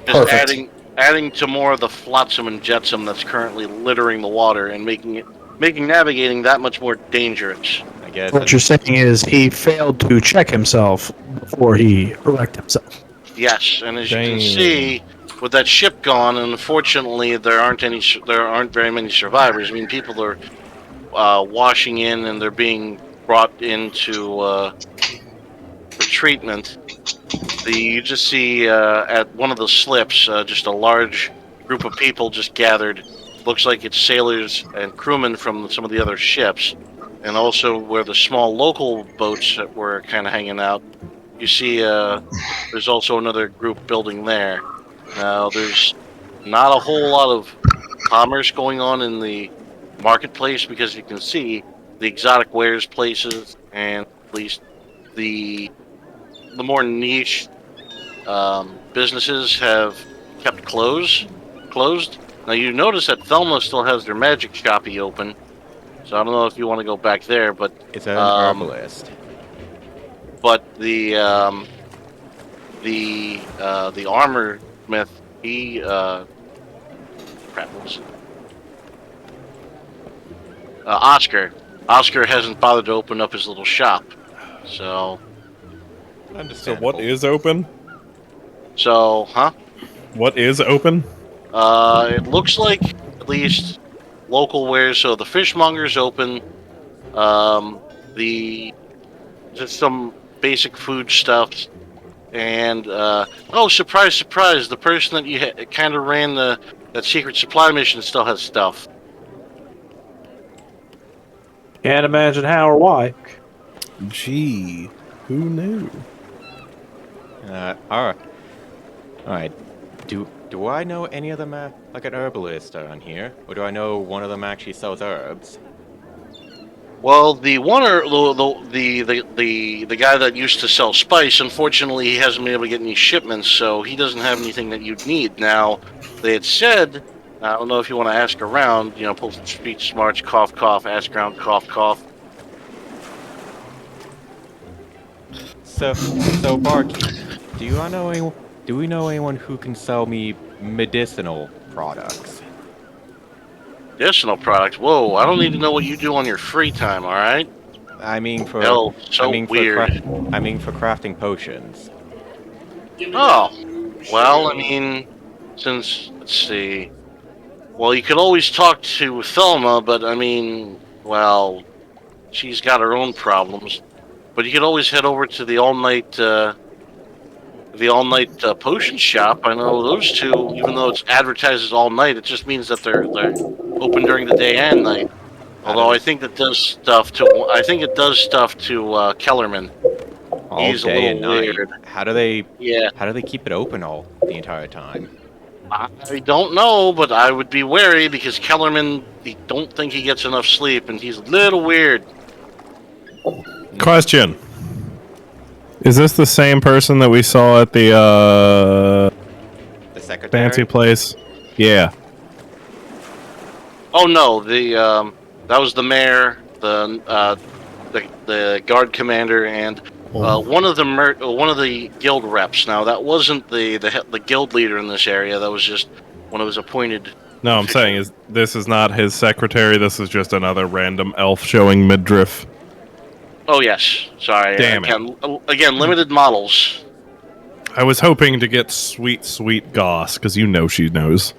Just Perfect. adding to more of the flotsam and jetsam that's currently littering the water and making navigating that much more dangerous. I guess. What you're saying is he failed to check himself before he wrecked himself. Yes, and as you Dang. can see, with that ship gone, unfortunately, there aren't very many survivors. I mean, people are washing in and they're being brought into for treatment. You just see at one of the slips, just a large group of people just gathered. Looks like it's sailors and crewmen from some of the other ships, and also where the small local boats that were kind of hanging out. You see, there's also another group building there. Now, there's not a whole lot of commerce going on in the marketplace because you can see the exotic wares places and at least the more niche businesses have kept closed. Now you notice that Thelma still has their magic shoppy open, so I don't know if you want to go back there, but It's an herbalist. but the armor smith, he crap, what was it? Oscar hasn't bothered to open up his little shop, so So what is open? What is open? It looks like at least local wares. So the fishmonger's open. Just some basic food stuff, and surprise, the person that you kind of ran that secret supply mission still has stuff. Can't imagine how or why. Gee, who knew? All right. Do I know any of them like an herbalist around here, or do I know one of them actually sells herbs? Well, the guy that used to sell spice, unfortunately, he hasn't been able to get any shipments, so he doesn't have anything that you'd need. Now, they had said, I don't know if you want to ask around, pull some street smarts, cough, cough, ask around, cough, cough. So barkeep, do we know anyone who can sell me medicinal products? Medicinal products? Whoa, I don't need to know what you do on your free time, alright? I mean for Weird. for crafting potions. Oh, well, I mean, let's see. Well, you could always talk to Thelma, but I mean, well, she's got her own problems. But you could always head over to the all-night potion shop. I know those two, even though it's advertised as all night, it just means that they're open during the day and night. Although I think it does stuff to Kellerman. All He's day a and little night. weird. How do they keep it open all the entire time? I don't know, but I would be wary because Kellerman, I don't think he gets enough sleep, and he's a little weird. Question. Is this the same person that we saw at the secretary. fancy place? Yeah. Oh no, that was the mayor, the guard commander, and one of the guild reps. Now that wasn't the guild leader in this area. That was just one of his appointed. No, I'm saying this is not his secretary. This is just another random elf showing midriff. Oh yes, sorry. Damn it. Again, limited models. I was hoping to get sweet Goss, because you know she knows.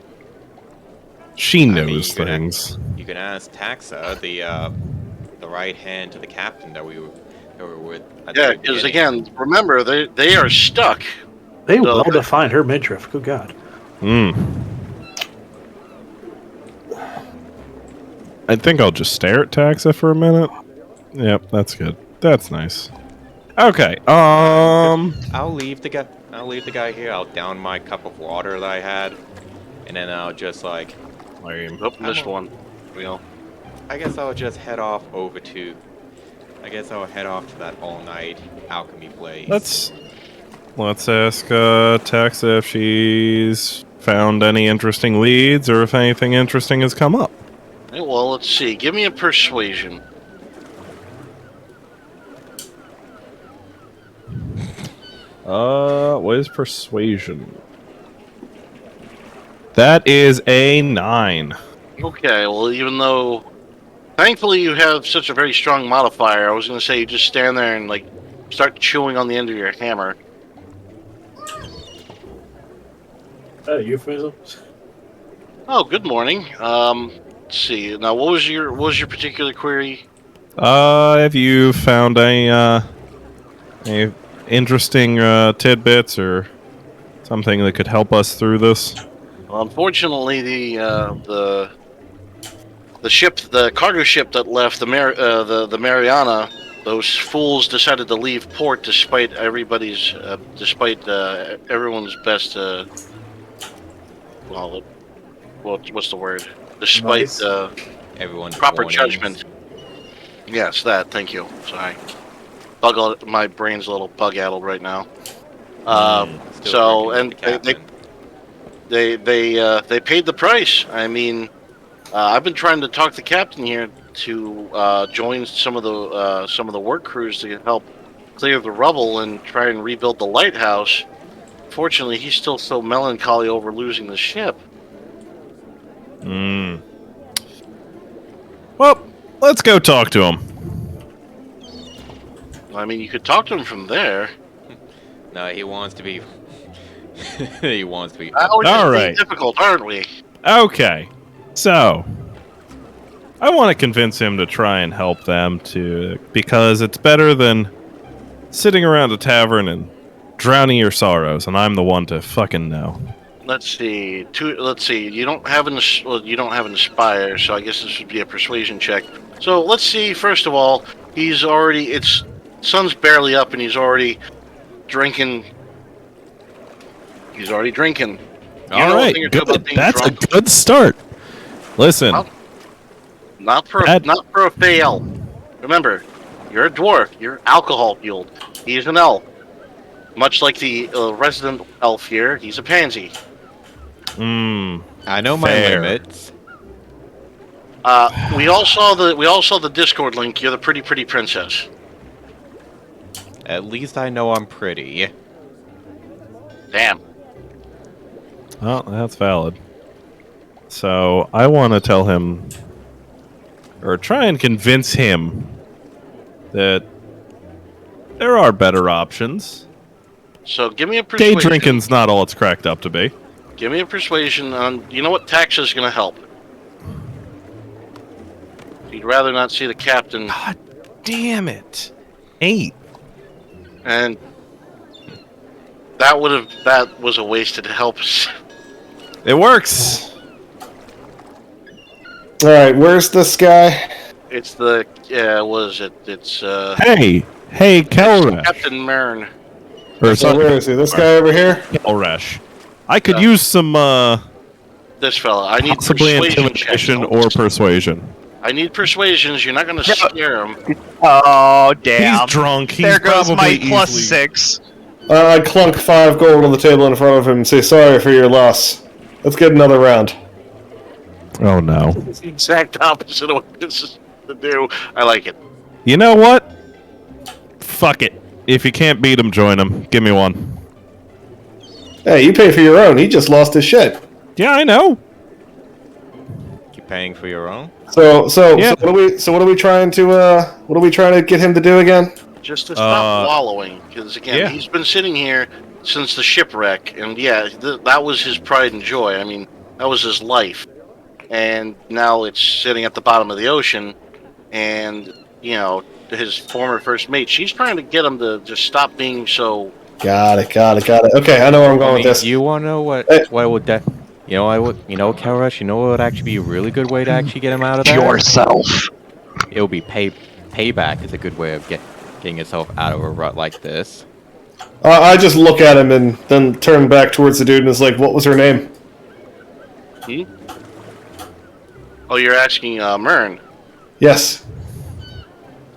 She knows things. You can ask Taxa, the right hand to the captain that we were with. Yeah, because again, remember they are stuck. They well defined her midriff. Good God. I think I'll just stare at Taxa for a minute. Yep, that's good. That's nice. Okay. I'll leave the guy here. I'll down my cup of water that I had, and then I'll just like. Missed one. I guess I'll just head off over to. I guess I'll head off to that all-night alchemy place. Let's ask Taxa if she's found any interesting leads or if anything interesting has come up. Hey, well, let's see. Give me a persuasion. What is persuasion? That is a 9. Okay, well, even though... Thankfully you have such a very strong modifier, I was going to say you just stand there and, like, start chewing on the end of your hammer. Euphemism? Oh, good morning. Let's see. Now, what was your particular query? Have you found any interesting tidbits or something that could help us through this? Well, unfortunately, the cargo ship that left the Mariana, those fools decided to leave port despite everyone's best. Well, what's the word? Despite everyone's proper warnings. judgment. Yes, that. Thank you. Sorry. My brain's a little bug-addled right now. So, and they paid the price. I mean, I've been trying to talk the captain here to join some of the work crews to help clear the rubble and try and rebuild the lighthouse. Fortunately, he's still so melancholy over losing the ship. Well, let's go talk to him. I mean, you could talk to him from there. No, he wants to be. He wants to be. All right. Difficult, aren't we? Okay, so I want to convince him to try and help them because it's better than sitting around a tavern and drowning your sorrows, and I'm the one to fucking know. Let's see. You don't have an aspire, so I guess this would be a persuasion check. So let's see. First of all, sun's barely up, and he's already drinking. All right, good. That's a good start. Listen, not for a fail. Remember, you're a dwarf. You're alcohol fueled. He's an elf. Much like the resident elf here, he's a pansy. I know my limits. We all saw the Discord link. You're the pretty princess. At least I know I'm pretty. Damn. Well, that's valid. So I want to tell him, or try and convince him, that there are better options. So give me a persuasion. Day drinking's not all it's cracked up to be. Give me a persuasion on. You know what? Taxa's going to help. You'd rather not see the captain. God damn it! 8. And that was a wasted help. It works. All right, where's this guy? It's the what is it? It's Hey, Kelresh. Captain Mern. So where is he? This guy over here? Kelresh. I could use some this fella. I need possibly persuasion intimidation check. or persuasion. I need persuasions. You're not going to scare him. Oh, damn. He's drunk. He's There goes my probably plus easily... 6. I clunk 5 gold on the table in front of him and say, sorry for your loss. Let's get another round. Oh no. It's the exact opposite of what this is to do. I like it. You know what? Fuck it. If you can't beat him, join him. Give me one. Hey, you pay for your own. He just lost his shit. Yeah, I know. You paying for your own? So Yeah. what are we trying to get him to do again? Just to stop wallowing, because again, yeah. he's been sitting here since the shipwreck, and yeah, that was his pride and joy. I mean, that was his life, and now it's sitting at the bottom of the ocean, and you know, his former first mate. She's trying to get him to just stop being so. Got it. Okay, I know where I'm going with this. You want to know what? Hey. What would that? You know, Kelrush. You know what would actually be a really good way to actually get him out of there? Yourself. It would be payback. Is a good way of getting yourself out of a rut like this. I just look at him and then turn back towards the dude and is like, what was her name? Oh, you're asking Mern. Yes.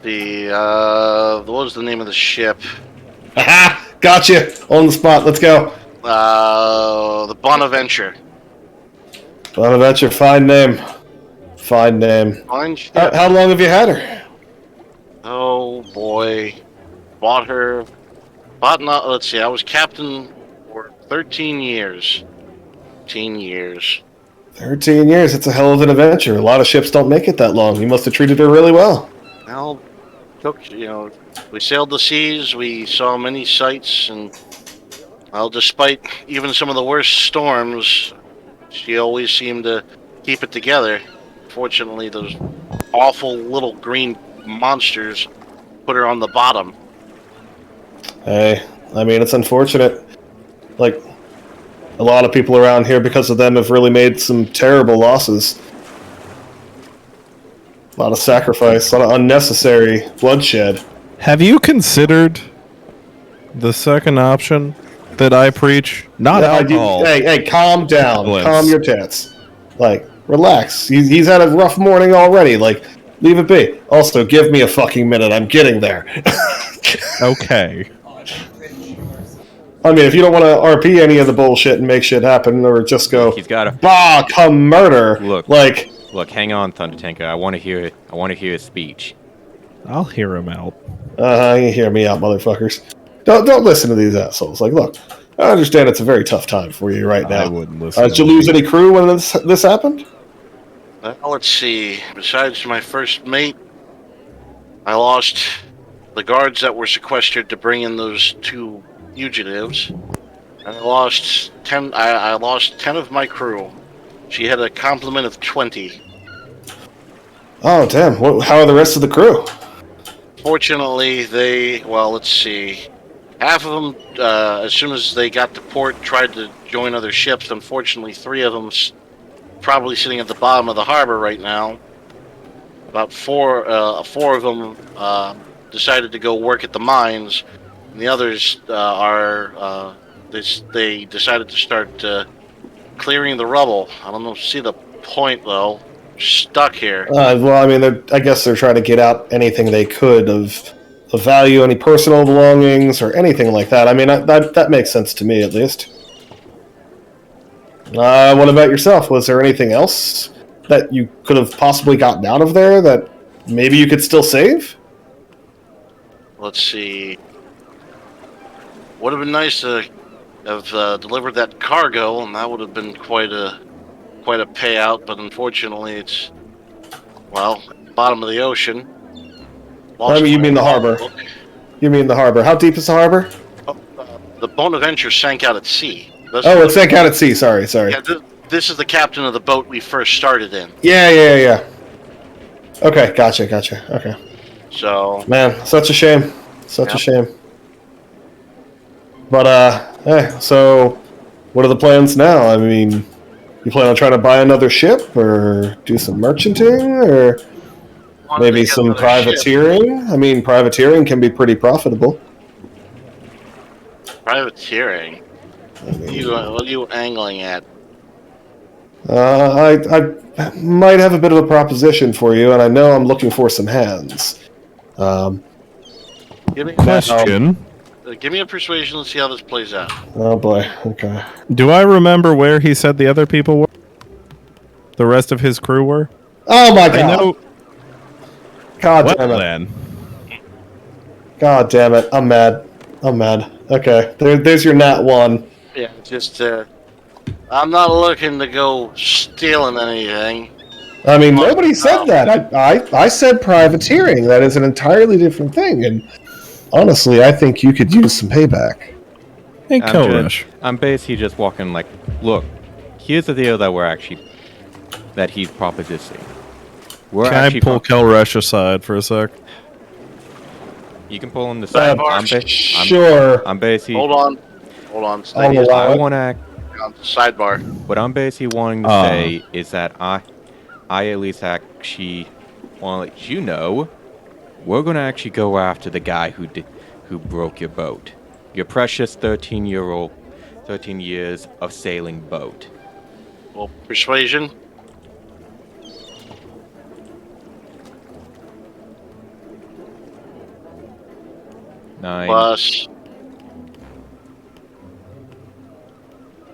What was the name of the ship? Aha! Gotcha! On the spot, let's go. The Bonaventure. Bonaventure, fine name. Fine name. Fine ship. How long have you had her? Oh boy, let's see, I was captain for 13 years. 13 years. 13 years, it's a hell of an adventure. A lot of ships don't make it that long. You must have treated her really well. Well, we sailed the seas, we saw many sights, and well, despite even some of the worst storms, she always seemed to keep it together. Fortunately, those awful little green monsters put her on the bottom. Hey, I mean, it's unfortunate. Like, a lot of people around here, because of them, have really made some terrible losses. A lot of sacrifice, a lot of unnecessary bloodshed. Have you considered the second option that I preach? Not alcohol. Hey, calm down. Bliss. Calm your tits. Like, relax. He's had a rough morning already. Like, leave it be. Also, give me a fucking minute. I'm getting there. Okay. I mean, if you don't want to RP any of the bullshit and make shit happen, or just go, He's got a bah, come murder. Look, hang on, Thunder Tanker. I want to hear his speech. I'll hear him out. You hear me out, motherfuckers. Don't listen to these assholes. Like, look, I understand it's a very tough time for you right now. I wouldn't listen. Did you lose any crew when this happened? Well, let's see. Besides my first mate, I lost the guards that were sequestered to bring in those 2 fugitives. And I lost 10. I lost 10 of my crew. She had a complement of 20. Oh, damn. How are the rest of the crew? Fortunately, let's see. Half of them, as soon as they got to port, tried to join other ships. Unfortunately, 3 of them probably sitting at the bottom of the harbor right now. About 4 of them decided to go work at the mines. And the others they decided to start clearing the rubble. I don't know. See the point though? Stuck here. Well, I mean, I guess they're trying to get out anything they could of value, any personal belongings or anything like that. I mean, that makes sense to me, at least. What about yourself? Was there anything else that you could have possibly gotten out of there that maybe you could still save? Let's see. Would have been nice to have delivered that cargo, and that would have been quite a payout. But unfortunately, it's bottom of the ocean. I mean, you mean the harbor? You mean the harbor? How deep is the harbor? The Bonaventure sank out at sea. It sank out at sea. Sorry. Yeah, this is the captain of the boat we first started in. Yeah. Okay, gotcha. Okay. So, man, such a shame. A shame. But so what are the plans now? I mean, you plan on trying to buy another ship, or do some merchanting, or maybe some privateering? I mean, privateering can be pretty profitable. Privateering? What are you angling at? I might have a bit of a proposition for you, and I know I'm looking for some hands. Give me Question. Give me a persuasion. Let's see how this plays out. Oh boy. Okay. Do I remember where he said the other people were? The rest of his crew were? Oh my god! I know. God Well damn it! then. God damn it! I'm mad. Okay, there's your nat 1. Yeah, just I'm not looking to go stealing anything. I mean, nobody said that. I said privateering. That is an entirely different thing. And honestly, I think you could use some payback. Hey, Kelrush. I'm basically just walking like, look, here's the deal that he's propositioning. Can I pull Kelrush aside for a sec? You can pull him the side. Sure. I'm basically. Hold on. I want to. Sidebar. What I'm basically wanting to say is that I at least actually want to let you know we're going to actually go after the guy who broke your boat. Your precious 13 years of sailing boat. Well, persuasion. Nine. Plus.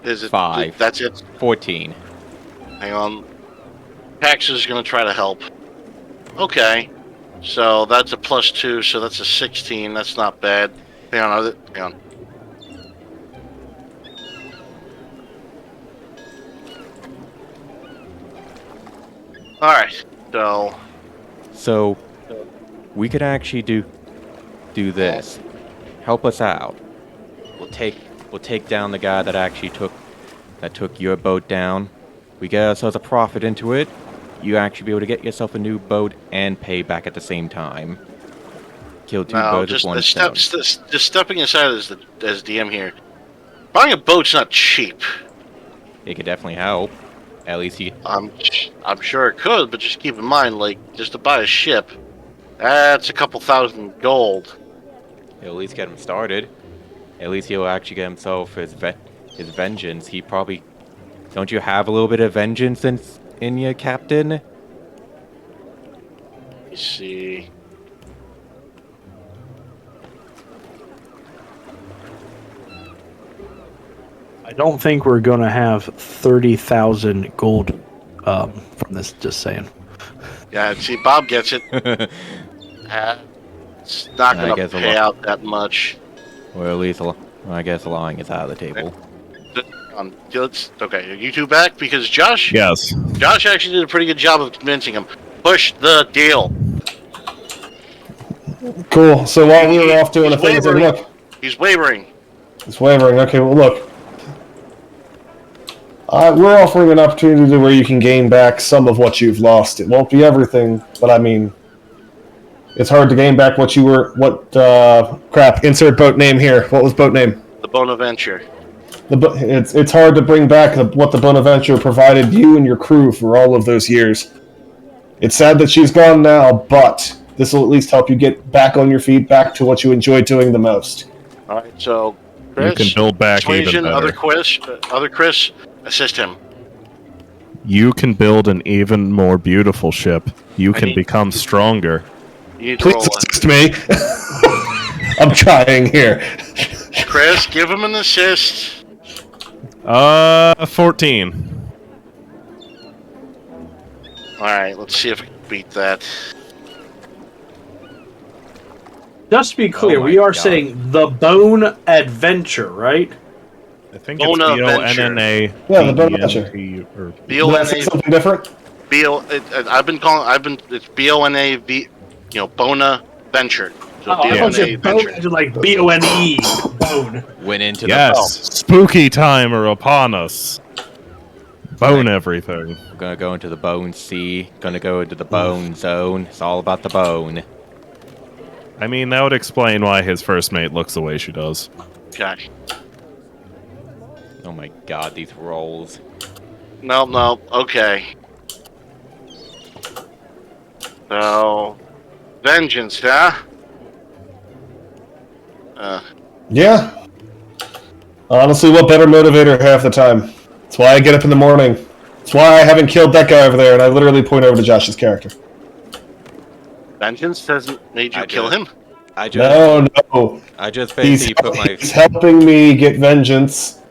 Is it 5? That's it. 14. Hang on. Pax is going to try to help. Okay. So that's a +2, so that's a 16. That's not bad. Hang on. Alright, So, we could actually do this. Help us out. We'll take down the guy that actually took your boat down. We get ourselves a profit into it. You actually be able to get yourself a new boat and pay back at the same time. Kill 2 birds with 1 stone. just stepping aside as DM here. Buying a boat's not cheap. It could definitely help. At least I'm sure it could, but just keep in mind, like, just to buy a ship, that's a couple thousand gold. He'll at least get him started. At least he'll actually get himself his vengeance. He probably... Don't you have a little bit of vengeance in you, Captain? Let me see. I don't think we're going to have 30,000 gold from this, just saying. Yeah, see, Bob gets it. It's not going to pay out that much. Or at least, I guess lying is out of the table. Okay, are you two back? Because Josh... Yes. Josh actually did a pretty good job of convincing him. Push the deal. Cool. So while we were off doing the things, look. He's wavering. He's wavering. Okay, well, look. We're offering an opportunity where you can gain back some of what you've lost. It won't be everything, but I mean, it's hard to gain back what you were. Crap. Insert boat name here. What was boat name? The Bonaventure. It's hard to bring back what the Bonaventure provided you and your crew for all of those years. It's sad that she's gone now, but this will at least help you get back on your feet, back to what you enjoy doing the most. All right, so Chris, you can build back even better. Other Chris, assist him. You can build an even more beautiful ship. You can become stronger. You need to Please roll assist me. I'm trying here. Chris, give him an assist. 14. Alright, let's see if we can beat that. Just to be clear, we are saying the Bone Adventure, right? I think it's B-O-N-N-A. Yeah, the Bonaventure. B-O-N-A. Did I say something different? It's B-O-N-A-V, Bonaventure. So I thought you said bone, like B-O-N-E, bone. Went into Spooky time are upon us. Bone everything. We're gonna go into the bone sea. Gonna go into the bone zone. It's all about the bone. I mean, that would explain why his first mate looks the way she does. Okay. Oh my god, these rolls. No, okay. So, vengeance, huh? Yeah. Honestly, what better motivator half the time? That's why I get up in the morning. That's why I haven't killed that guy over there, and I literally point over to Josh's character. Vengeance hasn't made you kill him. I just No. I just basically put my. He's helping me get vengeance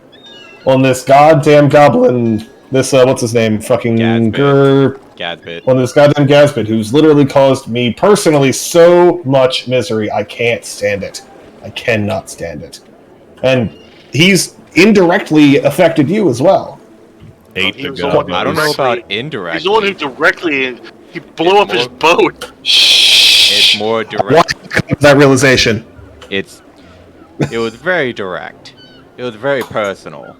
on this goddamn goblin. This, what's his name? Fucking Gadsbit. On this goddamn Gadsbit, who's literally caused me personally so much misery. I can't stand it. I cannot stand it. And he's indirectly affected you as well. Hate He the was the one- goblin. I don't know about indirect. He's the one who directly he blew up his boat. It's more Why direct. that realization? It was very direct. It was very personal.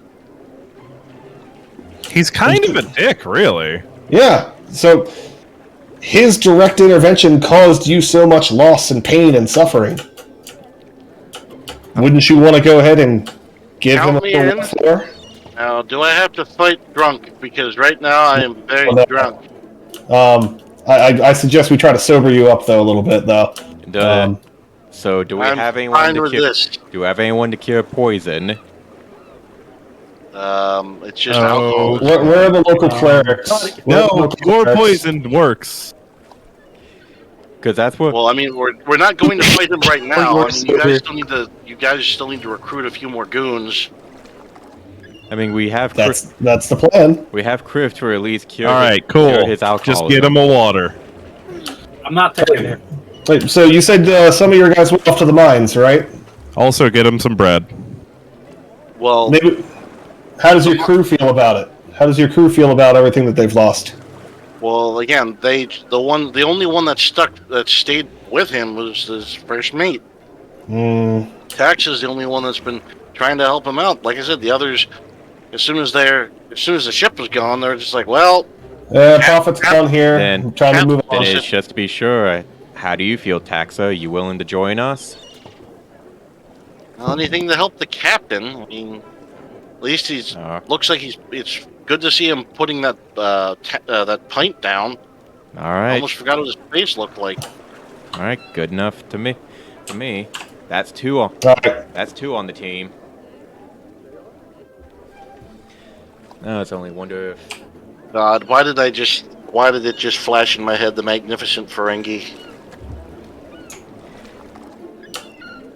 He's kind of a dick, really. Yeah. So his direct intervention caused you so much loss and pain and suffering. Wouldn't you want to go ahead and give him Count a me in. floor? Now, do I have to fight drunk? Because right now I am very No. drunk. I suggest we try to sober you up though a little bit though. So do we I'm have anyone fine to with cure? this. Do we have anyone to cure poison? It's just Oh. alcohol. Where are the local clerics? Where are the No, local cure clerics? poison works. Because that's what. Well, I mean, we're not going to fight him right now. I mean, sober. you guys still need to recruit a few more goons. I mean, we have. That's the plan. We have Criff to at least cure. All right, Cure cool. his alcoholism. Just get him a water. I'm not taking it. Wait, so you said some of your guys went off to the mines, right? Also, get him some bread. Well, Maybe. How does your crew feel about it? How does your crew feel about everything that they've lost? well, again, the only one that stayed with him was his first mate. Tax is the only one that's been trying to help him out. Like I said, the others, as soon as the ship was gone, they're just like, well, Prophet's down here. Then- I'm trying to move Then on. it's just to be sure. How do you feel, Taxa? Are you willing to join us? anything to help the captain. I mean, at least he's looks like it's good to see him putting that that pint down. All I right. almost forgot what his face looked like. All right. Good enough to me. To me, that's two. Alright. That's two on the team. No, it's only wonder if. God, why did it just flash in my head the magnificent Ferengi?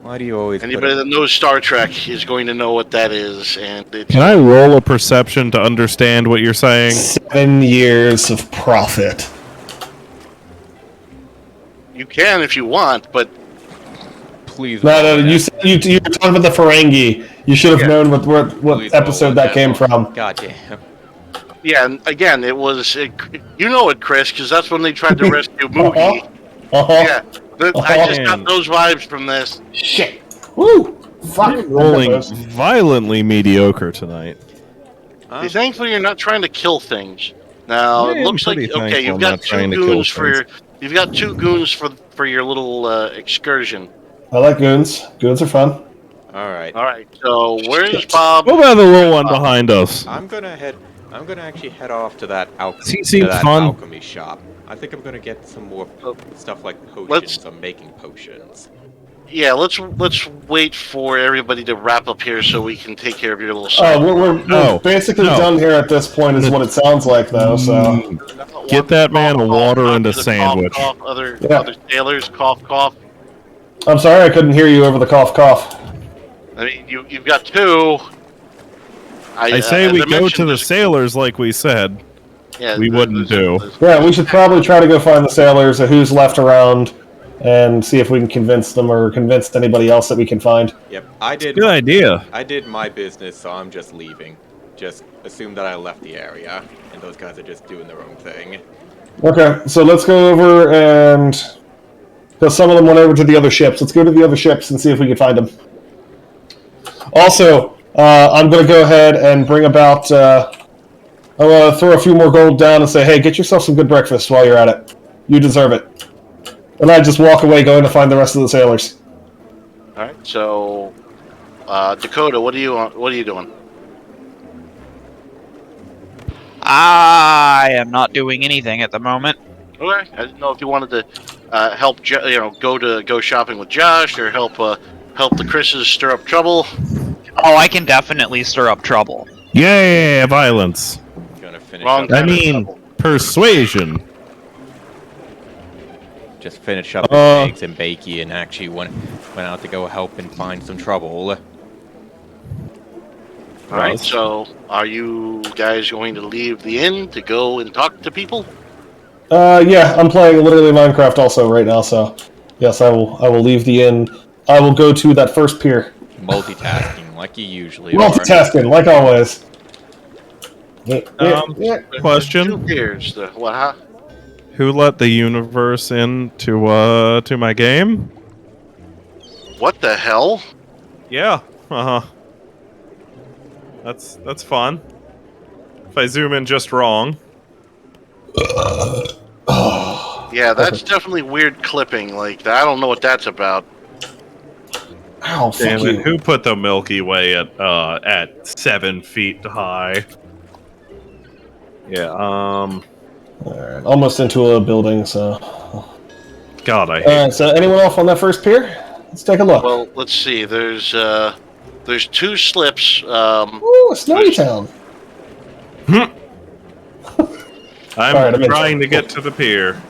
Why do you always? Anybody that knows Star Trek is going to know what that is, and it's, Can I roll a perception to understand what you're saying? 7 years of profit. you can if you want, but Please. No, you said you were talking about the Ferengi. You should have known what Please episode roll that came from. Goddamn. yeah, and again, you know it, Chris, because that's when they tried to rescue Moogie. Uh-huh. Yeah, I just got those vibes from this. Shit. Woo! Fuck. Rolling violently mediocre tonight. Be thankful you're not trying to kill things. Now I it am looks like pretty okay, thankful you've I'm got not two trying to kill goons for things. you've got two goons for your little excursion. I like goons. Goons are fun. All right. All right, so where's Bob? What about the little one behind us? I'm gonna actually head off to that He seems fun. alchemy shop. I think I'm gonna get some more stuff like potions. I'm making potions. Yeah, let's wait for everybody to wrap up here so we can take care of your little side. We're basically done here at this point, is what it sounds like, though. So Get that man a water and a sandwich. Cough, other sailors, cough. I'm sorry I couldn't hear you over the cough. I mean, you've got two. I say as we I go mentioned, to the there's- sailors like we said. Yeah, we wouldn't do. Yeah, we should probably try to go find the sailors, who's left around, and see if we can convince them or convince anybody else that we can find. Yep, I did. Good idea. I did my business, so I'm just leaving. Just assume that I left the area, and those guys are just doing their own thing. Okay, so let's go over and... Because some of them went over to the other ships. Let's go to the other ships and see if we can find them. Also, I'm going to go ahead and bring about... I'm going to throw a few more gold down and say, hey, get yourself some good breakfast while you're at it. You deserve it. And I just walk away going to find the rest of the sailors. All right, so Dakota, what are you doing? I am not doing anything at the moment. Okay, I didn't know if you wanted to help, go shopping with Josh or help the Chris's stir up trouble. Oh, I can definitely stir up trouble. Yeah, violence. finish Wrong up. I kind of mean, trouble. persuasion. Just finish up the eggs and bakey, and actually went out to go help and find some trouble. All right, so are you guys going to leave the inn to go and talk to people? Yeah, I'm playing literally Minecraft also right now, so yes, I will leave the inn. I will go to that first pier. Multitasking, like you usually are. Multitasking, like always. Yeah. Question. 2 peers. What? Huh? Who let the universe into to my game? What the hell? Yeah. Uh-huh. That's fun. If I zoom in just wrong. Yeah, that's definitely weird clipping. Like, I don't know what that's about. Ow, Damn fuck it. you. Who put the Milky Way at 7 feet high? Yeah, Alright, almost into a building, so... God, I hate Alright, so anyone off on that first pier? Let's take a look. Well, let's see. There's 2 slips. Ooh, a snowy town. I'm Alright, I'm in. trying to get to the pier.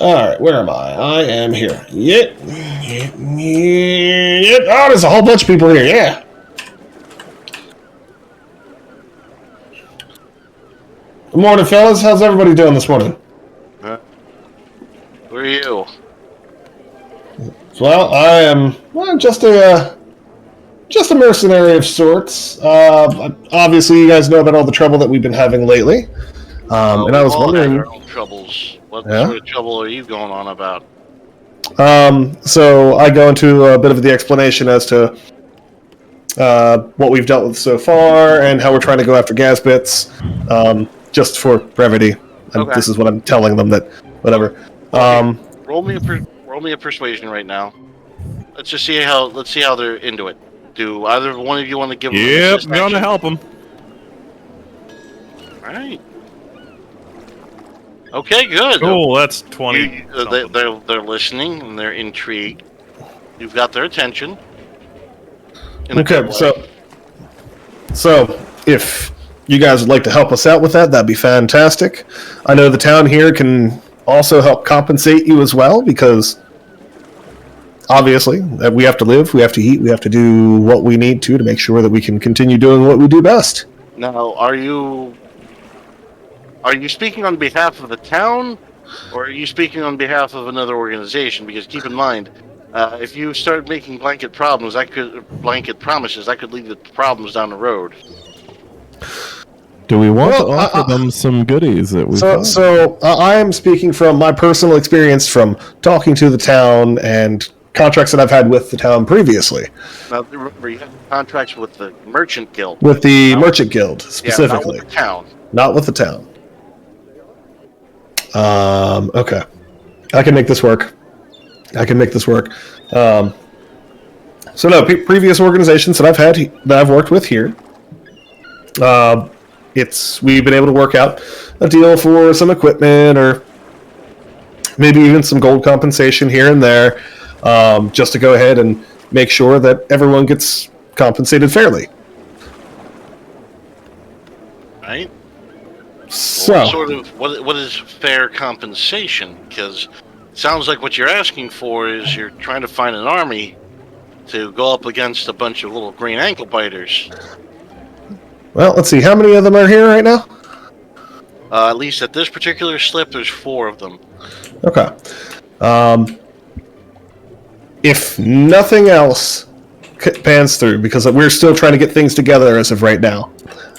Alright, where am I? I am here. Yep. Oh, there's a whole bunch of people here, yeah. Good morning, fellas. How's everybody doing this morning? Who are you? Well, I am just a mercenary of sorts. Obviously, you guys know about all the trouble that we've been having lately. And I was We've all had wondering... our own troubles. What Yeah? sort of trouble are you going on about? So I go into a bit of the explanation as to what we've dealt with so far and how we're trying to go after gas bits, just for brevity. Okay. This is what I'm telling them, that whatever. Roll me a persuasion right now. Let's see how they're into it. Do either one of you want to give them Yep, assist gonna action? help him. All right. Okay, good. Cool, that's 20. They're listening and they're intrigued. You've got their attention. Okay, so if you guys would like to help us out with that, that'd be fantastic. I know the town here can also help compensate you as well, because obviously we have to live, we have to eat, we have to do what we need to make sure that we can continue doing what we do best. Now, are you speaking on behalf of the town, or are you speaking on behalf of another organization? Because keep in mind, if you start making blanket promises, that could lead to problems down the road. Do we want to offer them some goodies that we found? So I am speaking from my personal experience from talking to the town and contracts that I've had with the town previously. Now, remember, you have contracts with the Merchant Guild. With the Merchant Guild, specifically. Yeah, not with the town. Not with the town. Okay. I can make this work. So no, previous organizations that I've worked with here, we've been able to work out a deal for some equipment or maybe even some gold compensation here and there, just to go ahead and make sure that everyone gets compensated fairly. Right? So, What is fair compensation? Because it sounds like what you're asking for is you're trying to find an army to go up against a bunch of little green ankle biters. well, let's see. How many of them are here right now? At least at this particular slip, there's 4 of them. Okay. If nothing else pans through, because we're still trying to get things together as of right now,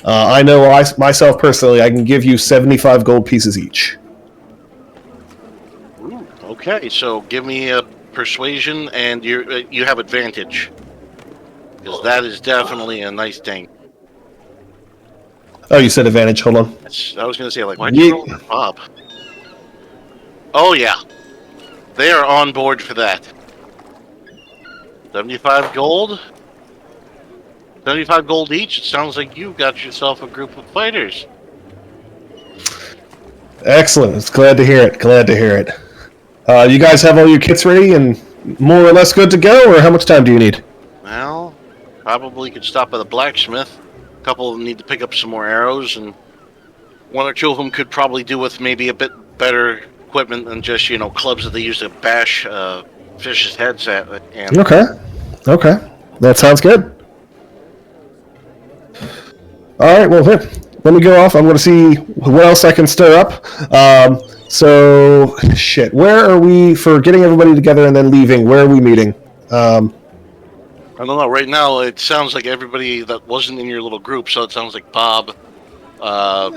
I know myself personally, I can give you 75 gold pieces each. Ooh, okay, so give me a persuasion, and you have advantage. Because that is definitely a nice thing. Oh, you said advantage. Hold on. I was going to say, like, why'd you roll for Bob? Oh, yeah. They are on board for that. 75 gold? 75 gold each? It sounds like you've got yourself a group of fighters. Excellent. It's glad to hear it. You guys have all your kits ready and more or less good to go, or how much time do you need? Well, probably could stop by the blacksmith. A couple of them need to pick up some more arrows and one or two of them could probably do with maybe a bit better equipment than just clubs that they use to bash fish's heads at. And Okay. That sounds good. All right, well, here, let me go off. I'm going to see what else I can stir up. So, where are we for getting everybody together and then leaving? Where are we meeting? I don't know. Right now, it sounds like everybody that wasn't in your little group. So it sounds like Bob.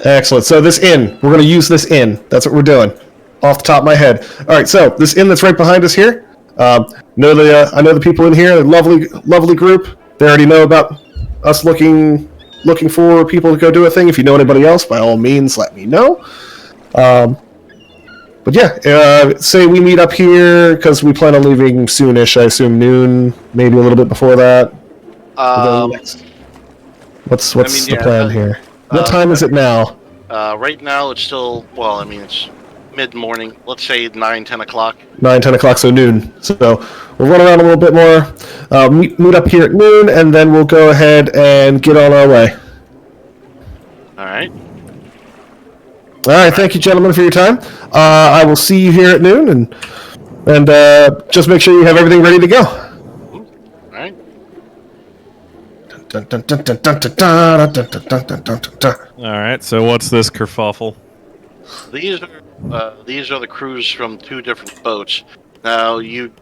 Excellent. So this inn, we're going to use this inn. That's what we're doing. Off the top of my head. All right. So this inn that's right behind us here. I know the people in here. Lovely group. They already know about us looking for people to go do a thing. If you know anybody else, by all means, let me know. But yeah, say we meet up here because we plan on leaving soonish. I assume noon, maybe a little bit before that. What's the plan here? What time is it now? Right now, it's still it's mid-morning. Let's say 9, 10 o'clock. 9, 10 o'clock, so noon. So we'll run around a little bit more, meet up here at noon, and then we'll go ahead and get on our way. All right. All right, thank you, gentlemen, for your time. I will see you here at noon, and just make sure you have everything ready to go. All right. All right. So what's this kerfuffle? These are the crews from 2 different boats. Now you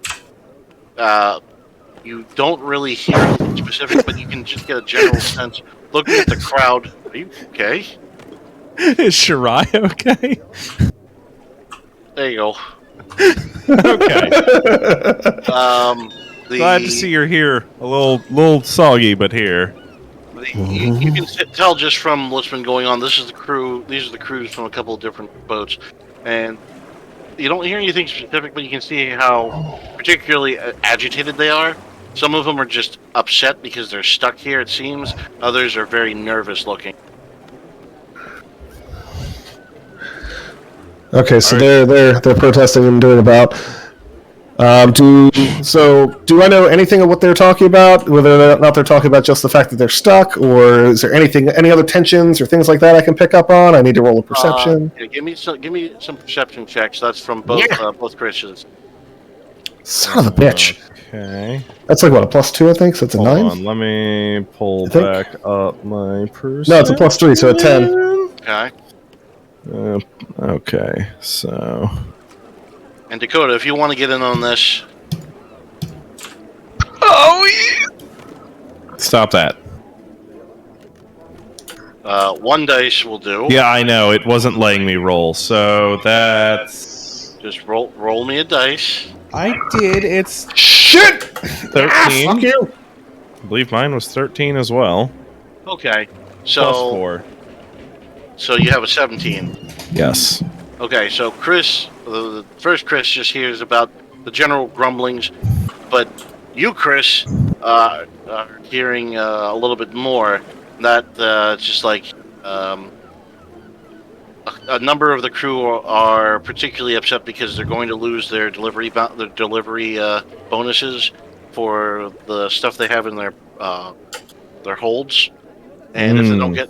don't really hear anything specific, but you can just get a general sense. Looking at the crowd, are you okay? Is Shirai okay? There you go. Okay. Glad to see you're here. A little soggy, but here. You can tell just from what's been going on. This is the crew. These are the crews from a couple of different boats, and you don't hear anything specific, but you can see how particularly agitated they are. Some of them are just upset because they're stuck here, it seems. Others are very nervous looking. Okay, so they're protesting and doing about. Do I know anything of what they're talking about? Whether or not they're talking about just the fact that they're stuck, or is there any other tensions or things like that I can pick up on? I need to roll a perception. Yeah, give me some perception checks. That's from both Chris's. Son of a bitch. Okay. That's like what, a +2, I think. So it's a 9. Hold on, let me pull back up my perception. No, it's a +3, so a 10. Okay. Okay, so. And Dakota, if you want to get in on this. Oh, yeah. Stop that. 1 dice will do. Yeah, I know. It wasn't letting me roll, so that's. Just roll me a dice. I did. It's shit. 13. Fuck you. I believe mine was 13 as well. Okay, so +4. So you have a 17. Yes. Okay, so Chris, the first Chris just hears about the general grumblings, but you, Chris, are hearing a little bit more. That it's just like a number of the crew are particularly upset because they're going to lose their delivery bonuses for the stuff they have in their holds, and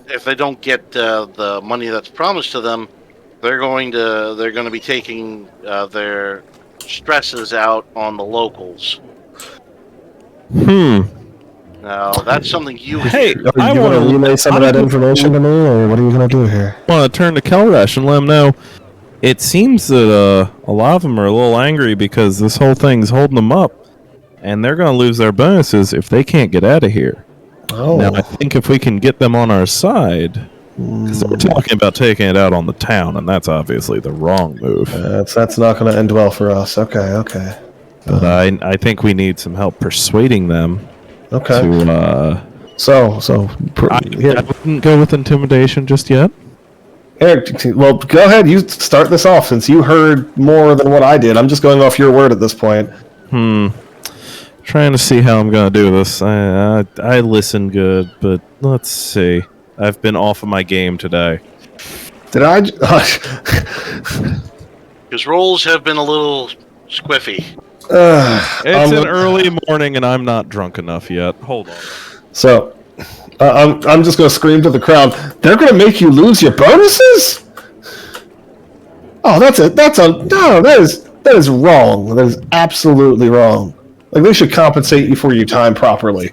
if they don't get the money that's promised to them, they're going to be taking their stresses out on the locals. Now that's something you. Hey, I want to relay some of that information to me, or what are you going to do here? I want to turn to Kelrash and let him know. It seems that a lot of them are a little angry because this whole thing's holding them up, and they're going to lose their bonuses if they can't get out of here. Oh. Now, I think if we can get them on our side, because they're talking about taking it out on the town, and that's obviously the wrong move. That's not going to end well for us. Okay. But I think we need some help persuading them. Okay. To, I wouldn't go with intimidation just yet. Eric, well, go ahead. You start this off since you heard more than what I did. I'm just going off your word at this point. Trying to see how I'm going to do this. I listen good, but let's see. I've been off of my game today. Did I? His rolls have been a little squiffy. It's an early morning and I'm not drunk enough yet. Hold on. So, I'm just going to scream to the crowd. They're going to make you lose your bonuses? Oh, no, that is wrong. That is absolutely wrong. Like, they should compensate you for your time properly.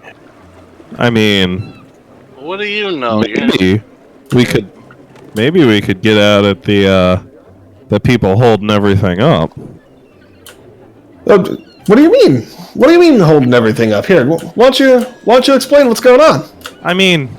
I mean, What do you know? maybe we could get out at the people holding everything up. What do you mean? What do you mean holding everything up? Here, why don't you explain what's going on? I mean,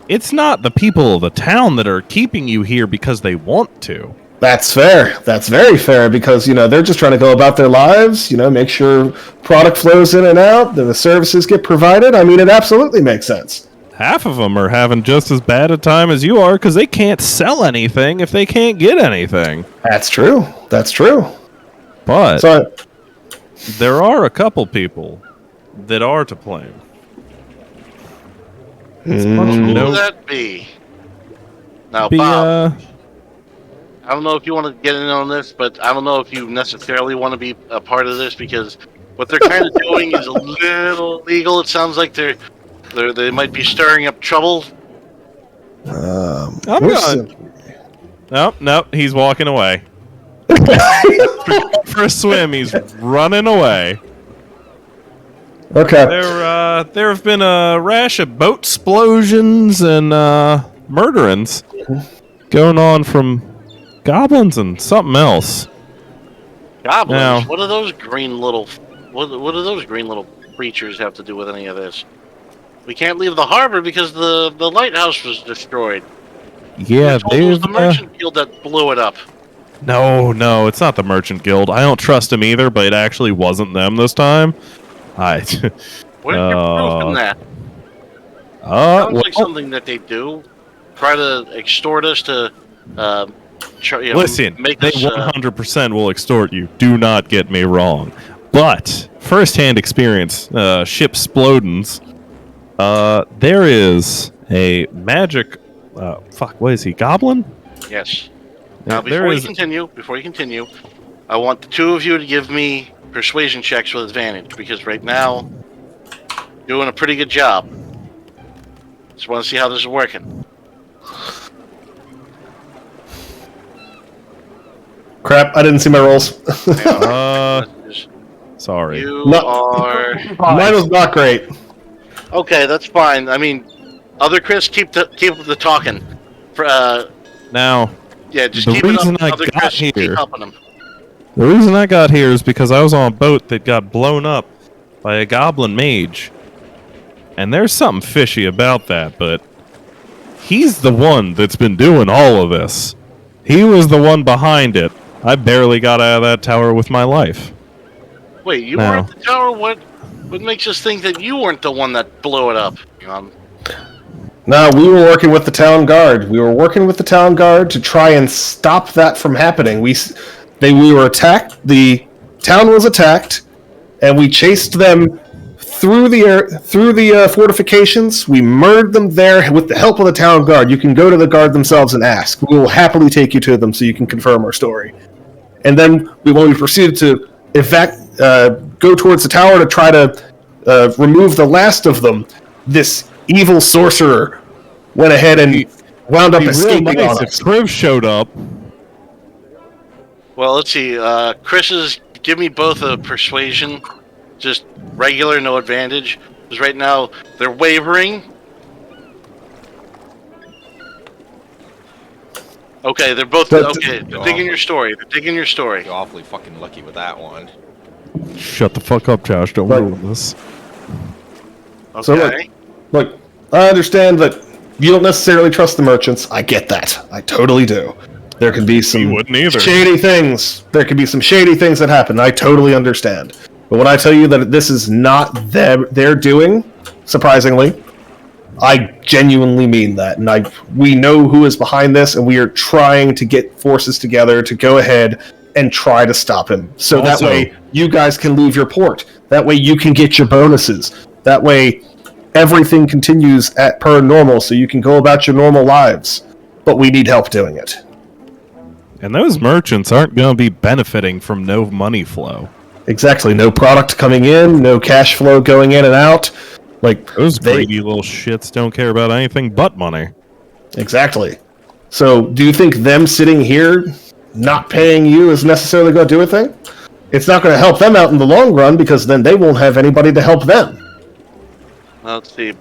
it's not the people of the town that are keeping you here because they want to. That's fair. That's very fair because, they're just trying to go about their lives, make sure product flows in and out, that the services get provided. I mean, it absolutely makes sense. Half of them are having just as bad a time as you are because they can't sell anything if they can't get anything. That's true. That's true. But So, there are a couple people that are to blame. Who would that be? Now, Bob, I don't know if you want to get in on this, but I don't know if you necessarily want to be a part of this because what they're kind of doing is a little illegal. It sounds like they might be stirring up trouble. I'm going. No, he's walking away. For a swim, he's running away. Okay. There have been a rash of boat explosions and murderings going on from goblins and something else. Goblins? Now, What do those green little creatures have to do with any of this? We can't leave the harbor because the lighthouse was destroyed. Yeah, it was the merchant guild that blew it up. No, it's not the Merchant Guild. I don't trust them either, but it actually wasn't them this time. Where's your proof in that? Sounds like something that they do. Try to extort us to, listen, make they us, 100% will extort you. Do not get me wrong. But, first-hand experience, ship splodens. There is a magic... what is he, goblin? Yes. Now, before you continue, I want the two of you to give me persuasion checks with advantage, because right now, you're doing a pretty good job. Just want to see how this is working. Crap, I didn't see my rolls. Sorry. You are... Mine was not great. Okay, that's fine. I mean, other Chris, keep the talking. Now... Yeah, just the keep it reason up. I Other got Chris, here, keep helping them. the reason I got here is because I was on a boat that got blown up by a goblin mage. And there's something fishy about that, but he's the one that's been doing all of this. He was the one behind it. I barely got out of that tower with my life. Wait, you were at the tower? What makes us think that you weren't the one that blew it up? No, we were working with the town guard. We were working with the town guard to try and stop that from happening. We were attacked. The town was attacked, and we chased them through the fortifications. We murdered them there with the help of the town guard. You can go to the guard themselves and ask. We will happily take you to them so you can confirm our story. And then when we proceeded to go towards the tower to try to remove the last of them, this evil sorcerer went ahead and wound up escaping on us. If Kriv showed up. Well, let's see. Chris's, give me both a persuasion, just regular, no advantage. Because right now they're wavering. Okay, they're both okay. They're digging your story. You're awfully fucking lucky with that one. Shut the fuck up, Josh. Don't ruin this. Okay. So look, I understand that you don't necessarily trust the merchants. I get that. I totally do. There could be some shady things. There could be some shady things that happen. I totally understand. But when I tell you that this is not their doing, surprisingly, I genuinely mean that. And we know who is behind this, and we are trying to get forces together to go ahead and try to stop him. So that way you guys can leave your port. That way you can get your bonuses. That way everything continues per normal, so you can go about your normal lives. But we need help doing it. And those merchants aren't going to be benefiting from no money flow. Exactly. No product coming in, no cash flow going in and out. Like Those they greedy little shits don't care about anything but money. exactly. So, do you think them sitting here not paying you is necessarily going to do a thing? It's not going to help them out in the long run because then they won't have anybody to help them. Let's see.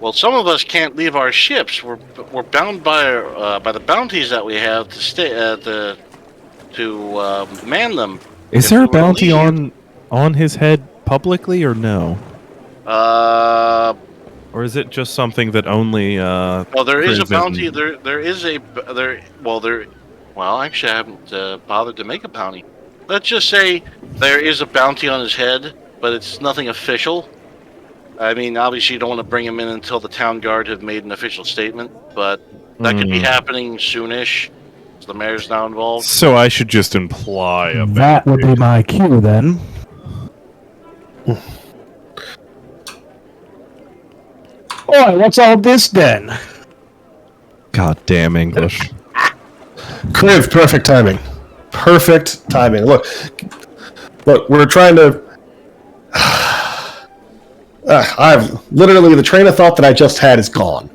Well, some of us can't leave our ships. We're bound by the bounties that we have to stay to man them. Is If there we a were to bounty leave- on his head publicly or no? Uh, Or is it just something that only well, there is a prison- bounty. There is a there. Well, there. Well, actually, I haven't bothered to make a bounty. Let's just say there is a bounty on his head, but it's nothing official. I mean, obviously, you don't want to bring him in until the town guard have made an official statement, but that could be happening soonish. So the mayor's now involved. So I should just imply a That would be my cue then. Boy, what's all this then? goddamn English. Kriv, perfect timing. Perfect timing. Look, we're trying to. I've literally the train of thought that I just had is gone.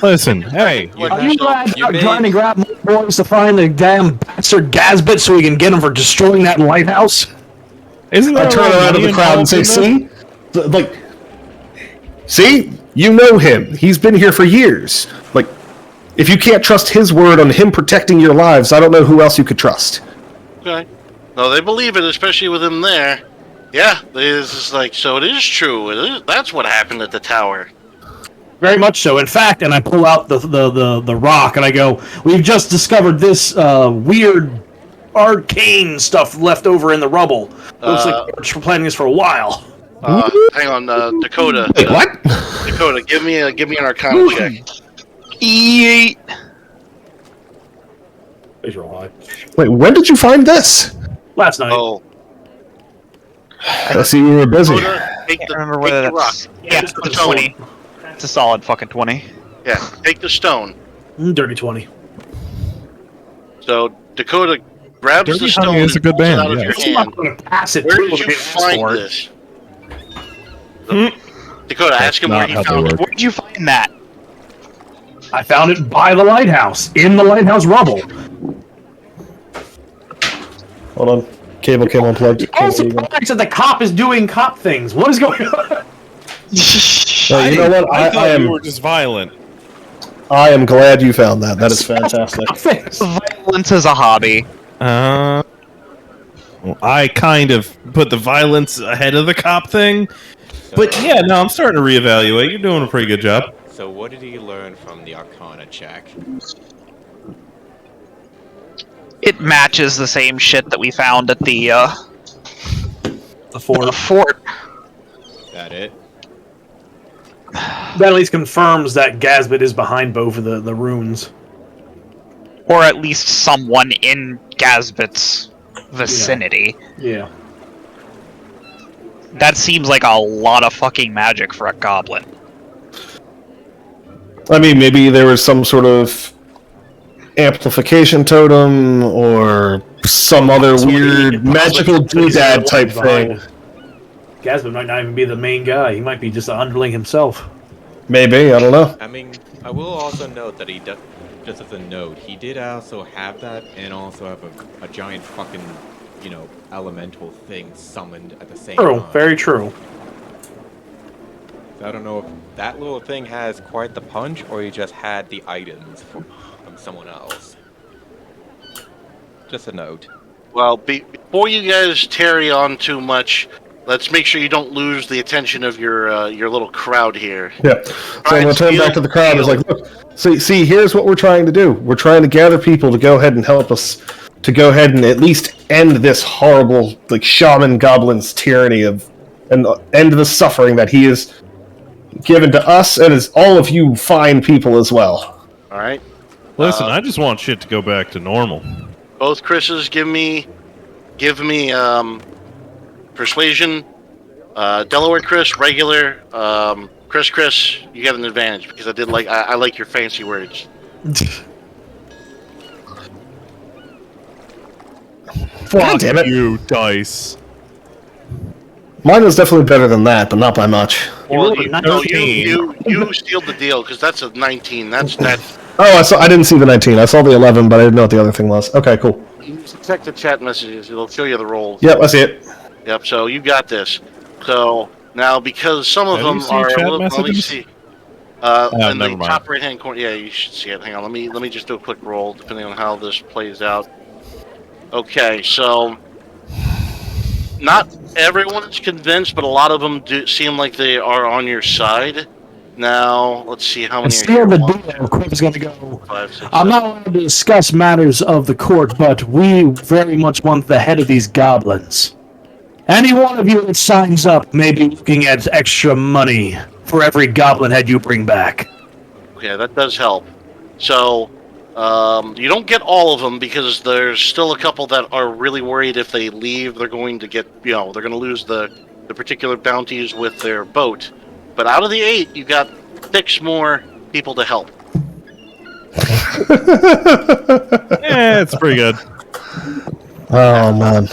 Listen, hey, Are you glad you I'm made- trying to grab more boys to find the damn bastard Gazbit so we can get him for destroying that lighthouse? isn't I there turn a lot of around to money the crowd and involved say, in this? "See, like, see, you know him. He's been here for years. Like, if you can't trust his word on him protecting your lives, I don't know who else you could trust." Okay. No, they believe it, especially with him there. Yeah, it's like, so it is true. That's what happened at the tower. Very much so. In fact, and I pull out the rock and I go, "We've just discovered this weird arcane stuff left over in the rubble. Looks like we're planning this for a while." Hang on, Dakota. Wait, what? Dakota, give me an Arcana check. E8. Please roll high. Wait, when did you find this? Last night. Oh, I see you were busy. Dakota, take Can't the, remember take whether the rock. that's... Yeah, Take it's the a stone. 20. It's a solid fucking 20. Yeah, take the stone. Dirty 20. So Dakota grabs Dirty the stone Honey is a and good pulls it band, out of yeah. your I'm hand. not going to pass it Where to did him you if he asks find for it. this? Dakota, ask him where not he how they found work. it. Where'd you find that? I found it by the lighthouse, in the lighthouse rubble. Hold on. Cable came unplugged. I'm Can't see you. surprised that the cop is doing cop things. What is going on? Well, you know what? I thought I you am. were just violent. I am glad you found that. That is fantastic. Cop things. Violence is a hobby. Well, I kind of put the violence ahead of the cop thing. But yeah, no, I'm starting to reevaluate. You're doing a pretty good job. So what did he learn from the Arcana check? It matches the same shit that we found at the fort. fort. That it? That at least confirms that Gazbit is behind both of the runes. Or at least someone in Gazbit's vicinity. Yeah. That seems like a lot of fucking magic for a goblin. I mean, maybe there was some sort of amplification totem or some other weird magical doodad type thing. Gazbit might not even be the main guy. He might be just an underling himself. Maybe, I don't know. I mean, I will also note that he does, just as a note, he did also have that and also have a giant fucking, you know, elemental thing summoned at the same True. time. Very true. So I don't know if that little thing has quite the punch or he just had the items from someone else. Just a note. Well, before you guys tarry on too much, let's make sure you don't lose the attention of your little crowd here. Yeah. So I'm gonna turn back to the crowd. It's like, look, see, here's what we're trying to do. We're trying to gather people to go ahead and help us to go ahead and at least end this horrible, like, shaman goblin's tyranny and end the suffering that he has given to us and as all of you fine people as well. All right. Listen, I just want shit to go back to normal. Both Chris's give me persuasion. Delaware Chris, regular. Chris, you get an advantage because I like your fancy words. God damn it. You, dice. Mine was definitely better than that, but not by much. Well, rolled a you sealed the deal because that's a 19. That's that. Oh, I didn't see the 19. I saw the 11, but I didn't know what the other thing was. Okay, cool. You check the chat messages. It'll show you the rolls. Yep, I see it. Yep. So you got this. So now because some of How do you them see are. chat Let me messages? see. In the never mind. top right hand corner. Yeah, you should see it. Hang on. Let me just do a quick roll, depending on how this plays out. Okay, so not everyone's convinced, but a lot of them do seem like they are on your side. Now, let's see how And many are still here. the One, deal, Quip's going to go. 5, 6, I'm 7. not allowed to discuss matters of the court, but we very much want the head of these goblins. Any one of you that signs up may be looking at extra money for every goblin head you bring back. Okay, that does help. So, you don't get all of them because there's still a couple that are really worried if they leave, they're going to get, they're going to lose the particular bounties with their boat. But out of the 8, you got 6 more people to help. Yeah, it's pretty good. Oh, man.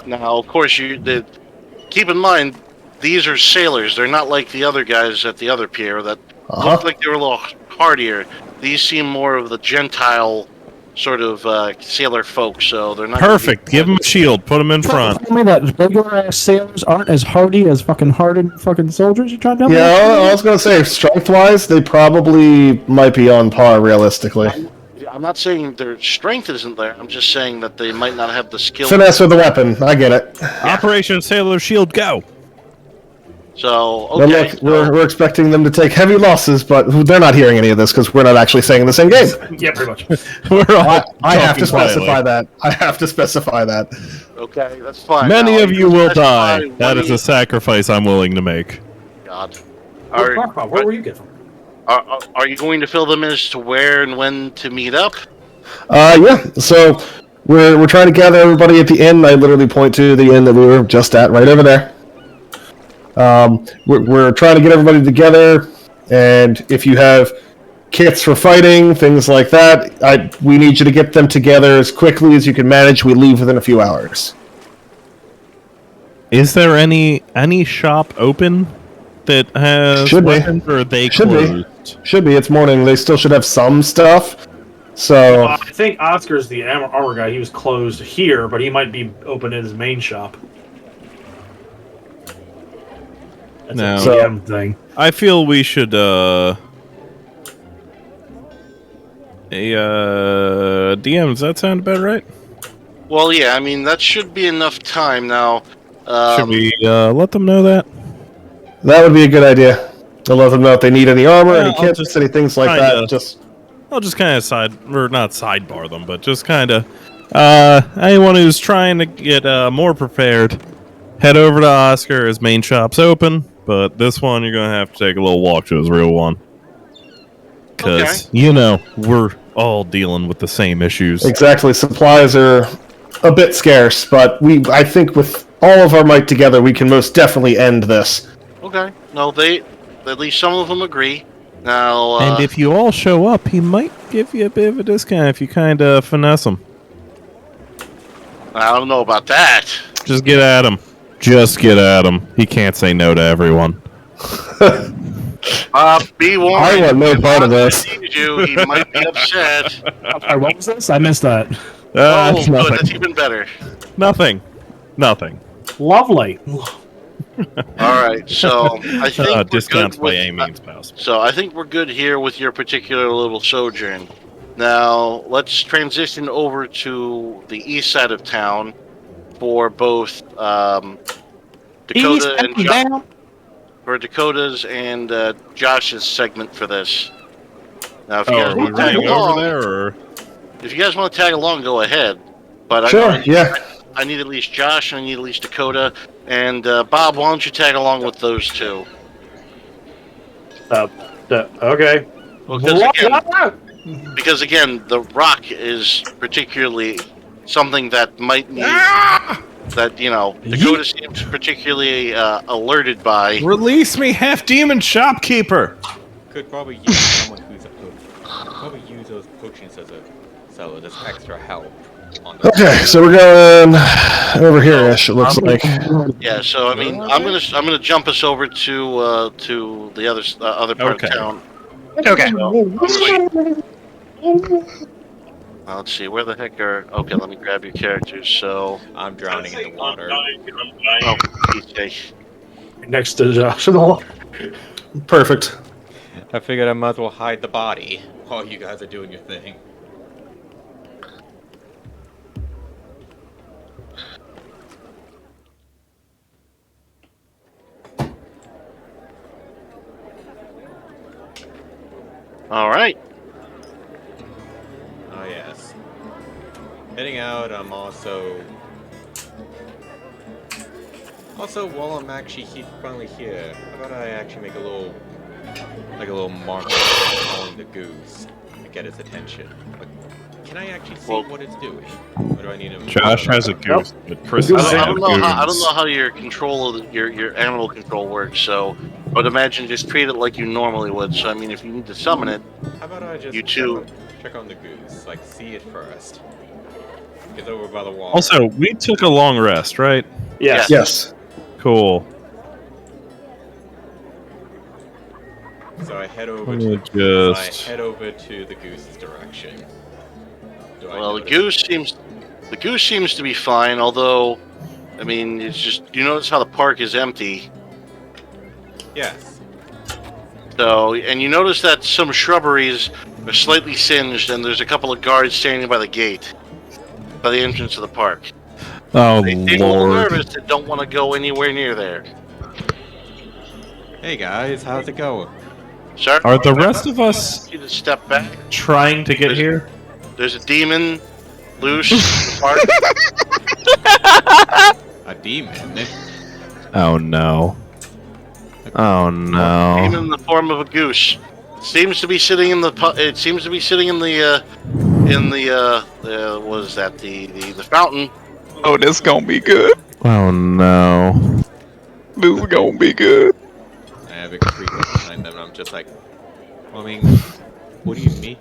Now, of course, keep in mind, these are sailors. They're not like the other guys at the other pier that looked like they were a little hardier. These seem more of the Gentile sort of sailor folk, so they're not Perfect. Give him a shield. Put him in front. Tell me that regular ass sailors aren't as hardy as fucking hardened fucking soldiers. You trying to tell me? Yeah, I was going to say, strength-wise, they probably might be on par, realistically. I'm not saying their strength isn't there. I'm just saying that they might not have the skill. Finesse with the weapon. I get it. Operation Sailor Shield, go! So, Well, okay. look, we're expecting them to take heavy losses, but they're not hearing any of this because we're not actually saying the same game. Yeah, pretty much. We're all I have to talking quietly. specify that. I have to specify that. Okay, that's fine. Many Now, of you will specify die. That is a sacrifice I'm willing to make. God. Where were you getting from? Are you going to fill them as to where and when to meet up? Yeah. So we're trying to gather everybody at the inn. I literally point to the inn that we were just at, right over there. We're trying to get everybody together, and if you have kits for fighting, things like that, we need you to get them together as quickly as you can manage. We leave within a few hours. Is there any shop open that has Should be. weapons, or are they Should be. closed? Should be. It's morning. They still should have some stuff. So I think Oscar's the armor guy. He was closed here, but he might be open in his main shop. That's No. a So- DM thing. I feel we should DM, does that sound about right? Well, yeah, I mean, that should be enough time now. Should we let them know that? that would be a good idea. To let them know if they need any armor, Yeah, any I'll kits, just any things like kinda- that. Just I'll just kind of not sidebar them, but just kind of, anyone who's trying to get more prepared, head over to Oscar. His main shop's open, but this one you're gonna have to take a little walk to his real one, because we're all dealing with the same issues. exactly. Supplies are a bit scarce, but I think with all of our might together, we can most definitely end this. Okay. No, at least some of them agree. Now, And if you all show up, he might give you a bit of a discount if you kind of finesse him. I don't know about that. Just get at him. Just get at him. He can't say no to everyone. Be warned. I want no if part of Oscar this. sees you, he might be upset. Sorry, what was this? I missed that. Oh, good. Nothing. That's even better. Nothing. Lovely. All right, so I think we're Discounts good by with, any means possible. So I think we're good here with your particular little sojourn. Now let's transition over to the east side of town for both Dakota and for Dakota's and Josh's segment for this. Now, if you guys want to tag along, if you guys want to tag along, go ahead. But Sure, yeah. I need at least Josh, and I need at least Dakota, and Bob. Why don't you tag along with those two? Okay. Because again, the rock is particularly something that might need that Dakota seems particularly alerted by. Release me, half demon shopkeeper. Could probably use someone who's probably use those potions as a extra help. Okay, so we're going over here-ish. It looks like. Yeah, so I mean, I'm gonna jump us over to the other part Okay. of town. Okay. Let's see, where the heck are? Okay, let me grab your characters. So, I'm drowning in the water. oh, PJ. Next to Josh in the wall. Perfect. I figured I might as well hide the body while you guys are doing your thing. All right. Oh yes. Heading out, I'm also while I'm actually finally here, how about I actually make a little marker calling the goose to get its attention. But can I actually see what it's doing? Or do I need to? Josh has a goose, but Chris Goose has I a don't know goose. how your control of your animal control works. So, I would imagine just treat it like you normally would. So, I mean, if you need to summon it, How about I just you two. check on the goose, like see it first. It's over by the wall. Also, we took a long rest, right? Yes. Yes. Cool. So I head over Let to me the goose's direction. Do I Well, the notice goose seems to be fine. Although, I mean, it's just you notice how the park is empty. Yes. So, and you notice that some shrubberies are slightly singed, and there's a couple of guards standing by the gate, by the entrance of the park. Oh, They seem a little Lord. nervous and don't want to go anywhere near there. Hey guys, how's it going? Sir, Are the rest of us you to step back. trying to get here? There's a demon loose in the park. A demon? Oh, no. Oh, no. Demon in the form of a goose. Seems to be sitting in the. It seems to be sitting in the. What is that? The fountain. Oh, this gonna be good. Oh, no. This is gonna be good. I have a creeper behind them, and I'm just like, well, I mean, what do you mean?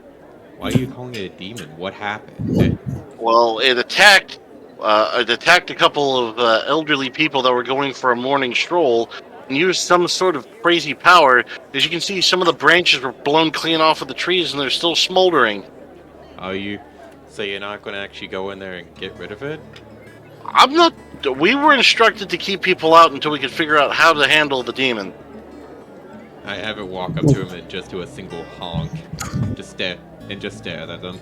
Why are you calling it a demon? What happened? Well, it attacked. It attacked a couple of elderly people that were going for a morning stroll, and used some sort of crazy power. As you can see, some of the branches were blown clean off of the trees, and they're still smoldering. Are you? So you're not going to actually go in there and get rid of it? I'm not. We were instructed to keep people out until we could figure out how to handle the demon. I have it walk up to him and just do a single honk. Just stare at them.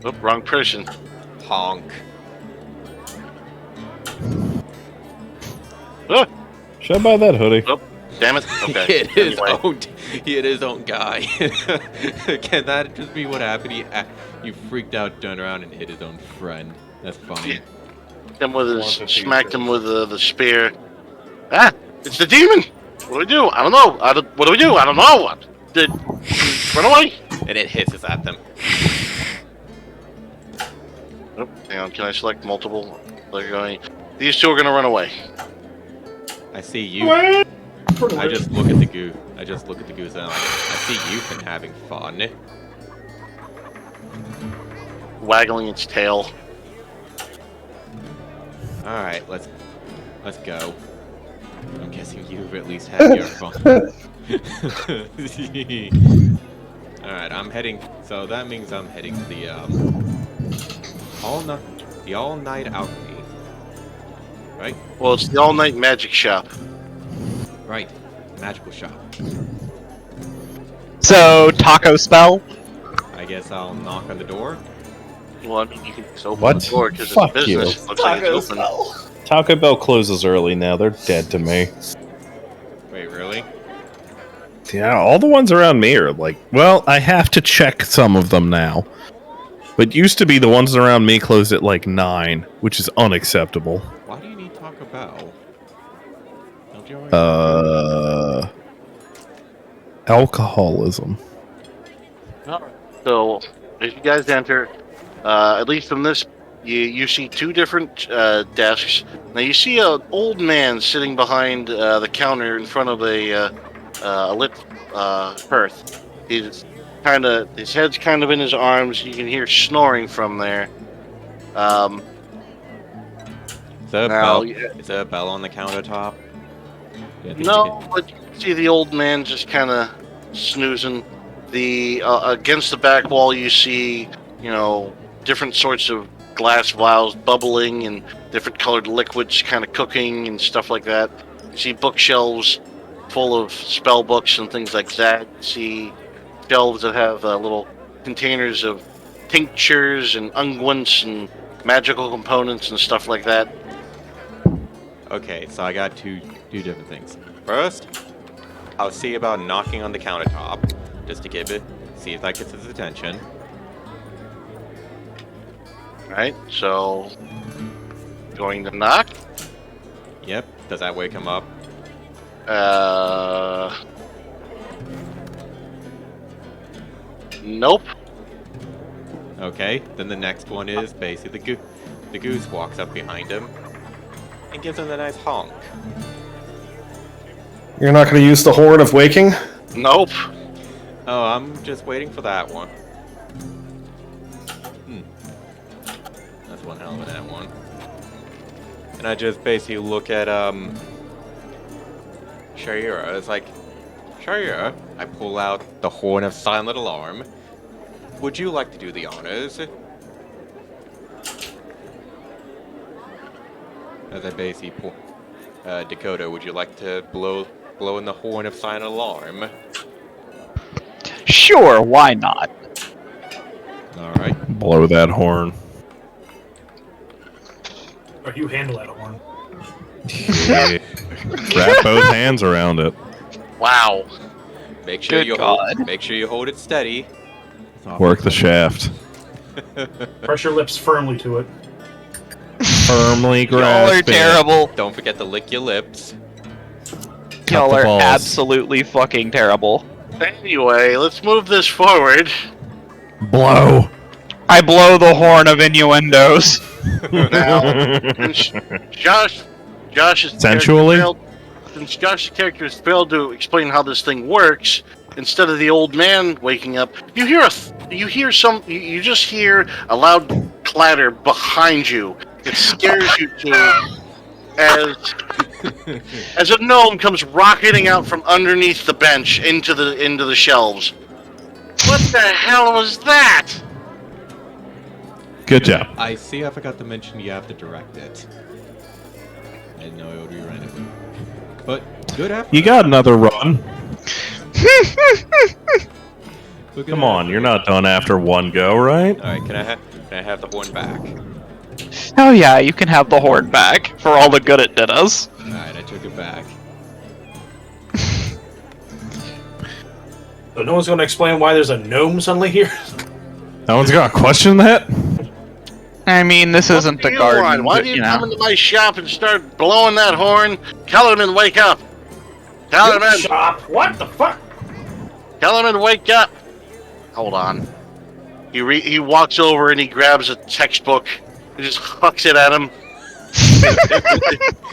Oh, wrong person. Honk. Ah, Should I buy that hoodie? damn it. Okay. Anyway. He hit his own guy. Can that just be what happened? He freaked out, turned around, and hit his own friend. That's funny. Smacked him with the spear. Ah, it's the demon. What do we do? I don't know. What do we do? I don't know. Run away. And it hisses at them. Oh, hang on. Can I select multiple? They're going. These two are going to run away. I see you. I just look at the goose. And I'm like, I see you've been having fun. Waggling its tail. All right, let's go. I'm guessing you've at least had your fun. All right, I'm heading. So that means I'm heading to the all night alchemy. Right? Well, it's the all-night magic shop. Right. Magical shop. So, taco spell? I guess I'll knock on the door. Well, I mean, you can just open What? the door because Fuck it's business. you. Looks like it's open. Taco Bell closes early now. They're dead to me. Wait, really? Yeah, all the ones around me are like, well, I have to check some of them now. But used to be the ones around me closed at like 9, which is unacceptable. Why do you need Taco Bell? Don't you already Alcoholism. So, as you guys enter, at least from this, you see two different desks. Now you see an old man sitting behind the counter in front of a lit hearth. He's his head's kind of in his arms. You can hear snoring from there. Is there a Now, bell? Is there a bell on the countertop? Yeah, no, but you can see the old man just kind of snoozing. The against the back wall, you see, different sorts of glass vials bubbling and different colored liquids kind of cooking and stuff like that. You see bookshelves full of spell books and things like that. You see shelves that have little containers of tinctures and unguents and magical components and stuff like that. Okay, so I got two different things. First, I'll see about knocking on the countertop, just to see if that gets his attention. Right, so going to knock. Yep. Does that wake him up? Nope. Okay. Then the next one is basically the goose walks up behind him and gives him a nice honk. You're not going to use the horn of waking? Nope. Oh, I'm just waiting for that one. That's one hell of an one. And I just basically look at Shaira. It's like, Shaira, I pull out the horn of silent alarm. Would you like to do the honors? As I basically pull, Dakota, would you like to blow in the horn of silent alarm? Sure, why not? All right. Blow that horn. Or you handle that horn. Yeah. Wrap both hands around it. Wow. Make sure Good you God. make sure you hold it steady. Work the shaft. Press your lips firmly to it. Firmly Y'all grasp are it. terrible. Don't forget to lick your lips. Y'all the are balls. absolutely fucking terrible. Anyway, let's move this forward. Blow. I blow the horn of innuendos. Now, since Josh's Sensually? since Josh's character has failed to explain how this thing works, instead of the old man waking up, you just hear a loud clatter behind you. It scares you to as a gnome comes rocketing out from underneath the bench into the shelves. What the hell was that? Good job. I see. I forgot to mention you have to direct it. I didn't know it would be random. But good effort. You got another run. Good Come on, effort. you're not done after one go, right? All right. Can I have the horn back? Oh yeah, you can have the horn back for all the good it did us. All right. I took it back. So no one's going to explain why there's a gnome suddenly here? No one's gonna question that? I mean, this isn't the What do you garden, want? Why but, do you you come know. into my shop and start blowing that horn? Kellerman, wake up! Kellerman, Shop. What the fuck? Kellerman, wake up! Hold on. He walks over and he grabs a textbook and just hucks it at him.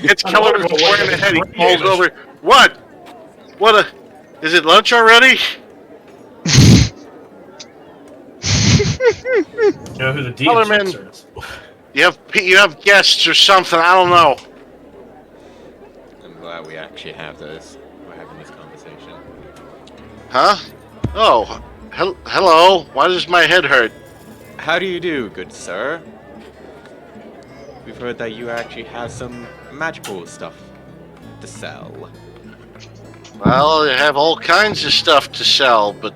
It's Kellerman square in the head. He falls over. What? Is it lunch already? You know who the Kellerman. DM is? You have guests or something. I don't know. I'm glad we actually have this. We're having this conversation. Huh? Oh, hello. Why does my head hurt? How do you do, good sir? We've heard that you actually have some magical stuff to sell. Well, I have all kinds of stuff to sell, but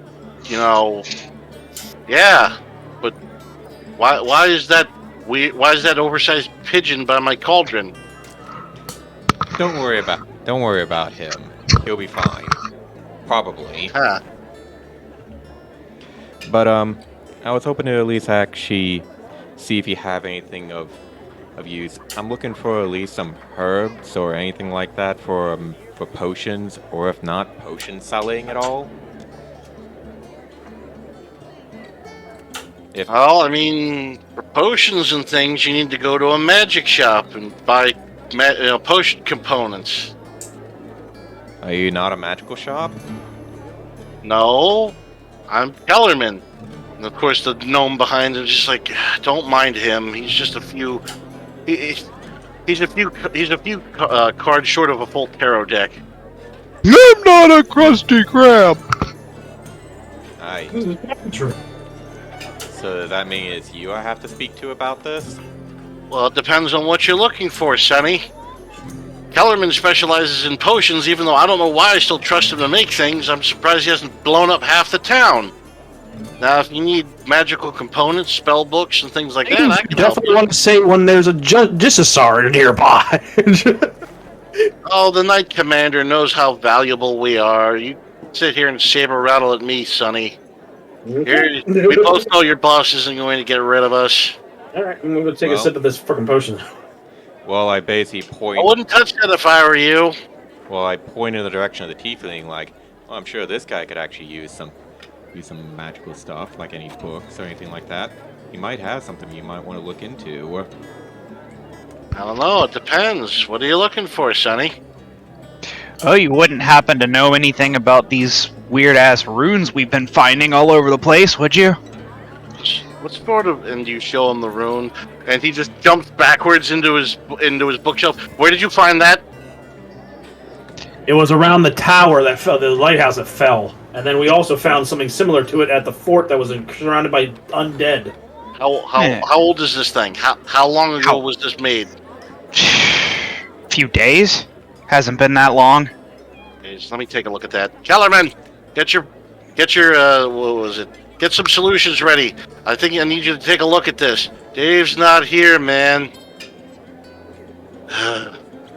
yeah. But why is that oversized pigeon by my cauldron? Don't worry about him. He'll be fine. Probably. Huh. But I was hoping to at least actually see if you have anything of use. I'm looking for at least some herbs or anything like that for potions, or if not, potion selling at all. Well, I mean, for potions and things, you need to go to a magic shop and buy potion components. Are you not a magical shop? No, I'm Kellerman. And of course, the gnome behind him is just like, don't mind him. He's just a few. He's a few cards short of a full tarot deck. I'm not a crusty crab. Aye. True. So does that mean it's you I have to speak to about this? Well, it depends on what you're looking for, Sonny. Kellerman specializes in potions, even though I don't know why I still trust him to make things. I'm surprised he hasn't blown up half the town. Now, if you need magical components, spell books, and things like that, I can help definitely you. want to say when there's a Gisasar nearby. Oh, the Knight Commander knows how valuable we are. You sit here and saber rattle at me, Sonny. We both know your boss isn't going to get rid of us. All right, I'm gonna take a Well. sip of this freaking potion. Well, I basically I point. wouldn't touch that if I were you. Well, I point in the direction of the tiefling, like, well, I'm sure this guy could actually use some magical stuff, like any books or anything like that. He might have something you might want to look into. I don't know, it depends. What are you looking for, Sonny? Oh, you wouldn't happen to know anything about these weird-ass runes we've been finding all over the place, would you? What sort of... And you show him the rune, and he just jumps backwards into his bookshelf. Where did you find that? It was around the tower that fell, the lighthouse that fell, and then we also found something similar to it at the fort that was surrounded by undead. How old is this thing? How long ago was this made? Few days? Hasn't been that long. Okay, just let me take a look at that. Kellerman, get your what was it? Get some solutions ready. I think I need you to take a look at this. Dave's not here, man.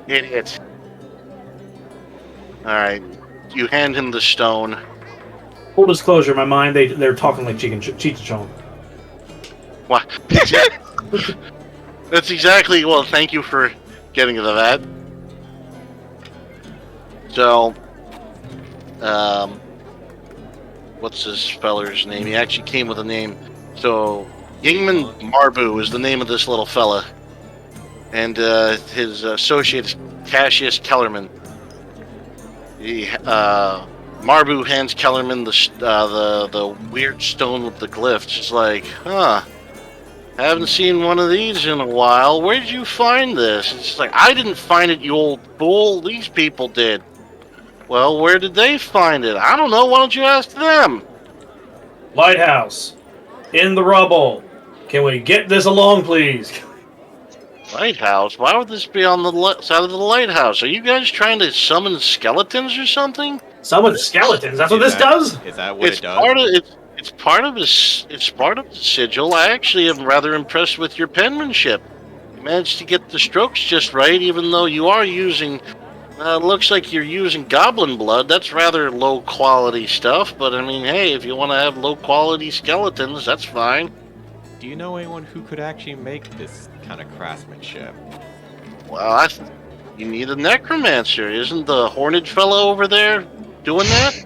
Idiot. Alright. You hand him the stone. Full disclosure, in my mind, they're talking like Cheech and Chong. What? That's exactly... Well, thank you for getting to that. So, what's this feller's name? He actually came with a name. So, Yingman Marbu is the name of this little fella. And his associate is Cassius Kellerman. Marbu hands Kellerman the weird stone with the glyphs. It's like, huh, haven't seen one of these in a while. Where did you find this? It's like, I didn't find it, you old fool. These people did. Well, where did they find it? I don't know. Why don't you ask them? Lighthouse. In the rubble. Can we get this along, please? Lighthouse? Why would this be on the side of the lighthouse? Are you guys trying to summon skeletons or something? Summon skeletons. That's what this does? Is that what it does? It's part of the sigil. I actually am rather impressed with your penmanship. You managed to get the strokes just right, even though you are using... looks like you're using goblin blood. That's rather low quality stuff, but I mean, hey, if you want to have low quality skeletons, that's fine. Do you know anyone who could actually make this kind of craftsmanship? Well, you need a necromancer. Isn't the horned fellow over there doing that?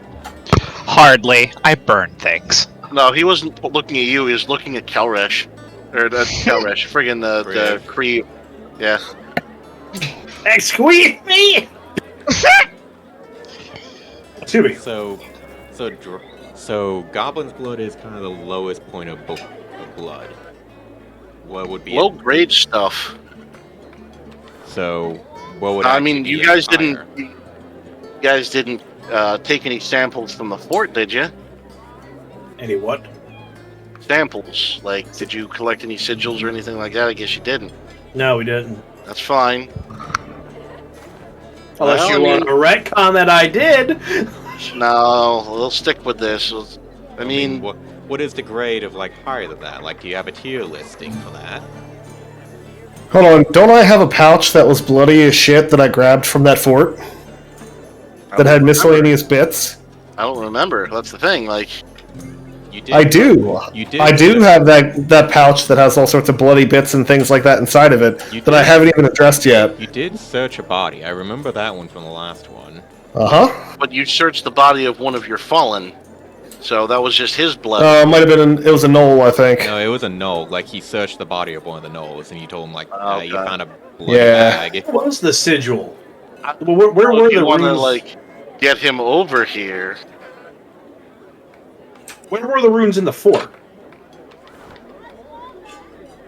Hardly. I burn things. No, he wasn't looking at you. He was looking at Kelresh. Or Kelresh. Friggin' the Kree. Yeah. Excuse me! Excuse me. So goblin's blood is kind of the lowest point of blood. What would be low grade stuff? So, what would I mean, you guys higher? didn't take any samples from the fort, did you? Any what? Samples. Like, did you collect any sigils or anything like that? I guess you didn't. No, we didn't. That's fine. Unless you want to retcon that I did. No, we'll stick with this. I mean, what is the grade of like higher than that? Like, do you have a tier listing for that? Hold on, don't I have a pouch that was bloody as shit that I grabbed from that fort? That had miscellaneous bits? I don't remember. That's the thing. Like, you did. I do. You did. I do have that pouch that has all sorts of bloody bits and things like that inside of it that I haven't even addressed yet. You did search a body. I remember that one from the last one. Uh-huh. But you searched the body of one of your fallen, so that was just his blood. It might have been. It was a knoll, I think. No, it was a knoll. Like, he searched the body of one of the knolls, and you told him like, Okay. you found a bloody bag. What was the sigil? Where were you the want to runes? like get him over here? When were the runes in the fort?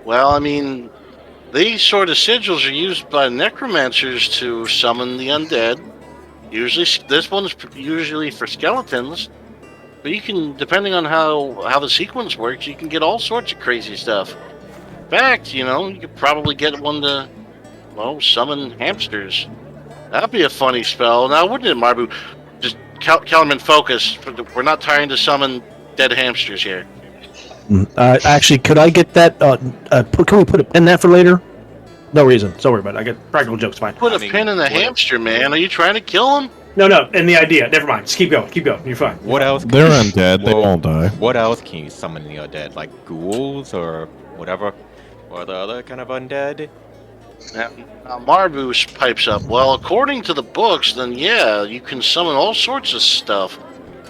Well, I mean, these sort of sigils are used by necromancers to summon the undead. Usually, this one's usually for skeletons, but you can, depending on how the sequence works, you can get all sorts of crazy stuff. In fact, you could probably get one to, summon hamsters. That'd be a funny spell. Now, wouldn't it, Marbu? Just Kellerman, focus. We're not trying to summon dead hamsters here. Actually, could I get that? Can we put a pin in that for later? No reason. Don't worry about it. I get practical jokes. Fine. Put a pin in the hamster, man. Are you trying to kill him? No. And the idea. Never mind. Just keep going. Keep going. You're fine. What else? They're undead. They won't die. What else can you summon the undead? Like ghouls or whatever? Or the other kind of undead? Now Marbu pipes up. Well, according to the books, then yeah, you can summon all sorts of stuff.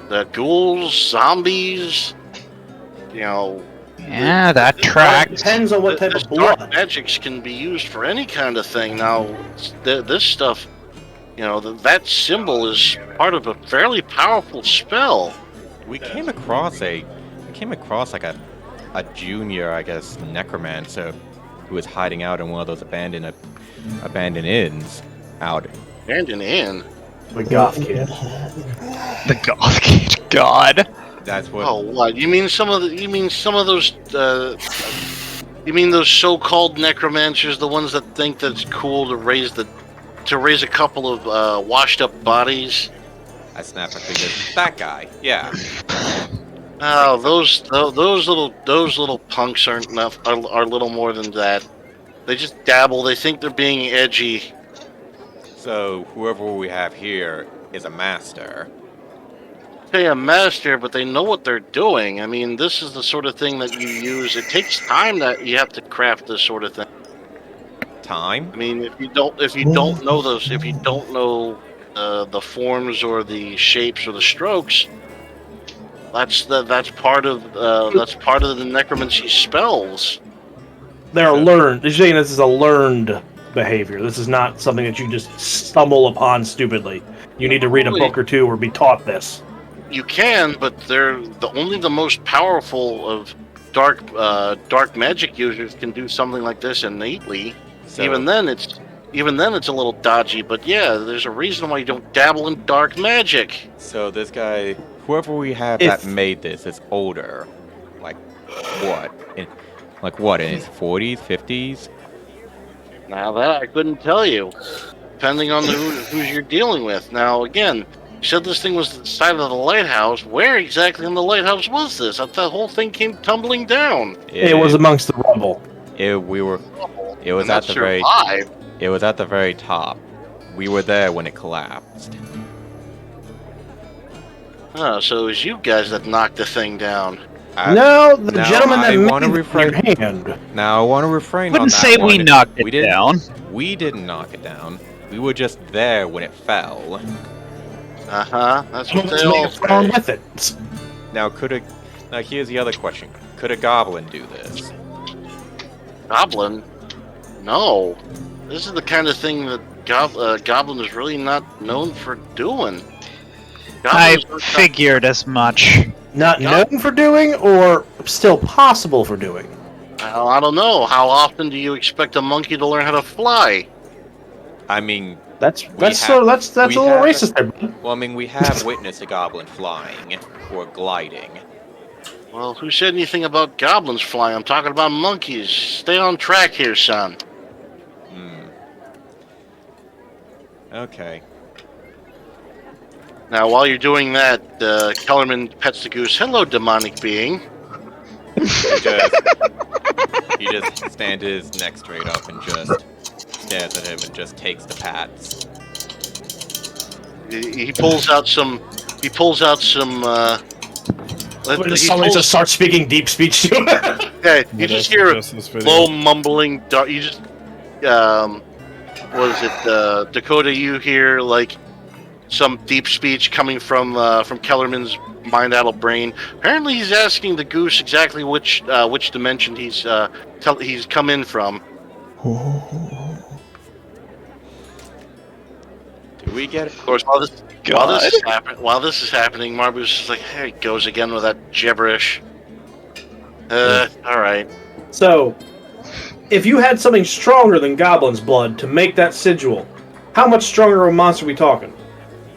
The ghouls, zombies, Yeah, that tracks. Depends on what type of dark blood. magics can be used for any kind of thing. Now, this stuff, that symbol is part of a fairly powerful spell. We came across like a junior, I guess, necromancer who was hiding out in one of those abandoned inns out. Abandoned inn? The goth kid. The goth kid. God. That's what. Oh, what? You mean some of those? You mean those so-called necromancers, the ones that think that it's cool to raise a couple of washed-up bodies? I snap my fingers. That guy. Yeah. Oh, those little punks aren't enough. Are little more than that. They just dabble. They think they're being edgy. So whoever we have here is a master. Say a master, but they know what they're doing. I mean, this is the sort of thing that you use. It takes time that you have to craft this sort of thing. Time? I mean, if you don't know the forms or the shapes or the strokes, that's part of the necromancy spells. They're learned. You're saying this is a learned behavior. This is not something that you just stumble upon stupidly. You need to read a book or two or be taught this. You can, but they're only the most powerful of dark magic users can do something like this innately. So, Even then, it's a little dodgy. But yeah, there's a reason why you don't dabble in dark magic. So this guy, whoever we have that made this, is older. Like what? In his 40s, 50s? Now that I couldn't tell you, depending on who you're dealing with. Now again, you said this thing was the side of the lighthouse. Where exactly in the lighthouse was this? I thought the whole thing came tumbling down. It was amongst the rubble. It was at the very top. We were there when it collapsed. Oh, so it was you guys that knocked the thing down. No, the gentleman that made your hand. Now I want to refrain. Wouldn't on say that we one. knocked it down. We didn't knock it down. We were just there when it fell. That's what they all wrong say. with it. Now here's the other question. Could a goblin do this? Goblin? No. This is the kind of thing that Goblin is really not known for doing. I figured as much. Not known for doing, or still possible for doing? Well, I don't know. How often do you expect a monkey to learn how to fly? I mean, that's a little racist there, bud. well, I mean, we have witnessed a goblin flying or gliding. Well, who said anything about goblins flying? I'm talking about monkeys. Stay on track here, son. Okay. Now, while you're doing that, Kellerman pets the goose. Hello, demonic being. He just stands his neck straight up and just stares at him and just takes the pats. He pulls out some. Somebody just starts speaking deep speech to him. Okay, you just hear a low mumbling. You just, what is it, Dakota? You hear like some deep speech coming from Kellerman's mind-addled brain. Apparently, he's asking the goose exactly which dimension he's come in from. Do we get Of course, while this is happening, Marbu's just like, "There he goes again with that gibberish." All right. So, if you had something stronger than Goblin's blood to make that sigil, how much stronger of a monster are we talking?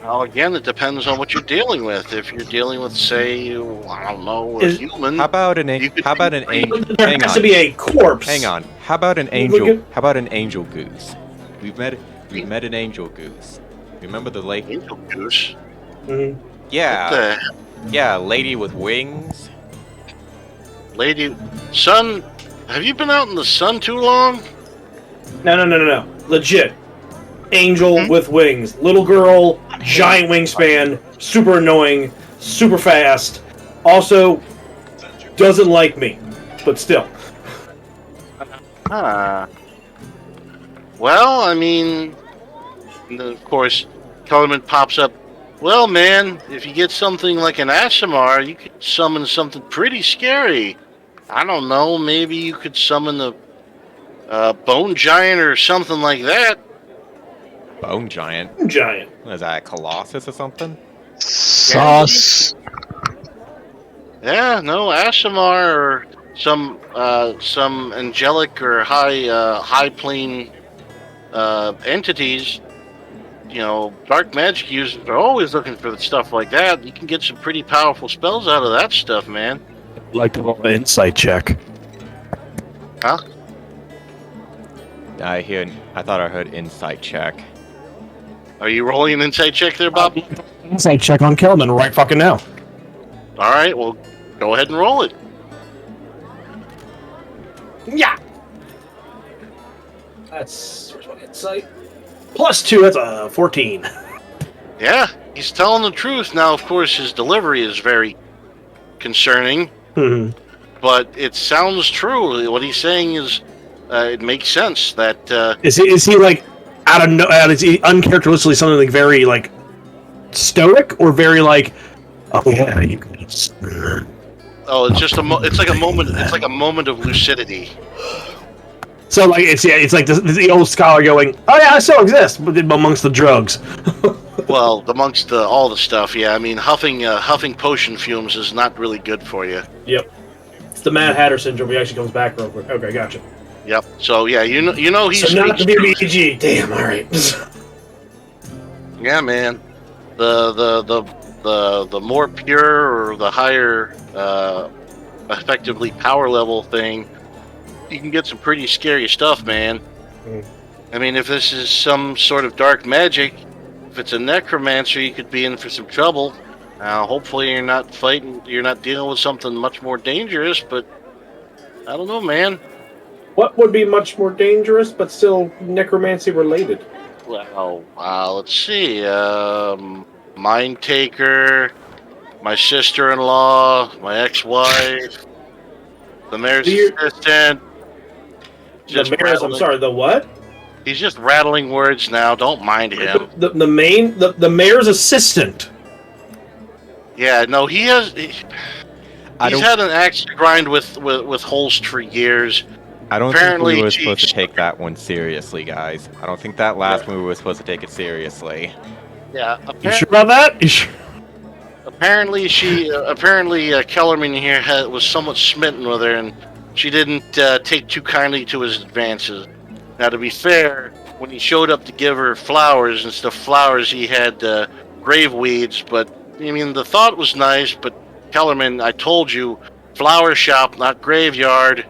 Well, again, it depends on what you're dealing with. If you're dealing with, say, I don't know, a human. How about an angel? There has to be a corpse. Hang on. How about an angel? How about an angel goose? We've met an angel goose. Remember the lake? Angel goose. Mm-hmm. Yeah. Yeah, lady with wings. Lady, sun. Have you been out in the sun too long? No. Legit. Angel with wings. Little girl, giant wingspan, super annoying, super fast. Also, doesn't like me, but still. Well, I mean, and then of course, Kellerman pops up. Well, man, if you get something like an Aasimar, you could summon something pretty scary. I don't know, maybe you could summon the Bone Giant or something like that. Bone giant. Giant. What is that, a Colossus or something? Sauce. Yeah, no, Aasimar or some angelic or high plane entities. You know, dark magic users are always looking for stuff like that. You can get some pretty powerful spells out of that stuff, man. Like to roll an insight check. Huh? I thought I heard insight check. Are you rolling an insight check there, Bob? Insight check on Kelman right fucking now. All right, well, go ahead and roll it. Yeah. That's where's my insight? +2. That's a 14. Yeah, he's telling the truth. Now, of course, his delivery is very concerning, but it sounds true. What he's saying is, it makes sense. That Is he like is he uncharacteristically something like very like stoic or very like, oh yeah, you can. oh, it's just it's like a moment. It's like a moment of lucidity. So like it's like the old scholar going, oh yeah, I still exist, but amongst the drugs. Well, amongst all the stuff, yeah. I mean, huffing potion fumes is not really good for you. Yep. It's the Mad Hatter syndrome. He actually comes back real quick. Okay, gotcha. Yep. So yeah, you know he's so not the BBG. Damn. All right. Yeah, man. The more pure or the higher, effectively power level thing, you can get some pretty scary stuff, man. I mean, if this is some sort of dark magic, if it's a necromancer, you could be in for some trouble. Hopefully you're not dealing with something much more dangerous, but I don't know, man. What would be much more dangerous, but still necromancy related? Well, let's see. Mind Taker, my sister-in-law, my ex-wife, the mayor's assistant. I'm sorry, the what? He's just rattling words now. Don't mind him. The mayor's assistant. Yeah, no, he's had an axe to grind with Holst for years. I don't think we were supposed to take that one seriously, guys. I don't think that last movie was supposed to take it seriously. Yeah, you sure about that? You sure? Apparently, Kellerman here was somewhat smitten with her, and she didn't take too kindly to his advances. Now, to be fair, when he showed up to give her flowers, instead of flowers, he had grave weeds. But I mean, the thought was nice. But Kellerman, I told you, flower shop, not graveyard.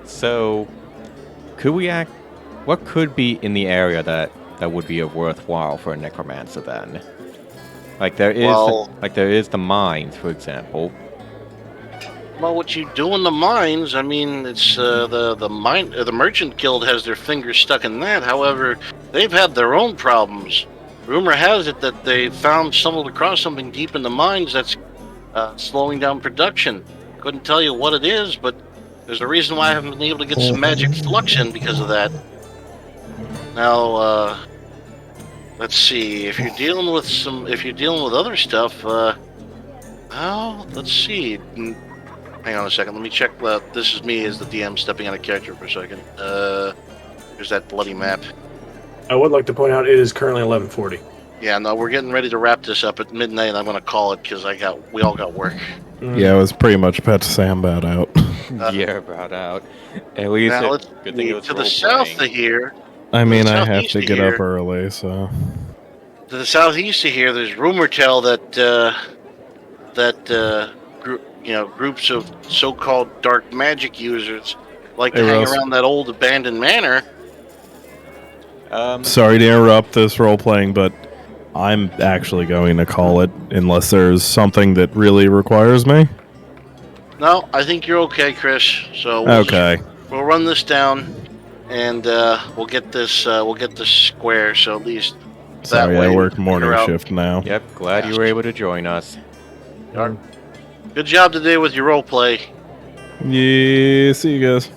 So, what could be in the area that would be worthwhile for a necromancer then? Like there is the mines, for example. Well, what you do in the mines, I mean, it's the Merchant Guild has their fingers stuck in that. However, they've had their own problems. Rumor has it that they stumbled across something deep in the mines that's slowing down production. Couldn't tell you what it is, but there's a reason why I haven't been able to get some magic flux in because of that. Now, let's see. If you're dealing with other stuff, well, let's see. Hang on a second. Let me check. This is me as the DM stepping out of character for a second. There's that bloody map. I would like to point out it is currently 11:40. Yeah, no, we're getting ready to wrap this up at midnight. I'm gonna call it because we all got work. Yeah, I was pretty much about to say I'm about out. Yeah, about out. At least Now it, let's good thing it was to the south of role-playing. here. I mean, I have southeast to of get here. up early, so. To the southeast of here, there's rumor tell that groups of so-called dark magic users like to Hey, hang Russ. around that old abandoned manor. Sorry to interrupt this role playing, but I'm actually going to call it unless there's something that really requires me. No, I think you're okay, Chris. So we'll run this down, and we'll get this square. So at least Sorry, that way I work we morning figure out- shift now. Yep, glad you were able to join us. Good job today with your role play. Yeah, see you guys.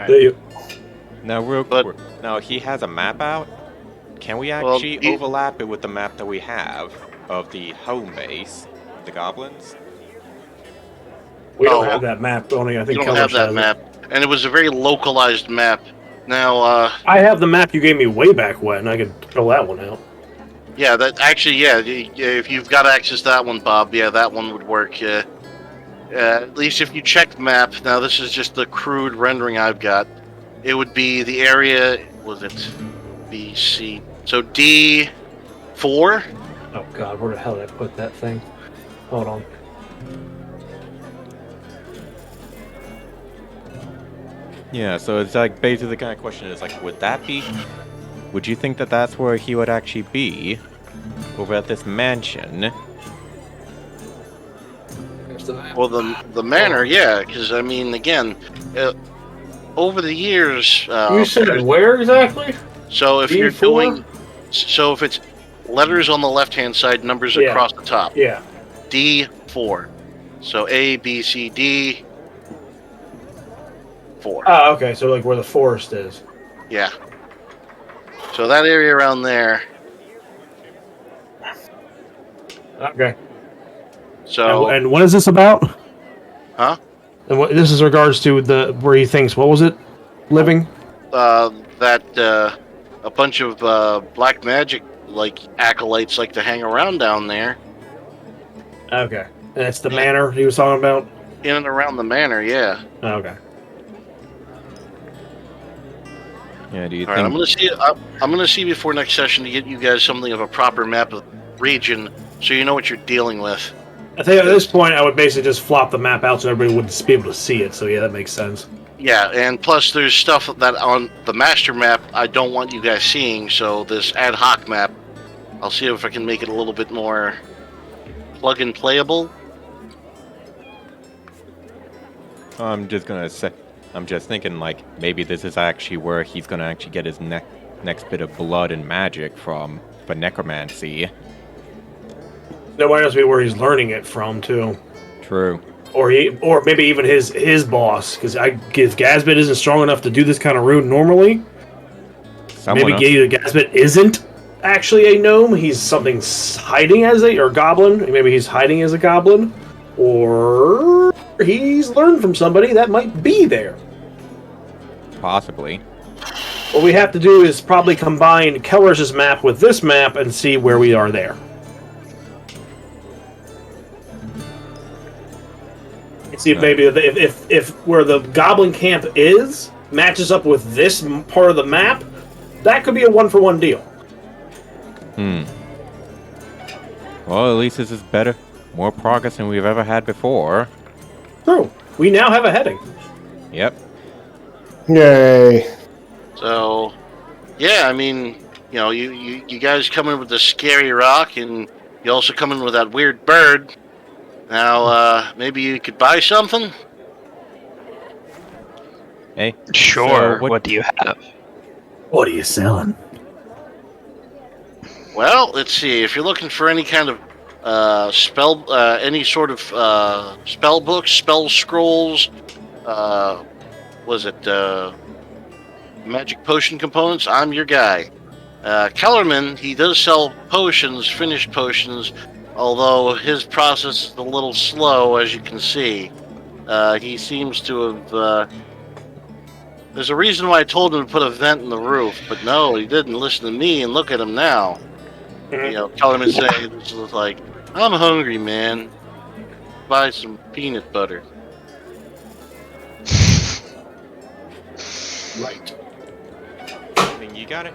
See you. Now, real But- quick, now he has a map out. Can we Well, actually overlap it with the map that we have of the home base, the goblins? We don't Oh. have that map. Only I think You don't have Kellersh that has map, and it was a very localized map. Now, it. I have the map you gave me way back when. I could fill that one out. yeah, that actually, yeah, if you've got access to that one, Bob, yeah, that one would work. At least if you check the map. Now, this is just the crude rendering I've got. It would be the area. Was it BC? So D4. Oh God, where the hell did I put that thing? Hold on. Yeah, so it's like basically the kind of question is like, would you think that that's where he would actually be over at this mansion? Well, the manor, yeah, because I mean, again, over the years. You said where exactly? So if you're D4? doing, so if it's letters on the left-hand side, numbers Yeah. across the top. Yeah. D4. So A, B, C, D. 4. Oh, okay. So like where the forest is. Yeah. So that area around there. Okay. So And what is this about? Huh? And this is regards to the where he thinks. What was it? Living. that a bunch of black magic like acolytes like to hang around down there Okay. And that's the manor he was talking about. in and around the manor. Yeah. Okay. Yeah, do you All right. think? I'm gonna see before next session to get you guys something of a proper map of the region so you know what you're dealing with. I think at this point I would basically just flop the map out so everybody would be able to see it. So yeah, that makes sense. Yeah, and plus there's stuff that on the master map I don't want you guys seeing, so this ad hoc map, I'll see if I can make it a little bit more plug and playable. I'm just thinking like maybe this is actually where he's gonna actually get his next bit of blood and magic from for necromancy. That might also be where he's learning it from too. True. Or maybe even his boss, because if Gazbit isn't strong enough to do this kind of rune normally, Someone else- maybe Gazbit isn't actually a gnome. He's something hiding as or goblin. Maybe he's hiding as a goblin, or he's learned from somebody that might be there. possibly. What we have to do is probably combine Keller's map with this map and see where we are there. See if maybe if where the goblin camp is matches up with this part of the map, that could be a 1-for-1 deal. Well, at least this is better, more progress than we've ever had before. True. We now have a heading. Yep. Yay. So, yeah, I mean, you know, you guys come in with the scary rock, and you also come in with that weird bird. Now, maybe you could buy something? Hey. Sure. So what do you have? What are you selling? Well, let's see. If you're looking for any kind of any sort of spell books, spell scrolls, magic potion components, I'm your guy. Kellerman, he does sell potions, finished potions, although his process is a little slow, as you can see. He seems to have There's a reason why I told him to put a vent in the roof, but no, he didn't listen to me, and look at him now. You know, Kellerman saying this was like, I'm hungry, man. Buy some peanut butter. Right. I mean, you got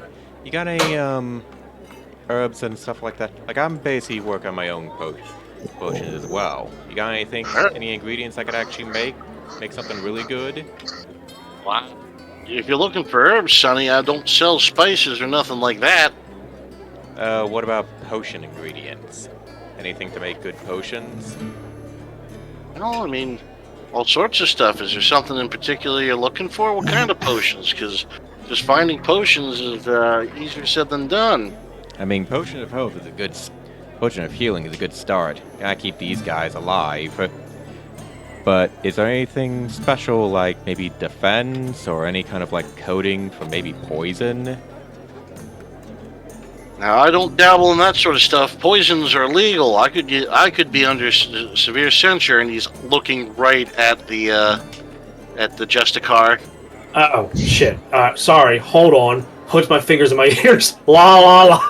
any herbs and stuff like that. Like I'm basically working on my own potions as well. You got anything, any ingredients I could actually make something really good? Wow. If you're looking for herbs, Sonny, I don't sell spices or nothing like that. What about potion ingredients? Anything to make good potions? Well, I mean, all sorts of stuff. Is there something in particular you're looking for? What kind of potions? Because just finding potions is easier said than done. I mean, potion of health is a good, potion of healing is a good start. Gotta keep these guys alive. But is there anything special, like maybe defense or any kind of like coating for maybe poison? Now, I don't dabble in that sort of stuff. Poisons are illegal. I could be under severe censure, and he's looking right at the Justicar. Uh-oh, shit. Sorry, hold on. Puts my fingers in my ears. La la la.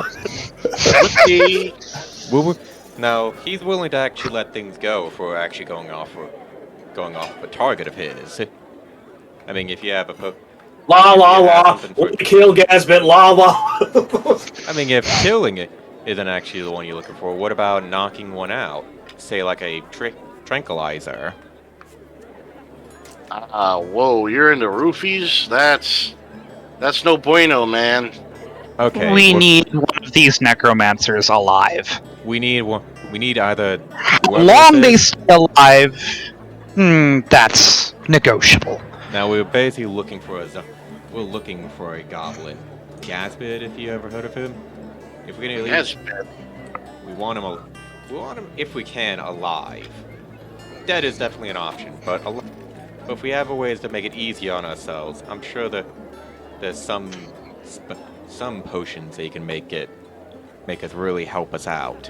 Now, he's willing to actually let things go if we're actually going off a target of his. I mean, if you have a La la la. Kill Gasbit. La la. I mean, if killing it isn't actually the one you're looking for, what about knocking one out? Say, like a tranquilizer. Whoa, you're into roofies? That's no bueno, man. Okay. We need one of these necromancers alive. We need either. How long they stay alive? That's negotiable. Now we're basically looking for a goblin. Gasbit, if you ever heard of him. If we're gonna leave, we want him if we can alive. Dead is definitely an option, but if we have a ways to make it easier on ourselves, I'm sure that there's some potions that you can make us really help us out.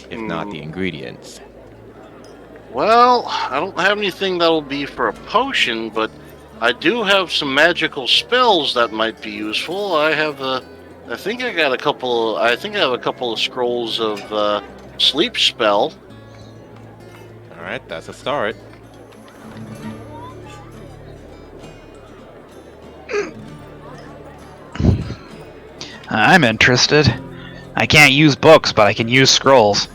If not the ingredients. Well, I don't have anything that'll be for a potion, but I do have some magical spells that might be useful. I think I have a couple of scrolls of sleep spell. All right, that's a start. I'm interested. I can't use books, but I can use scrolls.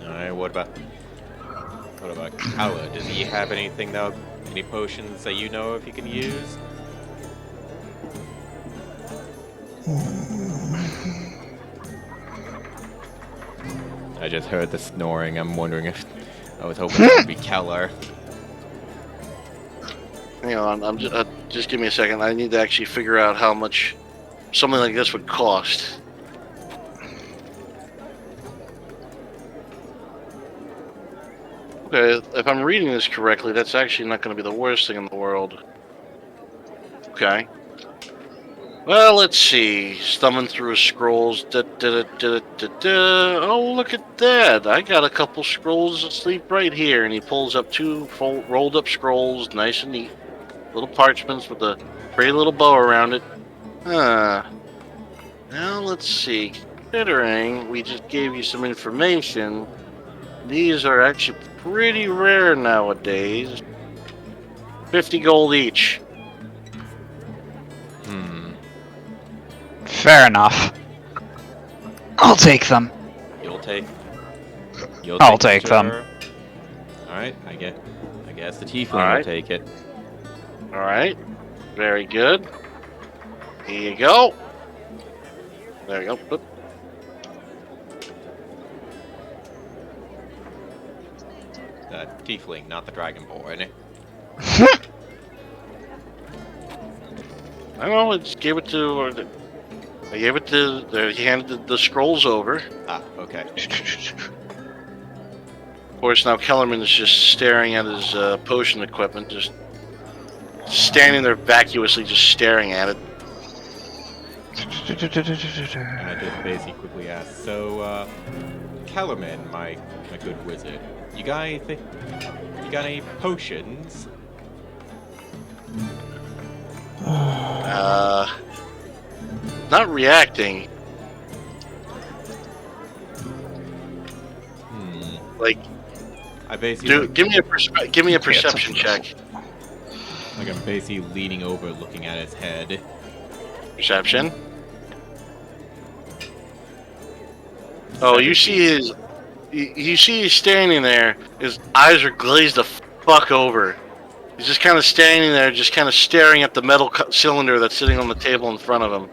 Alright, what about Kala? Does he have anything though? Any potions that you know if he can use? I just heard the snoring. I'm wondering if I was hoping it would be Keller. Hang on, I'm just give me a second. I need to actually figure out how much something like this would cost. Okay, if I'm reading this correctly, that's actually not going to be the worst thing in the world. Okay. Well, let's see. Thumbing through his scrolls. Oh, look at that. I got a couple scrolls asleep right here. And he pulls up two rolled up scrolls, nice and neat. Little parchments with a pretty little bow around it. Now, let's see. Considering we just gave you some information, these are actually pretty rare nowadays. 50 gold each. Fair enough. I'll take them. I'll take them. Alright, I guess the tiefling will take it. Alright. Very good. Here you go. There you go. Oop. The tiefling, not the dragonborn. I don't know, I just gave it to... I gave it to... He handed the scrolls over. Ah, okay. Of course, now Kellerman is just staring at his potion equipment, just standing there vacuously, just staring at it. And I just basically quickly asked, so, Kellerman, my good wizard, you got any potions? Not reacting. Like, I basically dude, give me a perception check. like I'm basically leaning over, looking at his head. Perception. Oh, you see he's standing there. His eyes are glazed the fuck over. He's just kind of standing there, just kind of staring at the metal cylinder that's sitting on the table in front of him.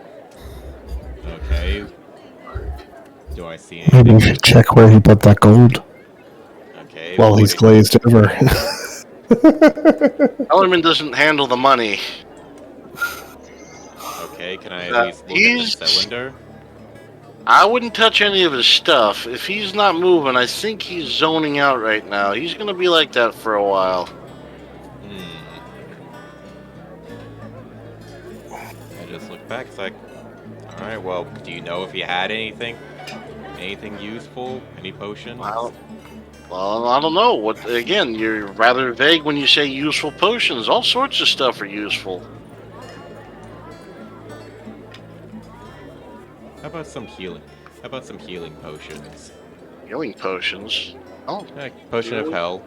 Okay. Do I see anything? Check where he put that gold Okay. while he's glazed over. Ellerman doesn't handle the money. Okay, can I at least look at the cylinder? I wouldn't touch any of his stuff. If he's not moving, I think he's zoning out right now. He's gonna be like that for a while. I just look back, it's like, alright, well, do you know if he had anything? Anything useful? Any potions? Well, I don't know. Again, you're rather vague when you say useful potions. All sorts of stuff are useful. How about some healing? How about some healing potions? Healing potions? Oh. Like potion of hell.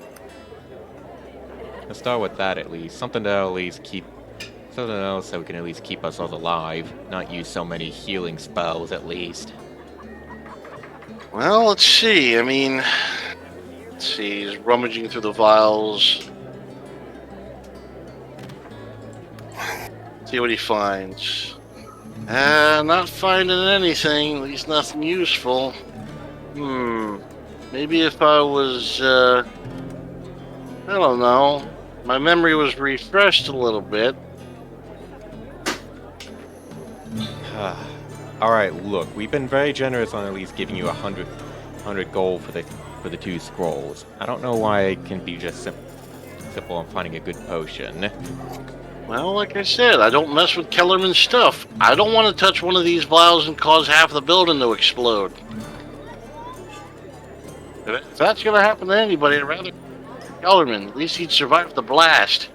Let's start with that at least. Something that'll at least keep... Something else that we can at least keep us all alive. Not use so many healing spells at least. Well, let's see. I mean... Let's see. He's rummaging through the vials. See what he finds. Not finding anything. At least nothing useful. Maybe if I was, I don't know. My memory was refreshed a little bit. Alright, look, we've been very generous on at least giving you 100 gold for the 2 scrolls. I don't know why it can be just simple on finding a good potion. Well, like I said, I don't mess with Kellerman's stuff. I don't want to touch one of these vials and cause half the building to explode. If that's going to happen to anybody, I'd rather Kellerman. At least he'd survive the blast.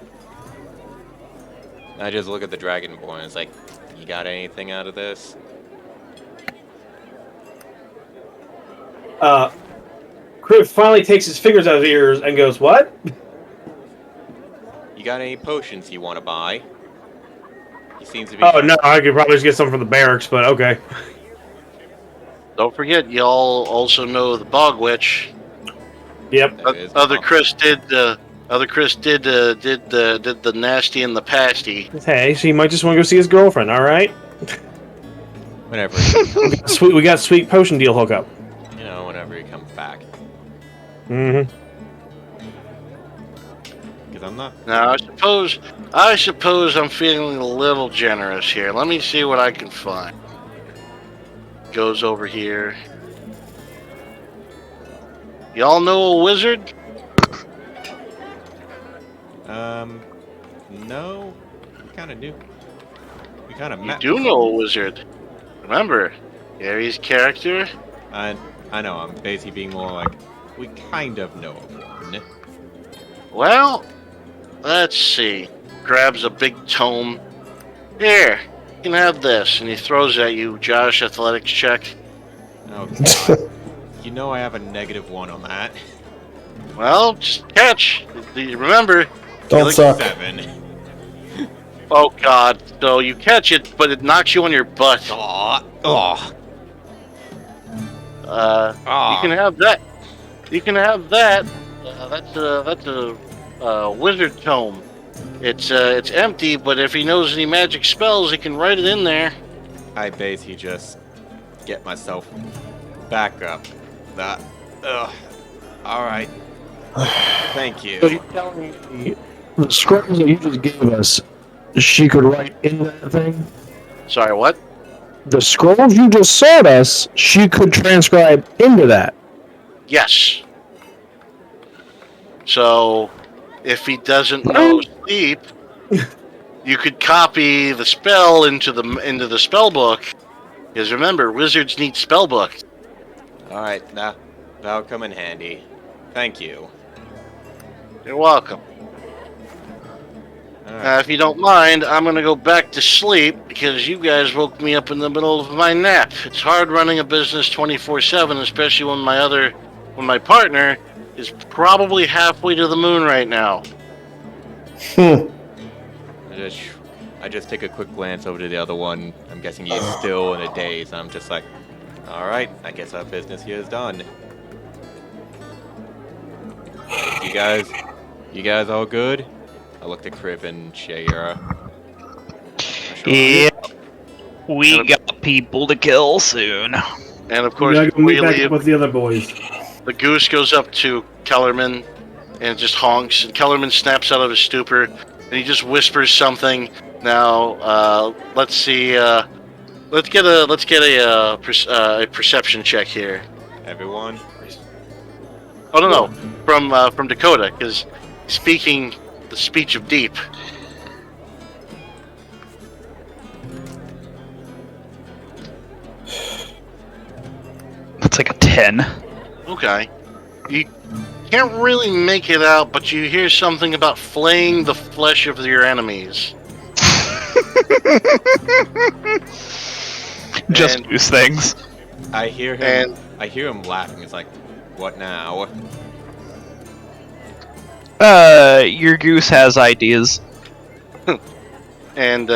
I just look at the Dragonborn and it's like, you got anything out of this? Criv finally takes his fingers out of his ears and goes, "What?" You got any potions you want to buy? He seems to be... Oh, no, I could probably just get some from the barracks, but okay. Don't forget, y'all also know the Bog Witch. Yep. Other Chris did the nasty and the pasty. Hey, so you might just want to go see his girlfriend, alright? Whenever we got sweet potion deal hookup. you know, whenever he comes back. Mm-hmm. Because I'm not... Now, I suppose I'm feeling a little generous here. Let me see what I can find. Goes over here. Y'all know a wizard? No. We kind of do. We kind of met. You do know a wizard. Remember, Gary's character? I know, I'm basically being more like, we kind of know of one. Well, let's see. Grabs a big tome. Here, you can have this. And he throws at you, Josh, athletics check. Oh, God. You know I have a -1 on that. Well, just catch. Remember, Don't suck. 7. Oh, God. So you catch it, but it knocks you on your butt. Oh. You can have that. You can have that. That's a wizard tome. It's empty, but if he knows any magic spells, he can write it in there. I basically just get myself back up. Alright. Thank you. So you're telling me the scrolls that you just gave us, she could write in that thing? Sorry, what? The scrolls you just sold us, she could transcribe into that. Yes. So, if he doesn't know sleep, you could copy the spell into the spell book. Because remember, wizards need spell books. Alright, that'll come in handy. Thank you. You're welcome. If you don't mind, I'm gonna go back to sleep because you guys woke me up in the middle of my nap. It's hard running a business 24/7, especially when my partner is probably halfway to the moon right now. I just take a quick glance over to the other one. I'm guessing he's still in a daze. I'm just like, all right, I guess our business here is done. You guys all good? I looked at Crib and Shayera. Yeah, we got people to kill soon. And of course, gotta go before meet you back leave, up with the other boys. the goose goes up to Kellerman and just honks, and Kellerman snaps out of his stupor, and he just whispers something. Now, let's see. Let's get a perception check here. Everyone? Oh no, from Dakota, because speaking the speech of deep. That's like a 10. Okay, you can't really make it out, but you hear something about flaying the flesh of your enemies. Just And- use things. I hear him. I hear him laughing. It's like, what now? Your goose has ideas. And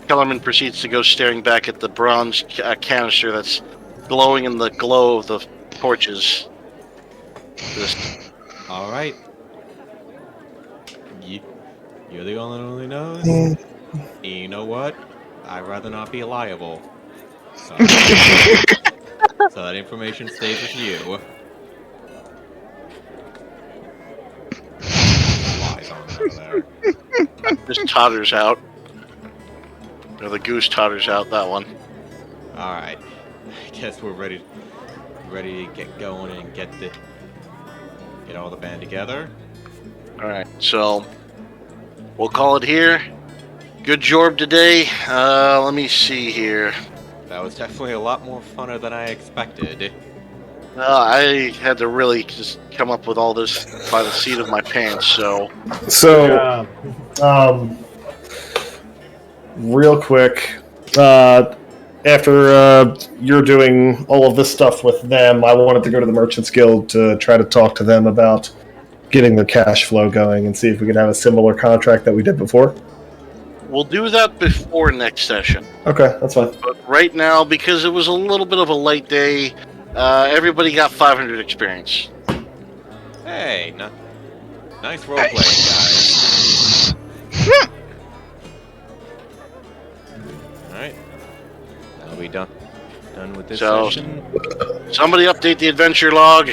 Kellerman proceeds to go staring back at the bronze canister that's glowing in the glow of the torches. All right. You're the only one who knows. You know what? I'd rather not be liable. So, so that information stays with you. Lies on that there. Just totters out. Or the goose totters out, that one. All right. I guess we're ready to get going and get all the band together. Alright, so we'll call it here. Good job today. Let me see here. That was definitely a lot more funner than I expected. I had to really just come up with all this by the seat of my pants, so... So, real quick, after you're doing all of this stuff with them, I wanted to go to the Merchants Guild to try to talk to them about getting the cash flow going and see if we could have a similar contract that we did before. We'll do that before next session. Okay, that's fine. But right now, because it was a little bit of a light day, everybody got 500 experience. Hey, nice role playing, guys. Alright. That'll be done with this session. Somebody update the adventure log.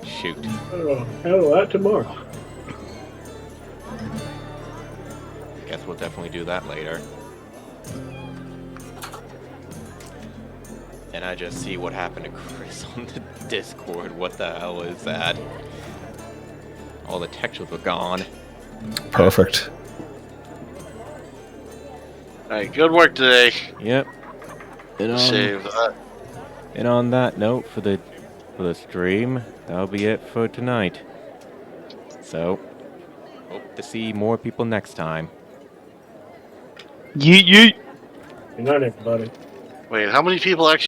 Shoot. Oh, hell, that tomorrow. Guess we'll definitely do that later. And I just see what happened to Chris on the Discord. What the hell is that? All the textures were gone. Perfect. Alright, good work today. Yep. Save that. And on that note, for the stream, that'll be it for tonight. So, hope to see more people next time. Yeet yeet. Good night, everybody. Wait, how many people actually